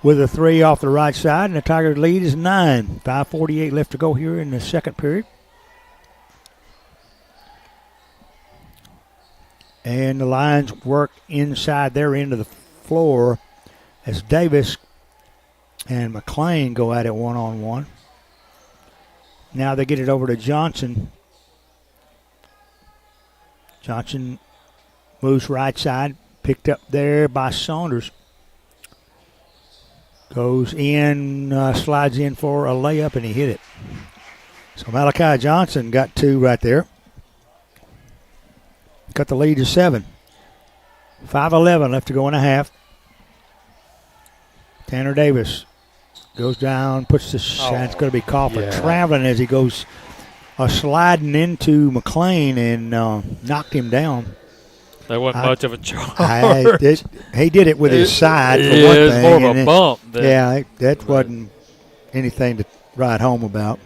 with a three off the right side, and the Tigers' lead is 9. 5:48 left to go here in the second period. And the Lions work inside their end of the floor as Davis and McLean go at it one-on-one. Now they get it over to Johnson. Johnson moves right side, picked up there by Saunders. Goes in, slides in for a layup, and he hit it. So Malachi Johnson got 2 right there. Cut the lead to 7. 5:11 left to go in a half. Tanner Davis goes down, puts the shot. It's going to be called for traveling as he goes sliding into McLean and knocked him down. That wasn't much of a charge. He did it with his side for one thing. It was more of a bump. That wasn't anything to write home about.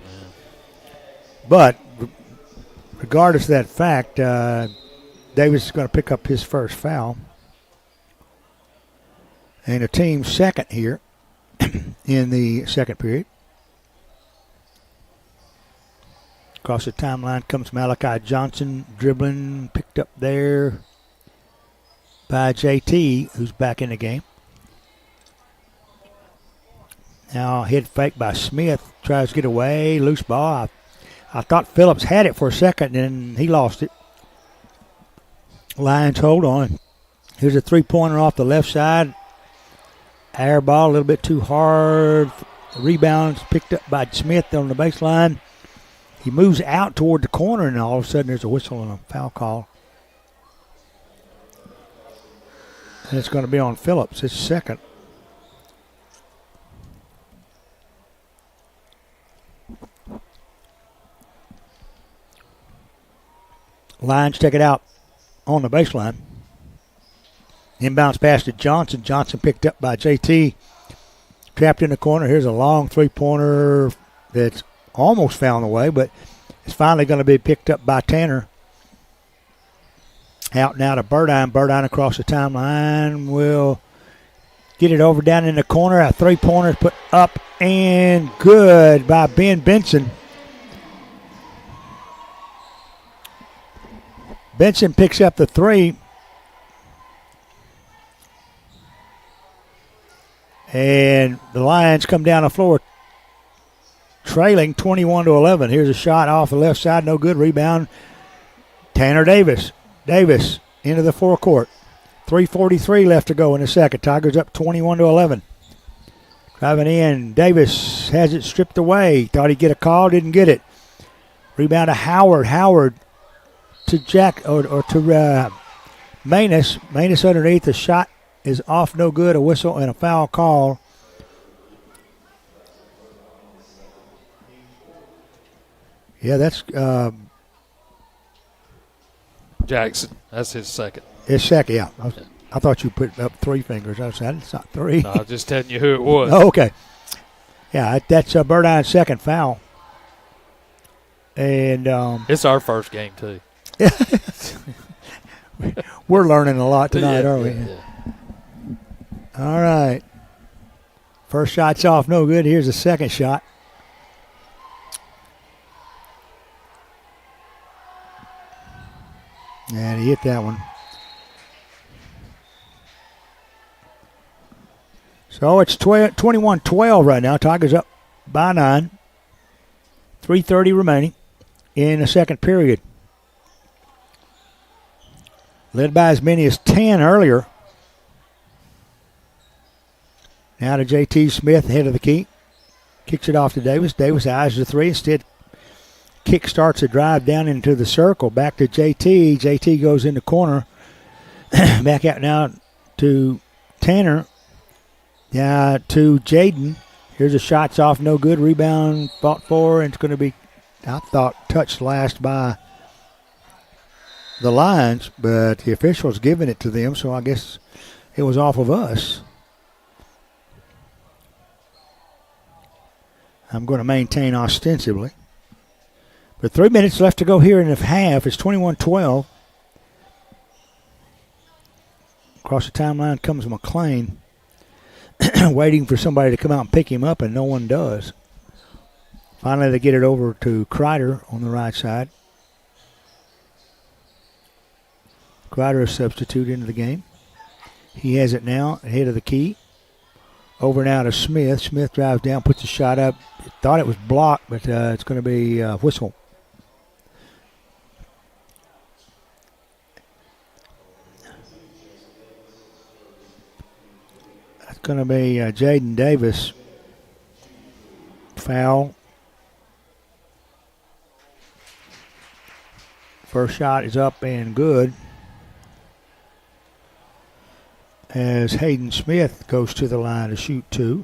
But regardless of that fact, Davis is going to pick up his first foul. And the team's second here in the second period. Across the timeline comes Malachi Johnson, dribbling, picked up there by JT, who's back in the game. Now hit fake by Smith, tries to get away, loose ball. I thought Phillips had it for a second, and he lost it. Lions hold on. Here's a three-pointer off the left side. Air ball a little bit too hard. Rebounds picked up by Smith on the baseline. He moves out toward the corner, and all of a sudden there's a whistle and a foul call. And it's going to be on Phillips, his second. Lions take it out on the baseline. Inbounds pass to Johnson. Johnson picked up by JT. Trapped in the corner. Here's a long three-pointer that's almost found the way, but it's finally going to be picked up by Tanner. Out now to Burdine. Burdine across the timeline will get it over down in the corner. A three-pointer is put up and good by Ben Benson. Benson picks up the three. And the Lions come down the floor trailing 21-11. Here's a shot off the left side. No good. Rebound. Tanner Davis. Davis into the forecourt. 3:43 left to go in the second. Tigers up 21-11. Driving in. Davis has it stripped away. Thought he'd get a call. Didn't get it. Rebound to Howard. Howard to Jack or to Manus. Manus underneath. The shot is off, no good. A whistle and a foul call. Yeah, that's Jackson. That's his second. his second. Yeah, I thought you put up 3 fingers. I said, it's not 3. No, I was just telling you who it was. Oh, okay. Yeah, that's Burdine's second foul. And it's our first game, too. we're learning a lot tonight, Yeah, aren't we? yeah. All right. First shot's off, no good. Here's the second shot. And he hit that one. So it's 21-12 right now. Tigers up by 9. 3:30 remaining in the second period. Led by as many as 10 earlier. Now to J.T. Smith, head of the key. Kicks it off to Davis. Davis eyes the 3. Instead, kick starts a drive down into the circle. Back to J.T. J.T. goes in the corner. Back out now to Tanner. Now to Jaden. Here's a shot's off, no good. Rebound fought for, and it's going to be, I thought, touched last by the Lions, but the official's giving it to them, so I guess it was off of us. I'm going to maintain ostensibly. But 3 minutes left to go here in the half. It's 21-12. Across the timeline comes McLean, waiting for somebody to come out and pick him up, and no one does. Finally, they get it over to Kreider on the right side. Kreider is substitute into the game. He has it now ahead of the key. Over now to Smith. Smith drives down, puts a shot up. Thought it was blocked, but it's going to be a whistle. That's going to be Jaden Davis. Foul. First shot is up and good. As Hayden Smith goes to the line to shoot 2.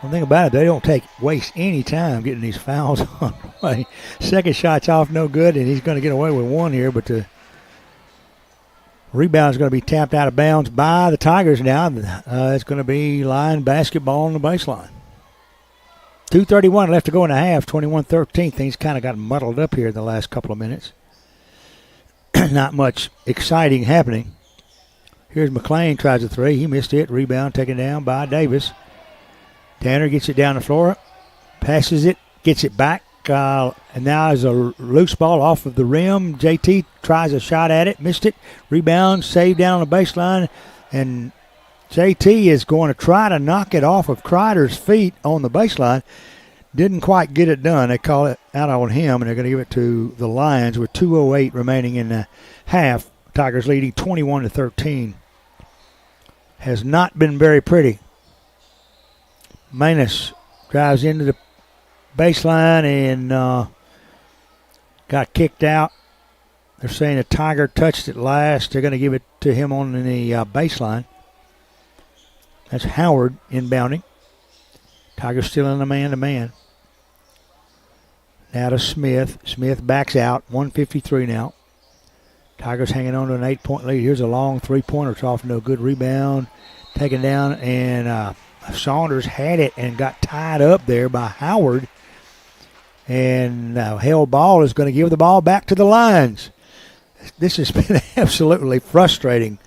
One thing about it, they don't waste any time getting these fouls on the way. Second shot's off, no good, and he's going to get away with 1 here, but the rebound is going to be tapped out of bounds by the Tigers now. It's going to be line basketball on the baseline. 2:31 left to go in the half, 21-13. Things kind of got muddled up here in the last couple of minutes. Not much exciting happening. Here's McLean, tries a 3. He missed it. Rebound taken down by Davis. Tanner gets it down the floor, passes it, gets it back, and now is a loose ball off of the rim. JT tries a shot at it, missed it. Rebound, saved down on the baseline, and JT is going to try to knock it off of Kreider's feet on the baseline. Didn't quite get it done. They call it out on him, and they're going to give it to the Lions with 2:08 remaining in the half. Tigers leading 21-13. Has not been very pretty. Manus drives into the baseline and got kicked out. They're saying the Tiger touched it last. They're going to give it to him on the baseline. That's Howard inbounding. Tigers still in a man-to-man. Now to Smith. Smith backs out. 1:53 now. Tigers hanging on to an 8-point lead. Here's a long three-pointer. It's off, no good. Rebound taken down, and Saunders had it and got tied up there by Howard. And held ball is going to give the ball back to the Lions. This has been absolutely frustrating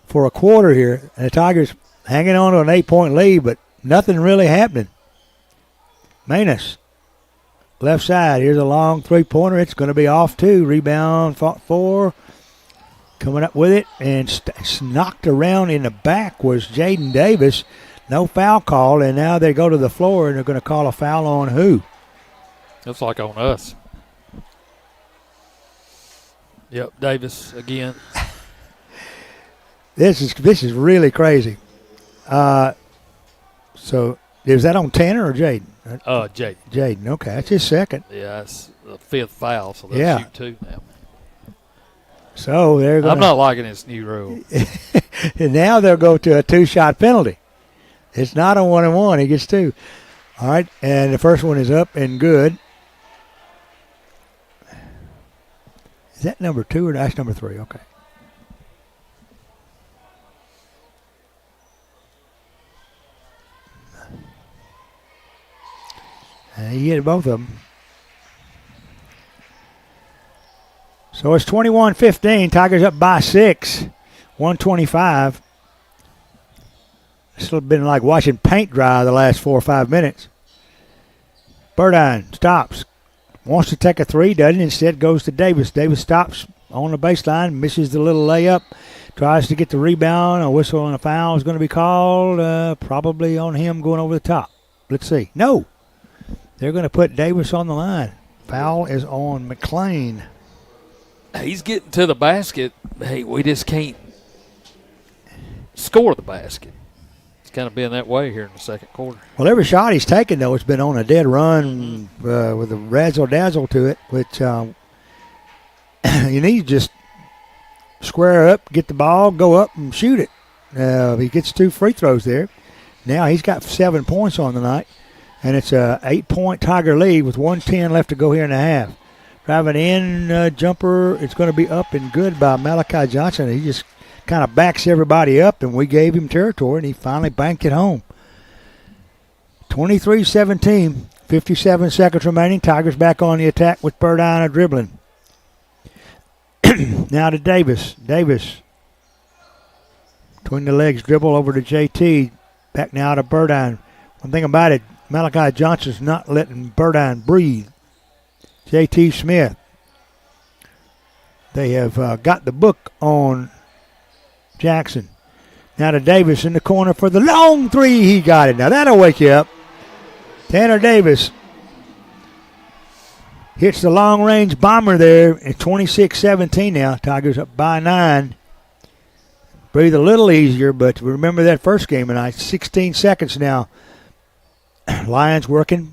for a quarter here. And the Tigers hanging on to an 8-point lead, but nothing really happening. Manus. Left side, here's a long three-pointer. It's going to be off, too. Rebound, fought for. Coming up with it, and knocked around in the back was Jaden Davis. No foul call, and now they go to the floor, and they're going to call a foul on who? Looks like on us. Yep, Davis again. This is really crazy. So, is that on Tanner or Jaden? Jaden. Jaden, okay. That's his second. Yeah, it's the 5th foul, so they'll shoot 2 now. So they're going. I'm not liking this new rule. And now they'll go to a 2-shot penalty. It's not a 1-and-1. He gets 2. All right, and the first one is up and good. Is that number 2 or that's number 3? Okay. He hit both of them. So it's 21-15. Tigers up by 6. 125. It's been like watching paint dry the last 4 or 5 minutes. Burdine stops. Wants to take a three, doesn't. Instead goes to Davis. Davis stops on the baseline, misses the little layup, tries to get the rebound. A whistle and a foul is going to be called, probably on him going over the top. Let's see. No. They're going to put Davis on the line. Foul is on McLean. He's getting to the basket. Hey, we just can't score the basket. It's kind of been that way here in the second quarter. Well, every shot he's taken, though, it's been on a dead run with a razzle-dazzle to it, which you need to just square up, get the ball, go up and shoot it. He gets 2 free throws there. Now he's got 7 points on the night, and it's a 8-point Tiger lead with 1:10 left to go here in the half. Driving in, jumper, it's going to be up and good by Malachi Johnson. He just kind of backs everybody up, and we gave him territory, and he finally banked it home. 23-17, 57 seconds remaining. Tigers back on the attack with Burdine dribbling. Now to Davis. Davis, between the legs, dribble over to JT. Back now to Burdine. One thing about it, Malachi Johnson's not letting Burdine breathe. JT Smith. They have got the book on Jackson. Now to Davis in the corner for the long three. He got it. Now that'll wake you up. Tanner Davis hits the long-range bomber there at 26-17 now. Tigers up by 9. Breathe a little easier, but remember that first game tonight. 16 seconds now. Lions working,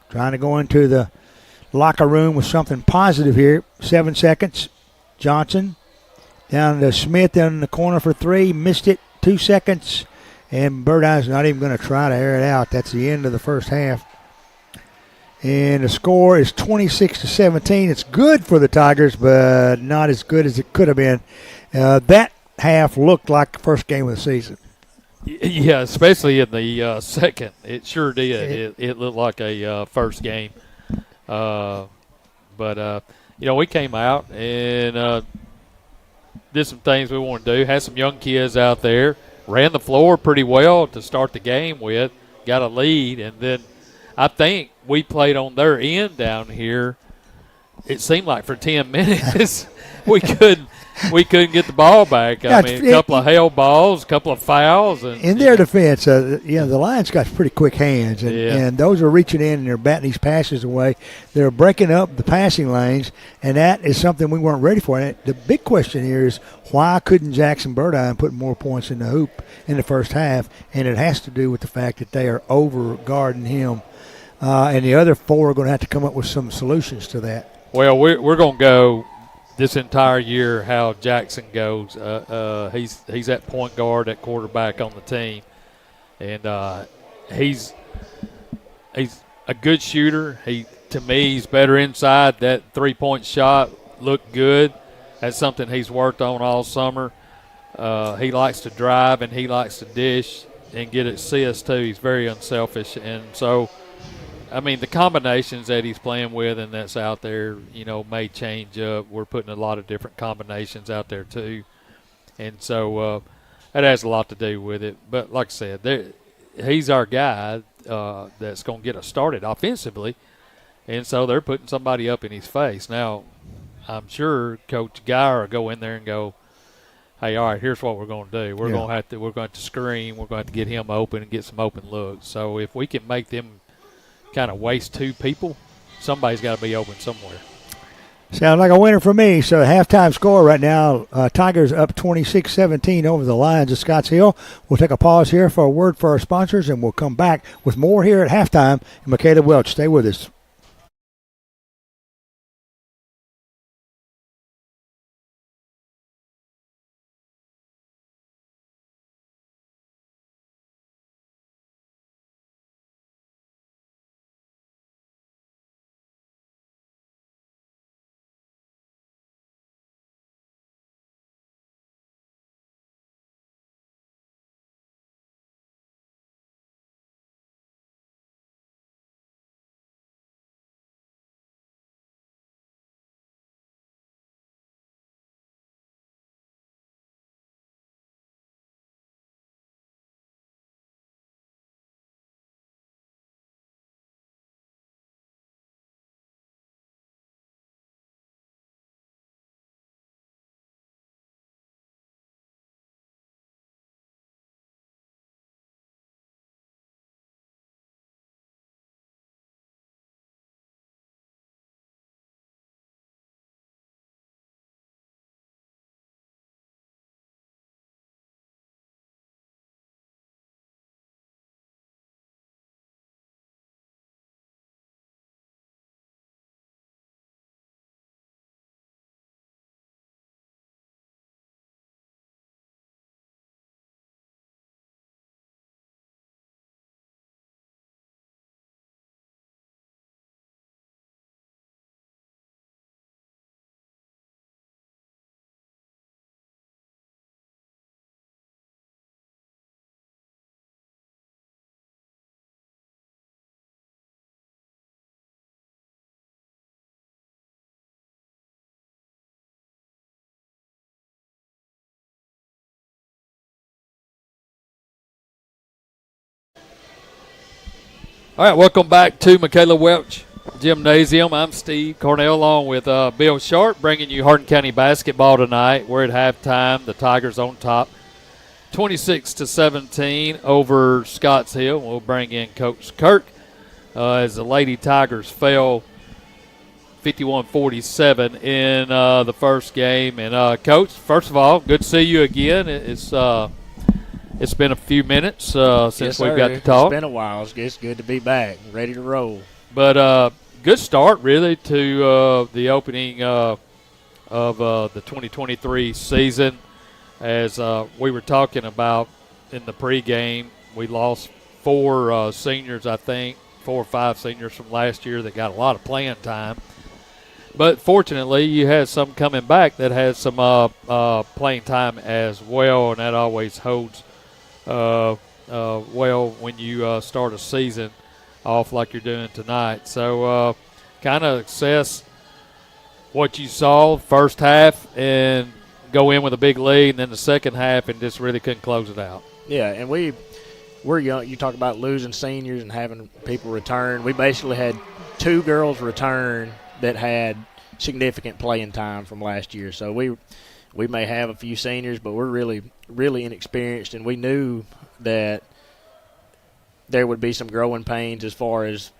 trying to go into the locker room with something positive here. 7 seconds. Johnson down to Smith in the corner for 3. Missed it. 2 seconds. And Burdine's not even going to try to air it out. That's the end of the first half. And the score is 26-17. It's good for the Tigers, but not as good as it could have been. That half looked like the first game of the season. Yeah, especially in the second. It sure did. It looked like a first game. But we came out and did some things we wanted to do. Had some young kids out there. Ran the floor pretty well to start the game with. Got a lead. And then I think we played on their end down here. It seemed like for 10 minutes we couldn't get the ball back. I mean, a couple of hell balls, a couple of fouls. And in their defense, the Lions got pretty quick hands, and those are reaching in and they're batting these passes away. They're breaking up the passing lanes, and that is something we weren't ready for. And the big question here is why couldn't Jackson Burdine put more points in the hoop in the first half? And it has to do with the fact that they are over-guarding him. And the other 4 are going to have to come up with some solutions to that. Well, we're going to go this entire year how Jackson goes. He's at point guard, at quarterback on the team, and he's a good shooter. To me, he's better inside. That 3-point shot looked good. That's something he's worked on all summer. He likes to drive and he likes to dish and get assists too. He's very unselfish, and so. I mean, the combinations that he's playing with and that's out there, may change up. We're putting a lot of different combinations out there too. And so that has a lot to do with it. But like I said, he's our guy that's going to get us started offensively. And so they're putting somebody up in his face. Now, I'm sure Coach Guy will go in there and go, hey, all right, here's what we're going to do. We're going to have to screen. We're going to have to get him open and get some open looks. So if we can make them kind of waste 2 people, somebody's got to be open somewhere. Sounds like a winner for me. So the halftime score right now, Tigers up 26-17 over the Lions of Scotts Hill. We'll take a pause here for a word for our sponsors, and we'll come back with more here at halftime. And Michaela Welch, stay with us. All right, welcome back to Michaela Welch Gymnasium. I'm Steve Cornell along with Bill Sharp bringing you Hardin County basketball tonight. We're at halftime. The Tigers on top 26-17 over Scotts Hill. We'll bring in Coach Kirk as the Lady Tigers fell 51-47 in the first game. And, Coach, first of all, good to see you again. It's been a few minutes since we've got to talk. It's been a while. It's good to be back, ready to roll. But good start, really, to the opening of the 2023 season. As we were talking about in the pregame, we lost 4 seniors, I think, 4 or 5 seniors from last year that got a lot of playing time. But fortunately, you had some coming back that had some playing time as well, and that always holds well when you start a season off like you're doing tonight. So kind of assess what you saw first half and go in with a big lead, and then the second half and just really couldn't close it out. Yeah, and we're young. You talk about losing seniors and having people return. We basically had 2 girls return that had significant playing time from last year. So we may have a few seniors, but we're really, really inexperienced, and we knew that there would be some growing pains as far as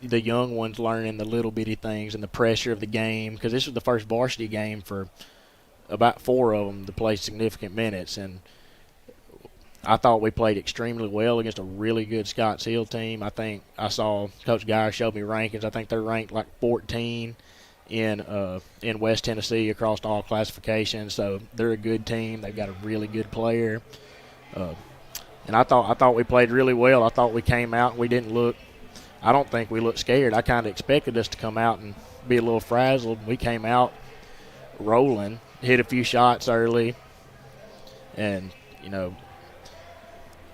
the young ones learning the little bitty things and the pressure of the game, because this was the first varsity game for about 4 of them to play significant minutes. And I thought we played extremely well against a really good Scotts Hill team. I think I saw Coach Geyer showed me rankings. I think they're ranked like 14 in West Tennessee across all classifications. So they're a good team. They've got a really good player. And I thought we played really well. I thought we came out and we didn't look – I don't think we looked scared. I kind of expected us to come out and be a little frazzled. We came out rolling, hit a few shots early, and,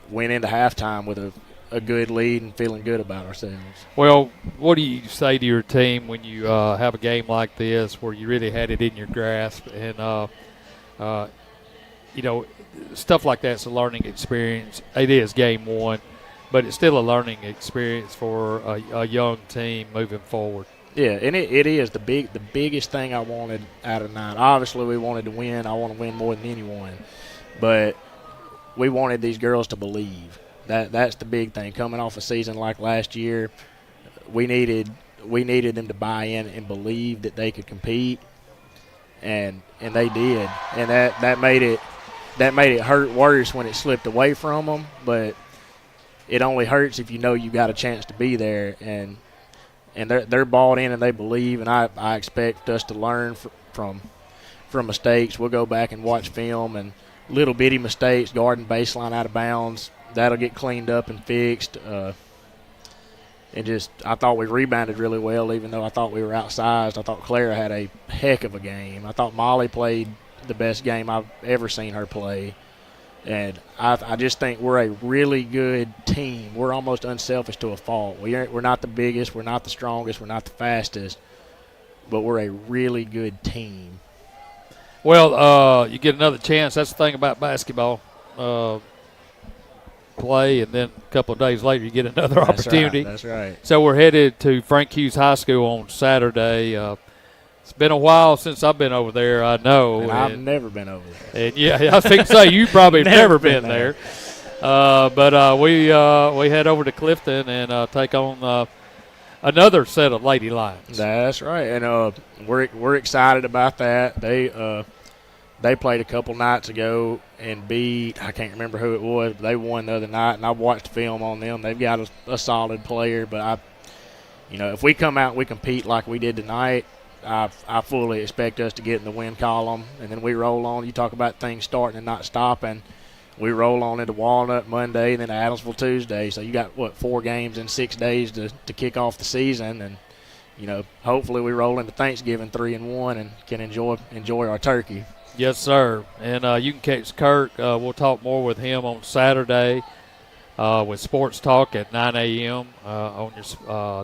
went into halftime with a good lead and feeling good about ourselves. Well, what do you say to your team when you have a game like this where you really had it in your grasp and, stuff like that's a learning experience. It is game one, but it's still a learning experience for a young team moving forward. Yeah, and it is the biggest thing I wanted out of tonight. Obviously, we wanted to win. I want to win more than anyone, but we wanted these girls to believe. That's the big thing. Coming off a season like last year, we needed them to buy in and believe that they could compete, and they did. And that made it hurt worse when it slipped away from them. But it only hurts if you know you got a chance to be there, and they're bought in and they believe. And I expect us to learn from mistakes. We'll go back and watch film and little bitty mistakes, guarding baseline out of bounds. That'll get cleaned up and fixed. I thought we rebounded really well, even though I thought we were outsized. I thought Clara had a heck of a game. I thought Molly played the best game I've ever seen her play. And I just think we're a really good team. We're almost unselfish to a fault. We're not the biggest. We're not the strongest. We're not the fastest. But we're a really good team. Well, you get another chance. That's the thing about basketball. Play, and then a couple of days later you get another opportunity. That's right. So we're headed to Frank Hughes High School on Saturday. It's been a while since I've been over there, I know. And I've never been over there. And yeah, I was thinking to say you probably never been there. But we head over to Clifton and take on another set of Lady Lions. That's right, and we're excited about that. They played a couple nights ago and beat, I can't remember who it was, but they won the other night, and I watched film on them. They've got a solid player, but if we come out and we compete like we did tonight, I fully expect us to get in the win column, and then we roll on. You talk about things starting and not stopping. We roll on into Walnut Monday and then Adamsville Tuesday. So you got, 4 games in 6 days to kick off the season, and, hopefully we roll into Thanksgiving 3-1 and can enjoy our turkey. Yes, sir. And you can catch Kirk. We'll talk more with him on Saturday with Sports Talk at 9 a.m. On your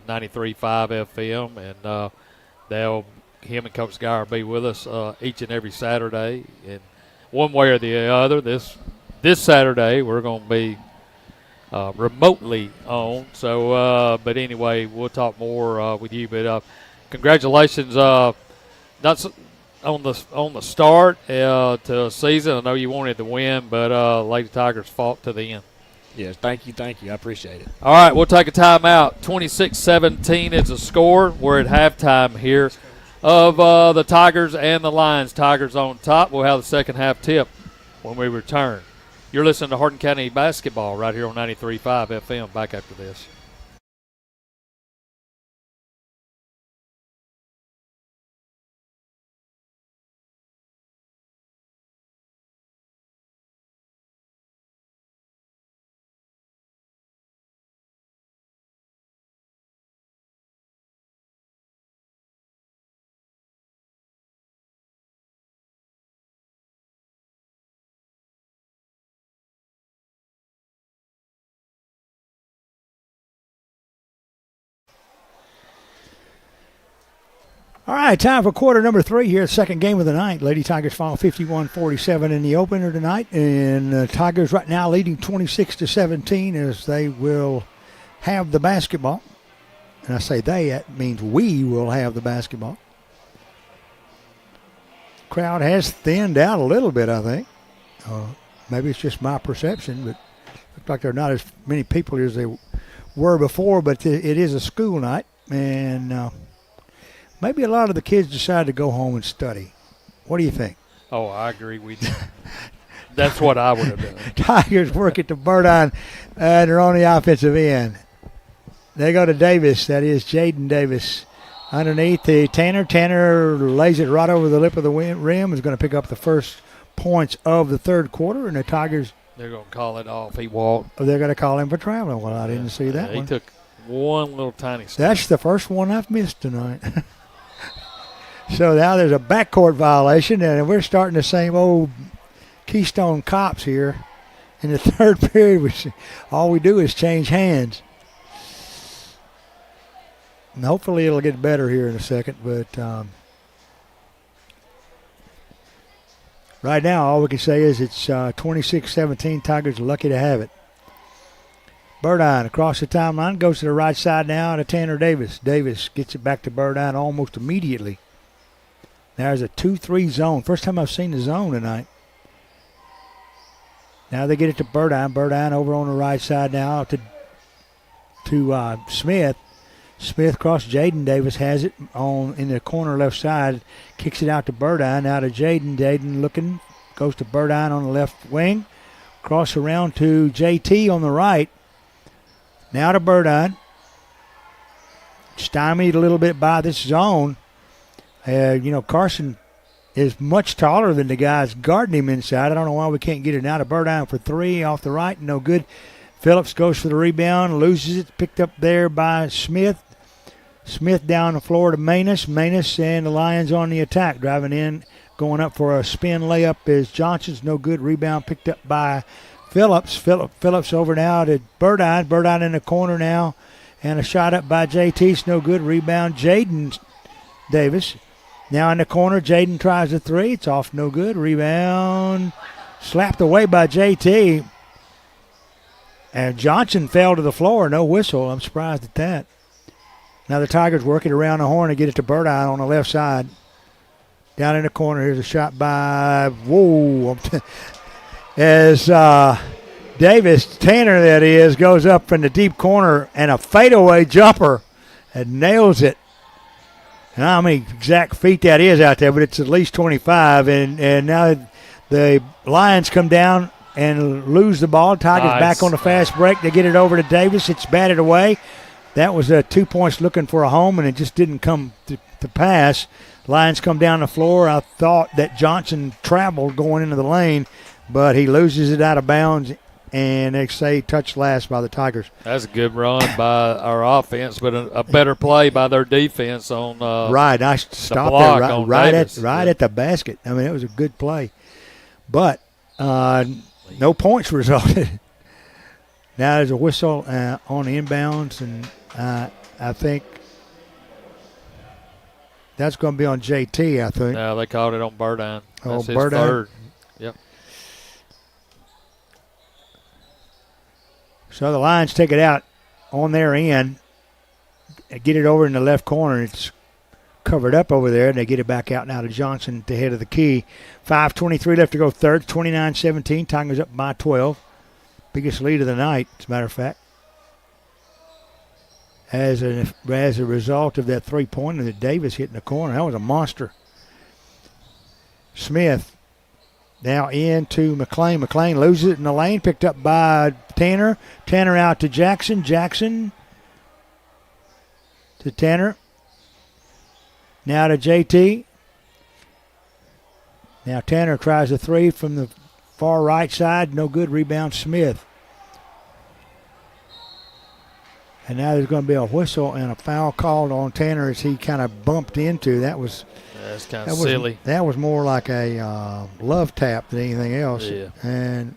93.5 FM. And him and Coach Geyer will be with us each and every Saturday. And one way or the other, this Saturday we're going to be remotely on. So, but anyway, we'll talk more with you. But congratulations, not on the start to the season. I know you wanted to win, but Lady Tigers fought to the end. Yes, thank you. I appreciate it. All right, we'll take a timeout. 26-17 is the score. We're at halftime here of the Tigers and the Lions. Tigers on top. We'll have the second half tip when we return. You're listening to Hardin County Basketball right here on 93.5 FM. Back after this. All right, time for quarter number 3 here, second game of the night. Lady Tigers fall 51-47 in the opener tonight, and Tigers right now leading 26-17 as they will have the basketball. And I say they, that means we will have the basketball. Crowd has thinned out a little bit, I think. Maybe it's just my perception, but looks like there are not as many people as there were before, but it is a school night, and maybe a lot of the kids decided to go home and study. What do you think? Oh, I agree. That's what I would have done. Tigers work at the Burdine, and they're on the offensive end. They go to Davis. That is Jaden Davis. Underneath the Tanner. Tanner lays it right over the lip of the rim. Is going to pick up the first points of the third quarter, and the Tigers. They're going to call it off. He walked. They're going to call him for traveling. Well, I didn't see that one. He took one little tiny step. That's the first one I've missed tonight. So now there's a backcourt violation, and we're starting the same old Keystone Cops here. In the third period, all we do is change hands. And hopefully it'll get better here in a second, but right now all we can say is it's 26-17. Tigers are lucky to have it. Burdine across the timeline, goes to the right side now to Tanner Davis. Davis gets it back to Burdine almost immediately. There's a 2-3 zone. First time I've seen the zone tonight. Now they get it to Burdine. Burdine over on the right side now to Smith. Smith across Jaden Davis has it in the corner left side. Kicks it out to Burdine. Now to Jaden. Jaden looking. Goes to Burdine on the left wing. Cross around to JT on the right. Now to Burdine. Stymied a little bit by this zone. Carson is much taller than the guys guarding him inside. I don't know why we can't get it now to Burdine for 3 off the right. No good. Phillips goes for the rebound, loses it. Picked up there by Smith. Smith down the floor to Manus. Manus and the Lions on the attack. Driving in, going up for a spin layup is Johnson's. No good. Rebound picked up by Phillips. Phillips over now to Burdine. Burdine in the corner now. And a shot up by JT. It's no good. Rebound Jaden Davis. Now in the corner, Jaden tries a 3. It's off, no good. Rebound slapped away by JT. And Johnson fell to the floor. No whistle. I'm surprised at that. Now the Tigers work it around the horn and get it to Burdine on the left side. Down in the corner, here's a shot by, as Davis, Tanner that is, goes up in the deep corner and a fadeaway jumper and nails it. And I don't know how many exact feet that is out there, but it's at least 25. And now the Lions come down and lose the ball. Tigers back on the fast break. They get it over to Davis. It's batted away. That was 2 points looking for a home, and it just didn't come to pass. Lions come down the floor. I thought that Johnson traveled going into the lane, but he loses it out of bounds, and they say touch last by the Tigers. That's a good run by our offense, but a better play by their defense on right. I stopped there right at the basket. I mean, it was a good play. But no points resulted. Now there's a whistle on the inbounds, and I think that's going to be on JT, I think. No, they called it on Burdine. That's his Burdine. third. Yep. So the Lions take it out on their end, get it over in the left corner. It's covered up over there, and they get it back out now to Johnson at the head of the key. 5:23 left to go third, 29-17. Tigers up by 12. Biggest lead of the night, as a matter of fact. As a result of that three-pointer that Davis hit in the corner. That was a monster. Smith now into McLean. McLean loses it in the lane, picked up by Tanner. Tanner out to Jackson. Jackson to Tanner. Now to JT. Now Tanner tries a three from the far right side. No good. Rebound Smith. And now there's going to be a whistle and a foul called on Tanner as he kind of bumped into. That's kind of silly. That was more like a love tap than anything else. Yeah. And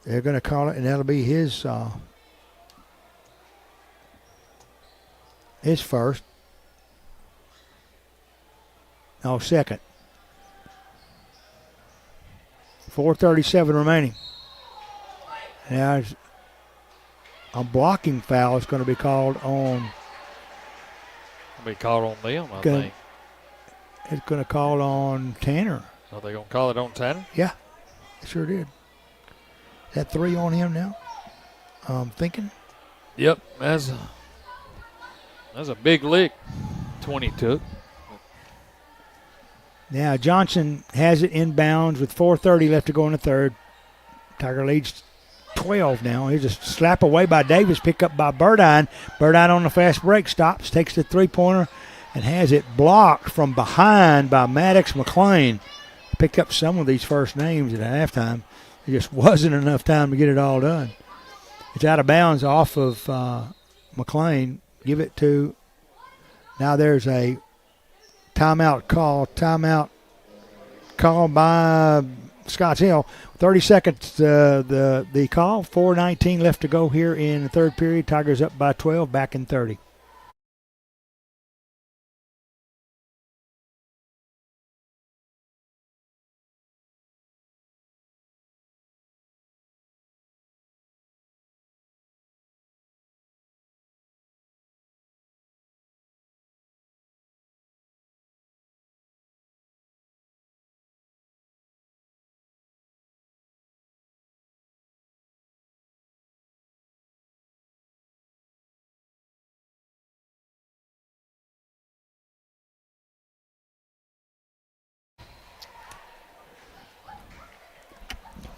they're going to call it, and that'll be his first. No, second. 4:37 remaining. Now a blocking foul is going to be called on. Be called on them, I think. It's going to call on Tanner. Are they going to call it on Tanner? Yeah, they sure did. Is that three on him now? I'm thinking. Yep, that's a big lick. 20 took. Now Johnson has it inbounds with 4:30 left to go in the third. Tiger leads 12 now. Here's a slap away by Davis, pick up by Burdine. Burdine on the fast break, stops, takes the three-pointer, and has it blocked from behind by Maddox McLean. Picked up some of these first names at halftime. There just wasn't enough time to get it all done. It's out of bounds off of McLean. Give it to, now there's a timeout call by Scotts Hill. 30 seconds the call. 4:19 left to go here in the third period. Tigers up by 12, back in 30.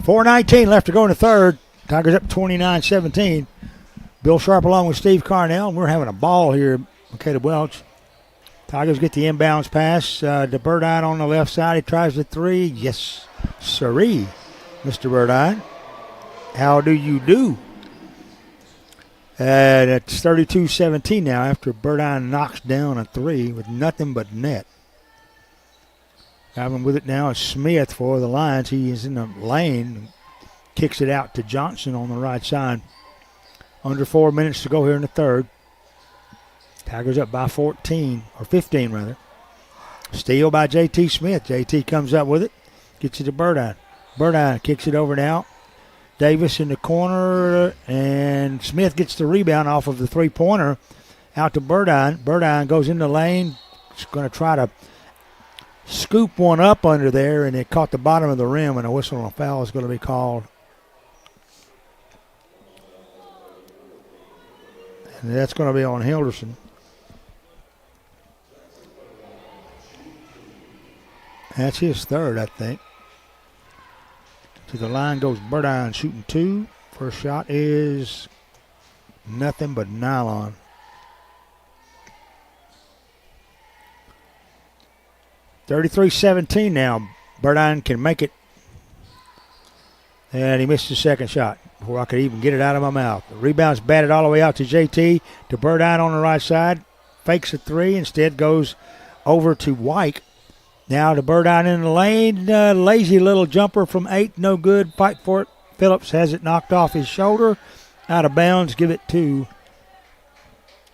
.419 left to go in the third. Tigers up 29-17. Bill Sharp along with Steve Carnell. We're having a ball here, Caleb Welch. Tigers get the inbounds pass to Burdine on the left side. He tries the three. Yes, sirree, Mr. Burdine. How do you do? And it's 32-17 now after Burdine knocks down a three with nothing but net. Driving with it now is Smith for the Lions. He is in the lane. Kicks it out to Johnson on the right side. Under 4 minutes to go here in the third. Tigers up by 14, or 15 rather. Steal by J.T. Smith. J.T. comes up with it. Gets it to Burdine. Burdine kicks it over now. Davis in the corner, and Smith gets the rebound off of the three-pointer out to Burdine. Burdine goes in the lane. He's going to try to scoop one up under there, and it caught the bottom of the rim, and a whistle on a foul is going to be called. And that's going to be on Hilderson. That's his third, I think. To the line goes Burdine shooting two. First shot is nothing but nylon. .33-17 now. Burdine can make it. And he missed his second shot before I could even get it out of my mouth. The rebound's batted all the way out to JT. To Burdine on the right side. Fakes a three. Instead goes over to White. Now to Burdine in the lane. Lazy little jumper from 8. No good. Fight for it. Phillips has it knocked off his shoulder. Out of bounds. Give it to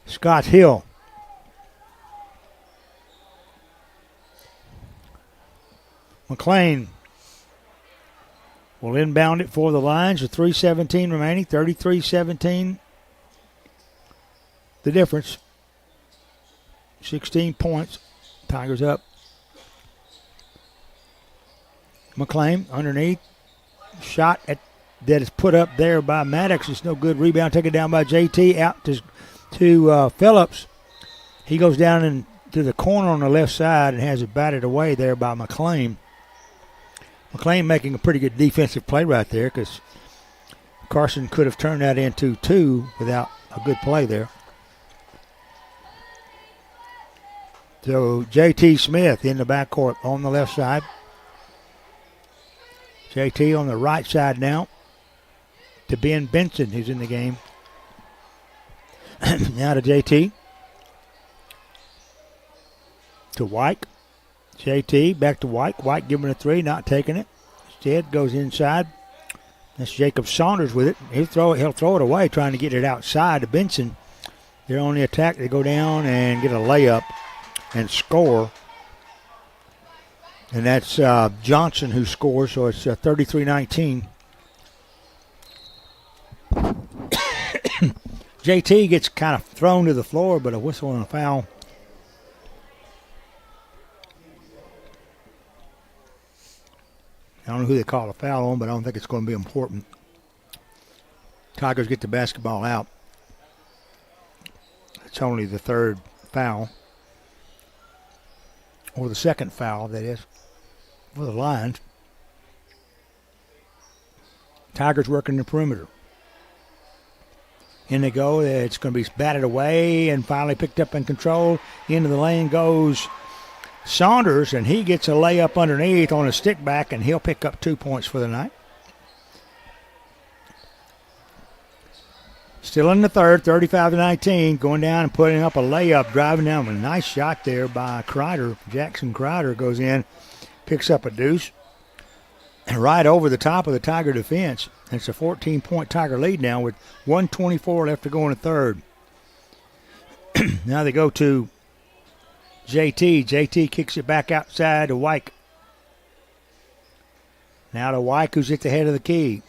Scott Hill. McLean will inbound it for the Lions with 3:17 remaining, 33-17. The difference, 16 points. Tigers up. McClain underneath. Shot that is put up there by Maddox. It's no good. Rebound taken down by JT. Out to Phillips. He goes down into the corner on the left side and has it batted away there by McClain. McClain making a pretty good defensive play right there because Carson could have turned that into 2 without a good play there. So JT Smith in the backcourt on the left side. JT on the right side now to Ben Benson, who's in the game. Now to JT. To White. JT back to White. White giving a 3, not taking it. Instead goes inside. That's Jacob Saunders with it. He'll throw it away, trying to get it outside to Benson. They're on the attack. They go down and get a layup and score. And that's Johnson who scores, so it's 33-19. JT gets kind of thrown to the floor, but a whistle and a foul. I don't know who they call a foul on, but I don't think it's going to be important. Tigers get the basketball out. It's only the third foul. Or the second foul, that is, for the Lions. Tigers working the perimeter. In they go. It's going to be batted away and finally picked up and controlled. Into the lane goes Saunders, and he gets a layup underneath on a stick back, and he'll pick up 2 points for the night. Still in the third, 35-19, going down and putting up a layup, driving down. A nice shot there by Kreider. Jackson Kreider goes in, picks up a deuce, and right over the top of the Tiger defense. It's a 14-point Tiger lead now with 1:24 left to go in the third. Now they go to JT. JT kicks it back outside to Wyke. Now to Wyke, who's at the head of the key.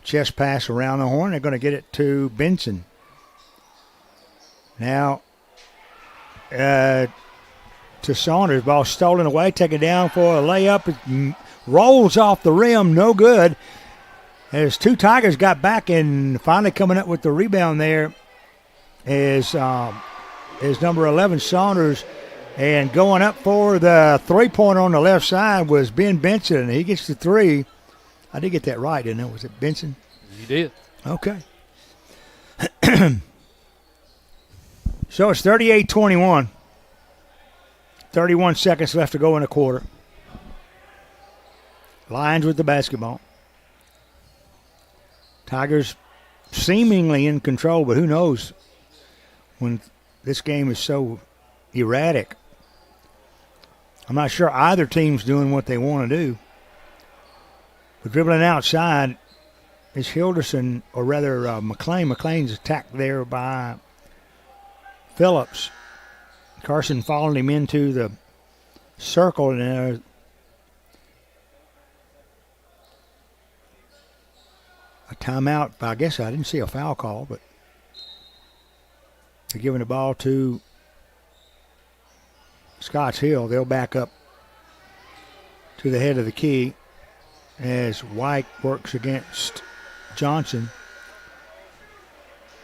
Chest pass around the horn. They're going to get it to Benson. Now to Saunders. Ball stolen away. Taken down for a layup. It rolls off the rim. No good. As 2 Tigers got back and finally coming up with the rebound there is number 11, Saunders. And going up for the three-pointer on the left side was Ben Benson. He gets the 3. I did get that right, didn't I? Was it Benson? You did. Okay. So it's 38-21. 31 seconds left to go in the quarter. Lions with the basketball. Tigers seemingly in control, but who knows when this game is so erratic. I'm not sure either team's doing what they want to do. But dribbling outside is Hilderson, or rather McClain. McClain's attacked there by Phillips. Carson followed him into the circle, and a timeout. I guess I didn't see a foul call, but they're giving the ball to Scotts Hill. They'll back up to the head of the key as White works against Johnson.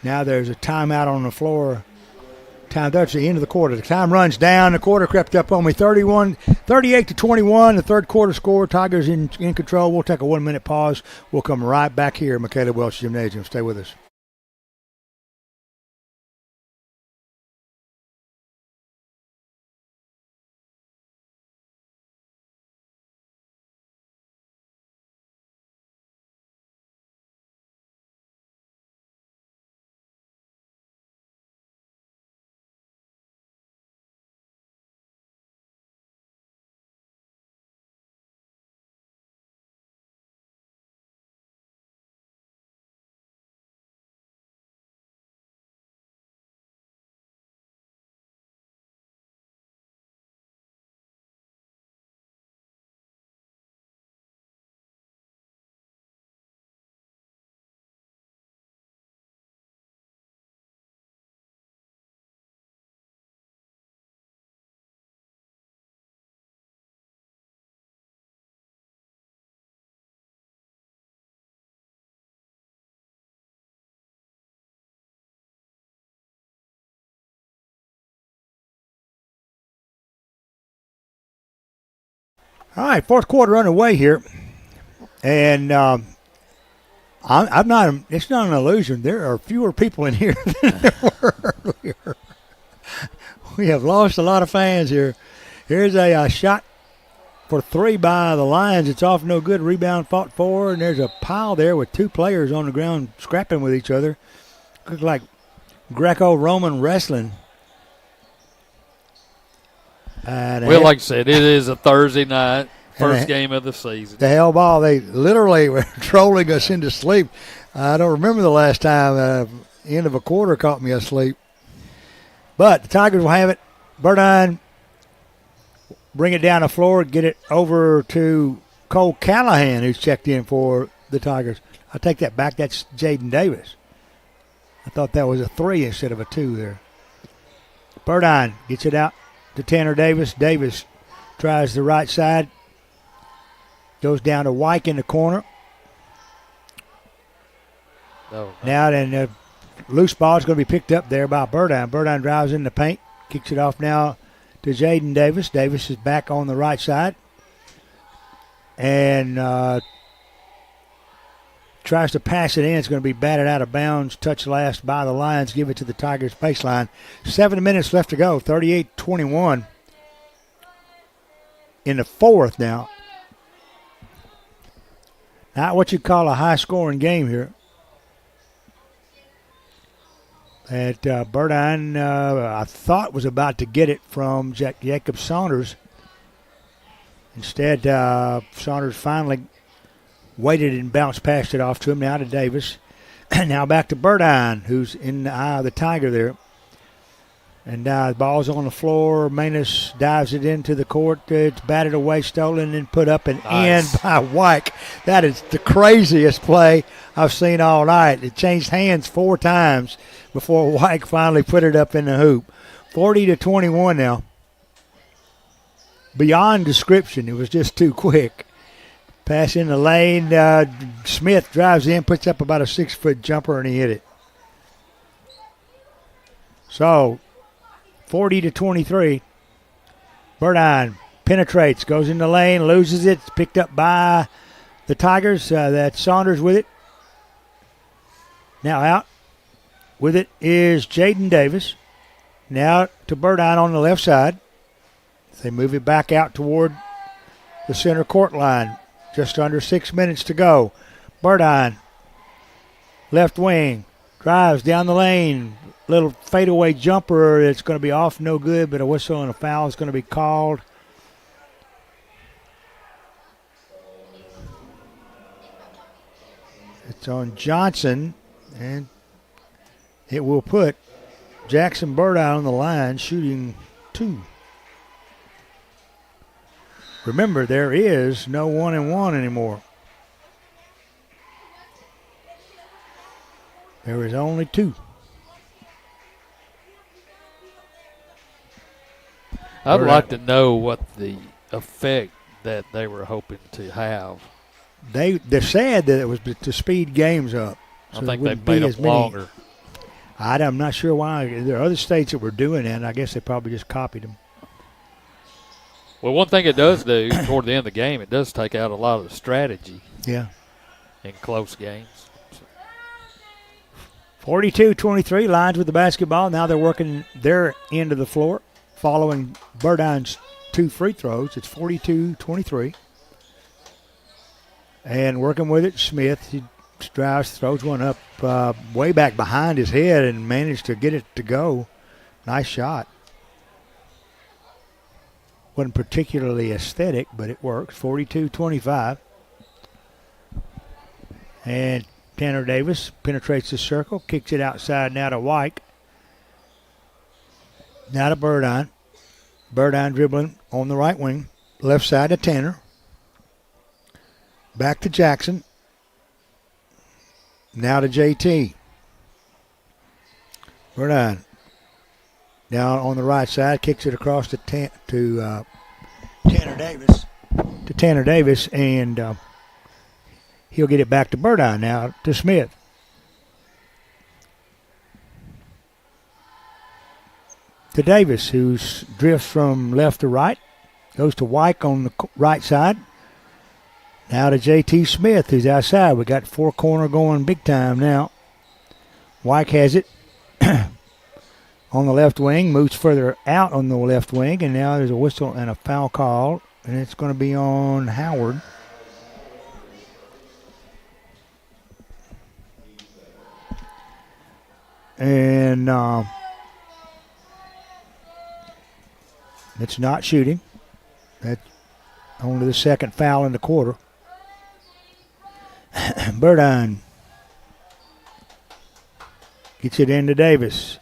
Now there's a timeout on the floor. That's the end of the quarter. The time runs down. The quarter crept up on me. 38-21. The third quarter score. Tigers in control. We'll take a 1-minute pause. We'll come right back here at Michaela Welch Gymnasium. Stay with us. All right, fourth quarter underway here. And I'm not. It's not an illusion. There are fewer people in here than there were earlier. We have lost a lot of fans here. Here's a shot for three by the Lions. It's off no good. Rebound fought for, and there's a pile there with two players on the ground scrapping with each other. Looks like Greco-Roman wrestling. Well, like I said, it is a Thursday night. First game of the season. The hell ball, they literally were trolling us into sleep. I don't remember the last time end of a quarter caught me asleep. But the Tigers will have it. Burdine bring it down the floor, get it over to Cole Callahan, who's checked in for the Tigers. I take that back. That's Jaden Davis. I thought that was a 3 instead of a 2 there. Burdine gets it out to Tanner Davis. Davis tries the right side. Goes down to Wyke in the corner. No. Now then, the loose ball is going to be picked up there by Burdine. Burdine drives in the paint. Kicks it off now to Jaden Davis. Davis is back on the right side. And tries to pass it in. It's going to be batted out of bounds. Touch last by the Lions. Give it to the Tigers baseline. 7 minutes left to go. 38-21 in the fourth now. Not what you call a high-scoring game here. That Burdine, I thought, was about to get it from Jacob Saunders. Instead, Saunders finally waited and bounced past it off to him. Now to Davis. Now back to Burdine, who's in the eye of the Tiger there. And the ball's on the floor. Manus dives it into the court. It's batted away, stolen, and put up and in by Wyke. That is the craziest play I've seen all night. It changed hands 4 times before Wyke finally put it up in the hoop. 40-21 now. Beyond description. It was just too quick. Pass in the lane. Smith drives in, puts up about a 6-foot jumper, and he hit it. So, 40-23. Burdine penetrates, goes in the lane, loses it. It's picked up by the Tigers. That's Saunders with it. Now out with it is Jaden Davis. Now to Burdine on the left side. They move it back out toward the center court line. Just under 6 minutes to go. Burdine, left wing, drives down the lane. Little fadeaway jumper. It's going to be off, no good, but a whistle and a foul is going to be called. It's on Johnson, and it will put Jackson Burdine on the line, shooting 2. Remember, there is no 1-and-1 anymore. There is only 2. I'd like to know what the effect that they were hoping to have. They said that it was to speed games up. So I think they made them longer. I'm not sure why. There are other states that were doing that, and I guess they probably just copied them. Well, one thing it does do toward the end of the game, it does take out a lot of the strategy. Yeah. In close games. 42-23, Lions with the basketball. Now they're working their end of the floor. Following Burdine's 2 free throws, it's 42-23. And working with it, Smith. He drives, throws one up way back behind his head and managed to get it to go. Nice shot. Wasn't particularly aesthetic, but it works. 42-25. And Tanner Davis penetrates the circle, kicks it outside now to Wyke. Now to Burdine. Burdine dribbling on the right wing. Left side to Tanner. Back to Jackson. Now to JT. Burdine. Down on the right side. Kicks it across to Tanner Davis. To Tanner Davis. And he'll get it back to Burdine now to Smith. To Davis, who drifts from left to right. Goes to Wyke on the right side. Now to J.T. Smith, who's outside. We got four corner going big time now. Wyke has it on the left wing, moves further out on the left wing, and now there's a whistle and a foul call, and it's going to be on Howard. And it's not shooting. That's only the second foul in the quarter. Burdine gets it into Davis.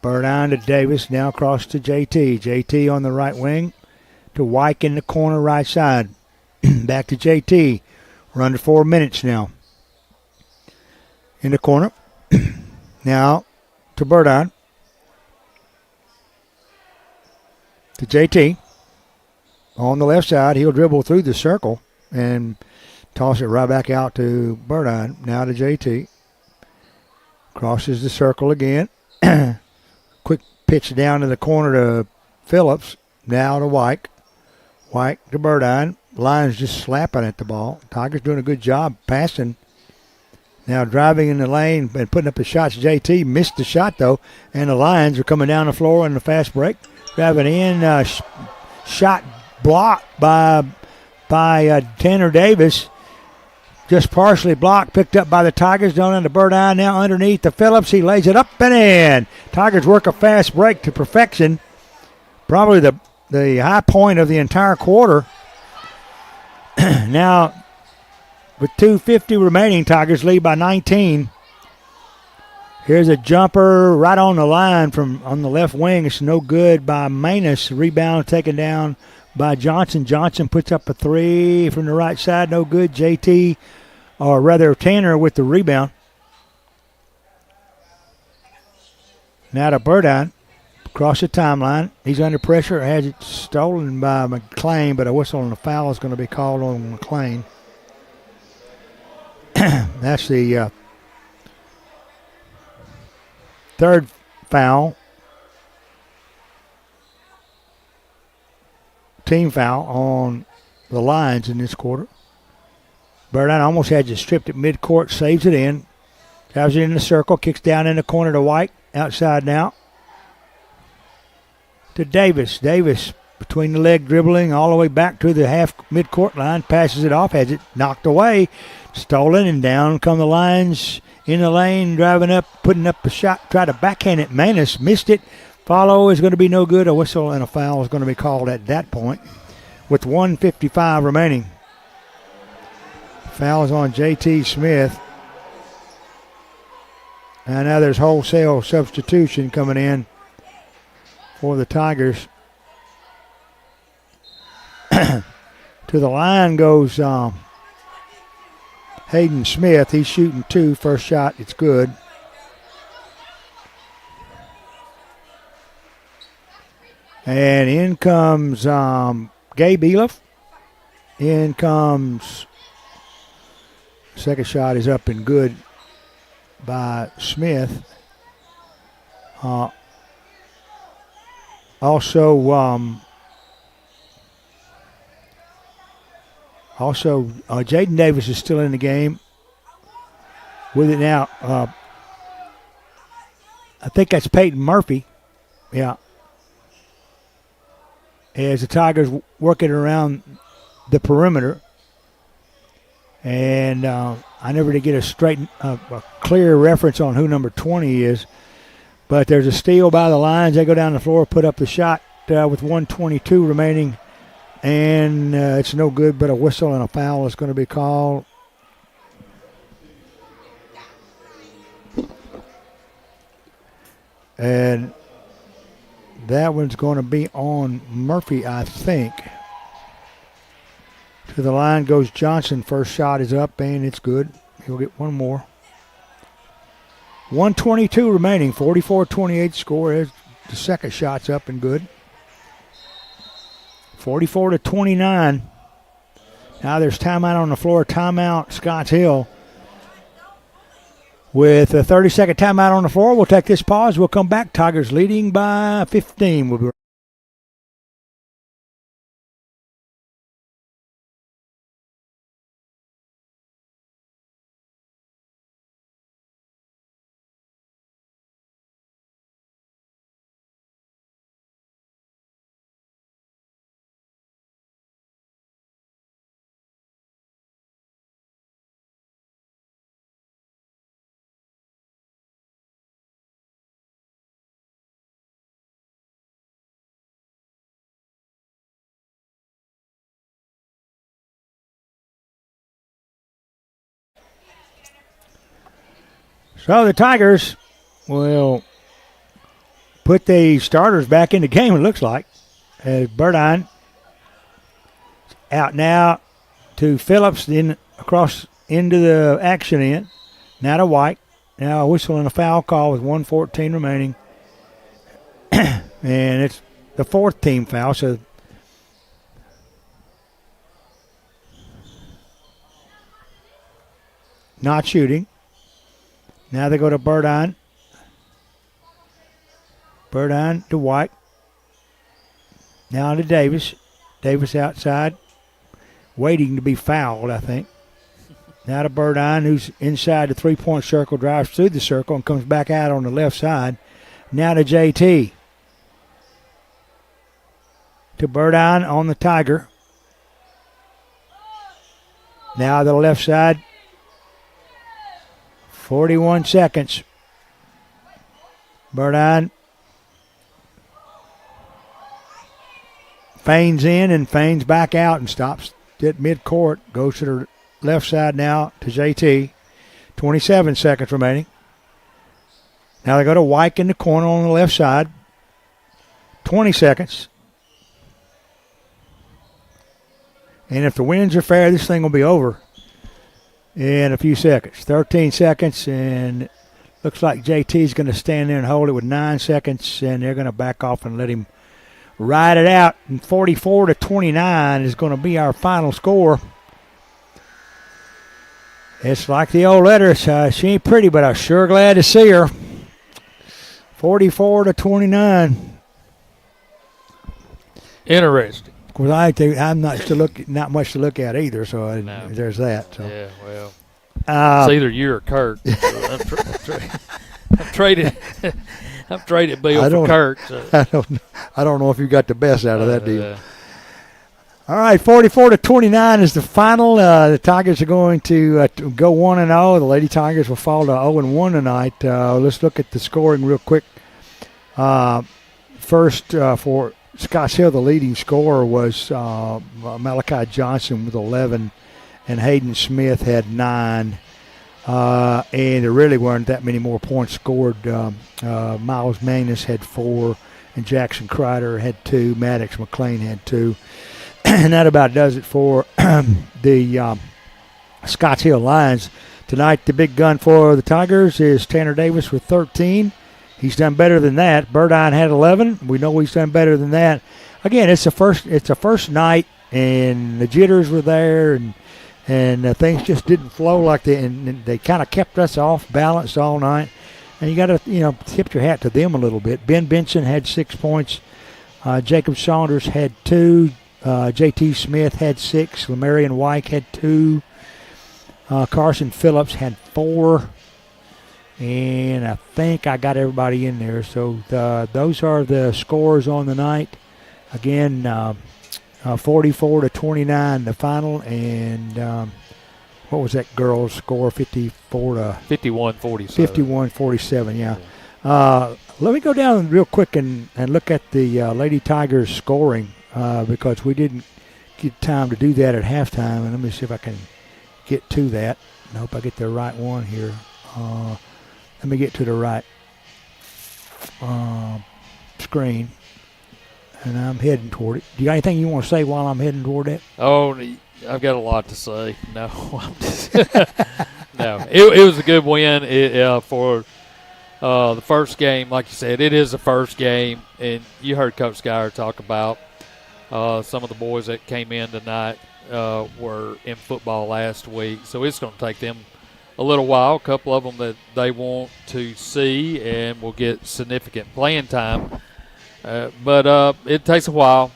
Burdine to Davis, now across to JT. JT on the right wing to Wyke in the corner right side. Back to JT. We're under 4 minutes now. In the corner. Now to Burdine. To JT. On the left side, he'll dribble through the circle and toss it right back out to Burdine. Now to JT. Crosses the circle again. Quick pitch down to the corner to Phillips. Now to Wyke. Wyke to Burdine. Lions just slapping at the ball. Tigers doing a good job passing. Now driving in the lane and putting up the shots. JT missed the shot, though, and the Lions are coming down the floor in the fast break. Driving in, shot blocked by Tanner Davis. Just partially blocked, picked up by the Tigers. Down into Burdine, now underneath to Phillips. He lays it up and in. Tigers work a fast break to perfection. Probably the high point of the entire quarter. Now, with 2:50 remaining, Tigers lead by 19. Here's a jumper right on the line from on the left wing. It's no good by Manus. Rebound taken down by Johnson. Johnson puts up a three from the right side. No good. JT, or rather Tanner with the rebound. Now to Burdine. Across the timeline. He's under pressure. Has it stolen by McLean, but a whistle and a foul is going to be called on McLean. That's the third foul. Team foul on the Lions in this quarter. Burdine almost had you stripped at midcourt, saves it in. Drives it in the circle, kicks down in the corner to White. Outside now. To Davis. Davis between the leg dribbling all the way back to the half midcourt line. Passes it off, has it knocked away. Stolen, and down come the Lions in the lane, driving up, putting up a shot, try to backhand it. Manus missed it. Follow is going to be no good. A whistle and a foul is going to be called at that point with 1:55 remaining. Foul is on J.T. Smith. And now there's wholesale substitution coming in for the Tigers. To the line goes Hayden Smith. He's shooting two. First shot, it's good. And in comes Gabe Eliff. In comes, second shot is up and good by Smith. Also, Jaden Davis is still in the game with it now. I think that's Peyton Murphy. Yeah. As the Tigers working around the perimeter. And I never did get a clear reference on who number 20 is. But there's a steal by the Lions. They go down the floor, put up the shot with 1:22 remaining. And it's no good, but a whistle and a foul is going to be called. And that one's going to be on Murphy, I think. To the line goes Johnson. First shot is up, and it's good. He'll get one more. 1:22 remaining, 44-28 score. The second shot's up and good. 44-29. Now there's timeout on the floor. Timeout, Scotts Hill. With a 30-second timeout on the floor, we'll take this pause. We'll come back. Tigers leading by 15. We'll be So the Tigers will put the starters back in the game, it looks like. As Burdine out now to Phillips, then across into the action end. Now to White. Now a whistle and a foul call with 1:14 remaining. And it's the fourth team foul, so not shooting. Now they go to Burdine. Burdine to White. Now to Davis. Davis outside, waiting to be fouled, I think. Now to Burdine, who's inside the three-point circle, drives through the circle and comes back out on the left side. Now to JT. To Burdine on the Tiger. Now to the left side. 41 seconds. Burdine feigns in and feigns back out and stops at midcourt. Goes to the left side now to JT. 27 seconds remaining. Now they go to White in the corner on the left side. 20 seconds. And if the winds are fair, this thing will be over in a few seconds. 13 seconds, and looks like JT's going to stand there and hold it with 9 seconds, and they're going to back off and let him ride it out. And 44-29 is going to be our final score. It's like the old letters. She ain't pretty, but I'm sure glad to see her. 44-29. Interesting. Of course, I'm not much to look at either, so No. there's that. So. Yeah, well, it's either you or Kurt. So I'm traded. I've traded Bill for Kurt. So. I don't know if you got the best out of that deal. All right, 44-29 is the final. The Tigers are going to go 1-0. The Lady Tigers will fall to 0-1 tonight. Let's look at the scoring real quick. First, for Scotts Hill, the leading scorer was Malachi Johnson with 11, and Hayden Smith had 9. And there really weren't that many more points scored. Miles Magnus had 4, and Jackson Kreider had 2. Maddox McLean had 2. And that about does it for the Scotts Hill Lions. Tonight, the big gun for the Tigers is Tanner Davis with 13. He's done better than that. Burdine had 11. We know he's done better than that. Again, it's a first night, and the jitters were there, and things just didn't flow like they kind of kept us off balance all night. And you got to tip your hat to them a little bit. Ben Benson had 6 points. Jacob Saunders had 2. J.T. Smith had 6. Lamarion White had 2. Carson Phillips had 4. And I think I got everybody in there. So those are the scores on the night. Again, 44-29 the final. And what was that girl's score? 51-47. 51-47, yeah. Let me go down real quick and look at the Lady Tigers scoring because we didn't get time to do that at halftime. And let me see if I can get to that. I hope I get the right one here. Let me get to the right screen, and I'm heading toward it. Do you got anything you want to say while I'm heading toward it? Oh, I've got a lot to say. No, I'm just no. It was a good win for the first game. Like you said, it is the first game, and you heard Coach Schuyler talk about some of the boys that came in tonight were in football last week, so it's going to take them a little while. A couple of them that they want to see and will get significant playing time. But it takes a while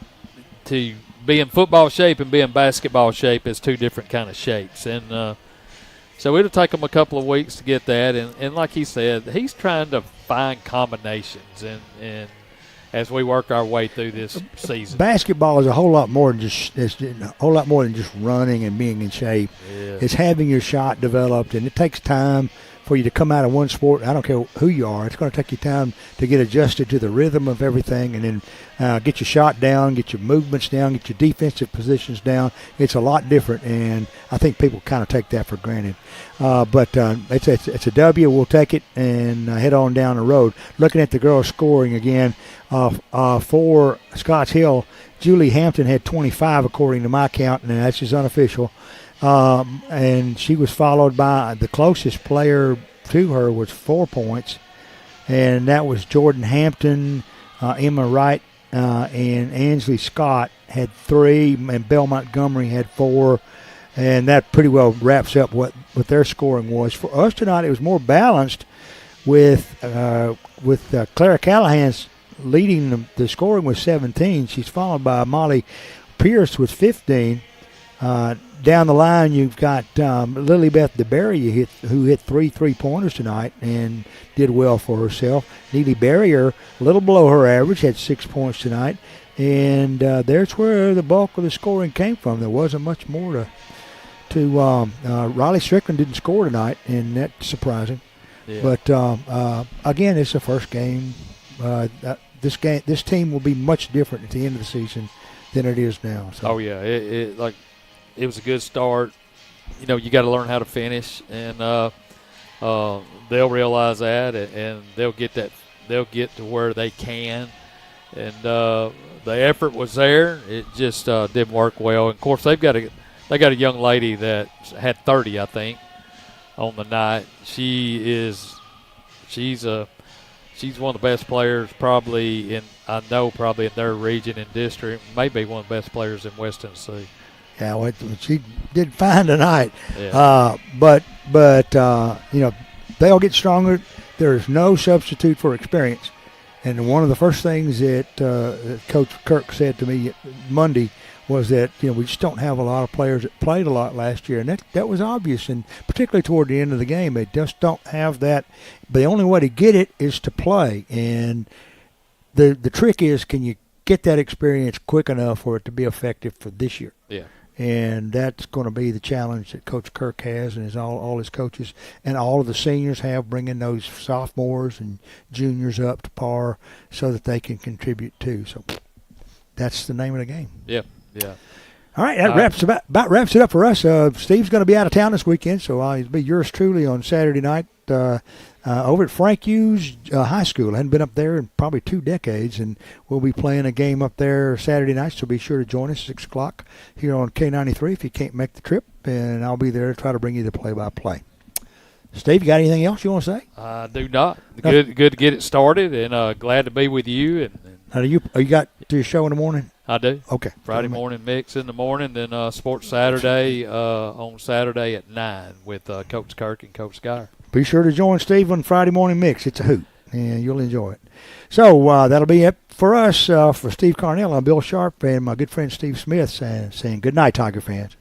to be in football shape and be in basketball shape is two different kind of shapes. And so it'll take them a couple of weeks to get that. And like he said, he's trying to find combinations and as we work our way through this season. Basketball is a whole lot more than just running and being in shape. Yeah. It's having your shot developed, and it takes time for you to come out of one sport. I don't care who you are. It's going to take you time to get adjusted to the rhythm of everything, and then get your shot down, get your movements down, get your defensive positions down. It's a lot different, and I think people kind of take that for granted. But it's a W. We'll take it and head on down the road. Looking at the girls scoring again, for Scotts Hill, Julie Hampton had 25 according to my count, and that's just unofficial. And she was followed by the closest player to her was 4 points, and that was Jordan Hampton. Emma Wright and Ansley Scott had 3, and Belle Montgomery had 4, and that pretty well wraps up what their scoring was. For us tonight, it was more balanced with Clara Callahan's leading the scoring with 17. She's followed by Molly Pierce with 15. Down the line, you've got Lilybeth DeBerry who hit 3 3-pointers tonight and did well for herself. Neely Barrier, a little below her average, had 6 points tonight. And there's where the bulk of the scoring came from. There wasn't much more to Riley Strickland didn't score tonight, and that's surprising. Yeah. But, again, it's the first game. This team will be much different at the end of the season than it is now. So. Oh, yeah. It was a good start. You know, you got to learn how to finish, and they'll realize that, and they'll get that. They'll get to where they can, and the effort was there. It just didn't work well. And of course, they got a young lady that had 30, I think, on the night. She's one of the best players probably in their region and district. Maybe one of the best players in West Tennessee. Yeah, well, she did fine tonight. Yeah. But they'll get stronger. There's no substitute for experience. And one of the first things that Coach Kirk said to me Monday was that we just don't have a lot of players that played a lot last year, and that was obvious. And particularly toward the end of the game, they just don't have that. The only way to get it is to play. And the trick is, can you get that experience quick enough for it to be effective for this year? Yeah. And that's going to be the challenge that Coach Kirk has, and all his coaches and all of the seniors have, bringing those sophomores and juniors up to par so that they can contribute too. So that's the name of the game. Yeah, yeah. All right, that wraps it up for us. Steve's going to be out of town this weekend, so I'll be yours truly on Saturday night over at Frank Hughes High School. I hadn't been up there in probably 2 decades, and we'll be playing a game up there Saturday night, so be sure to join us 6 o'clock here on K93 if you can't make the trip, and I'll be there to try to bring you the play-by-play. Steve, you got anything else you want to say? I do not. Good to get it started, and glad to be with you. And Now, you got to your show in the morning? I do. Okay. Friday morning mix in the morning, then Sports Saturday on Saturday at 9 with Coach Kirk and Coach Geyer. Be sure to join Steve on Friday morning mix. It's a hoot, and you'll enjoy it. So that'll be it for us. For Steve Carnell, I'm Bill Sharp, and my good friend Steve Smith saying good night, Tiger fans.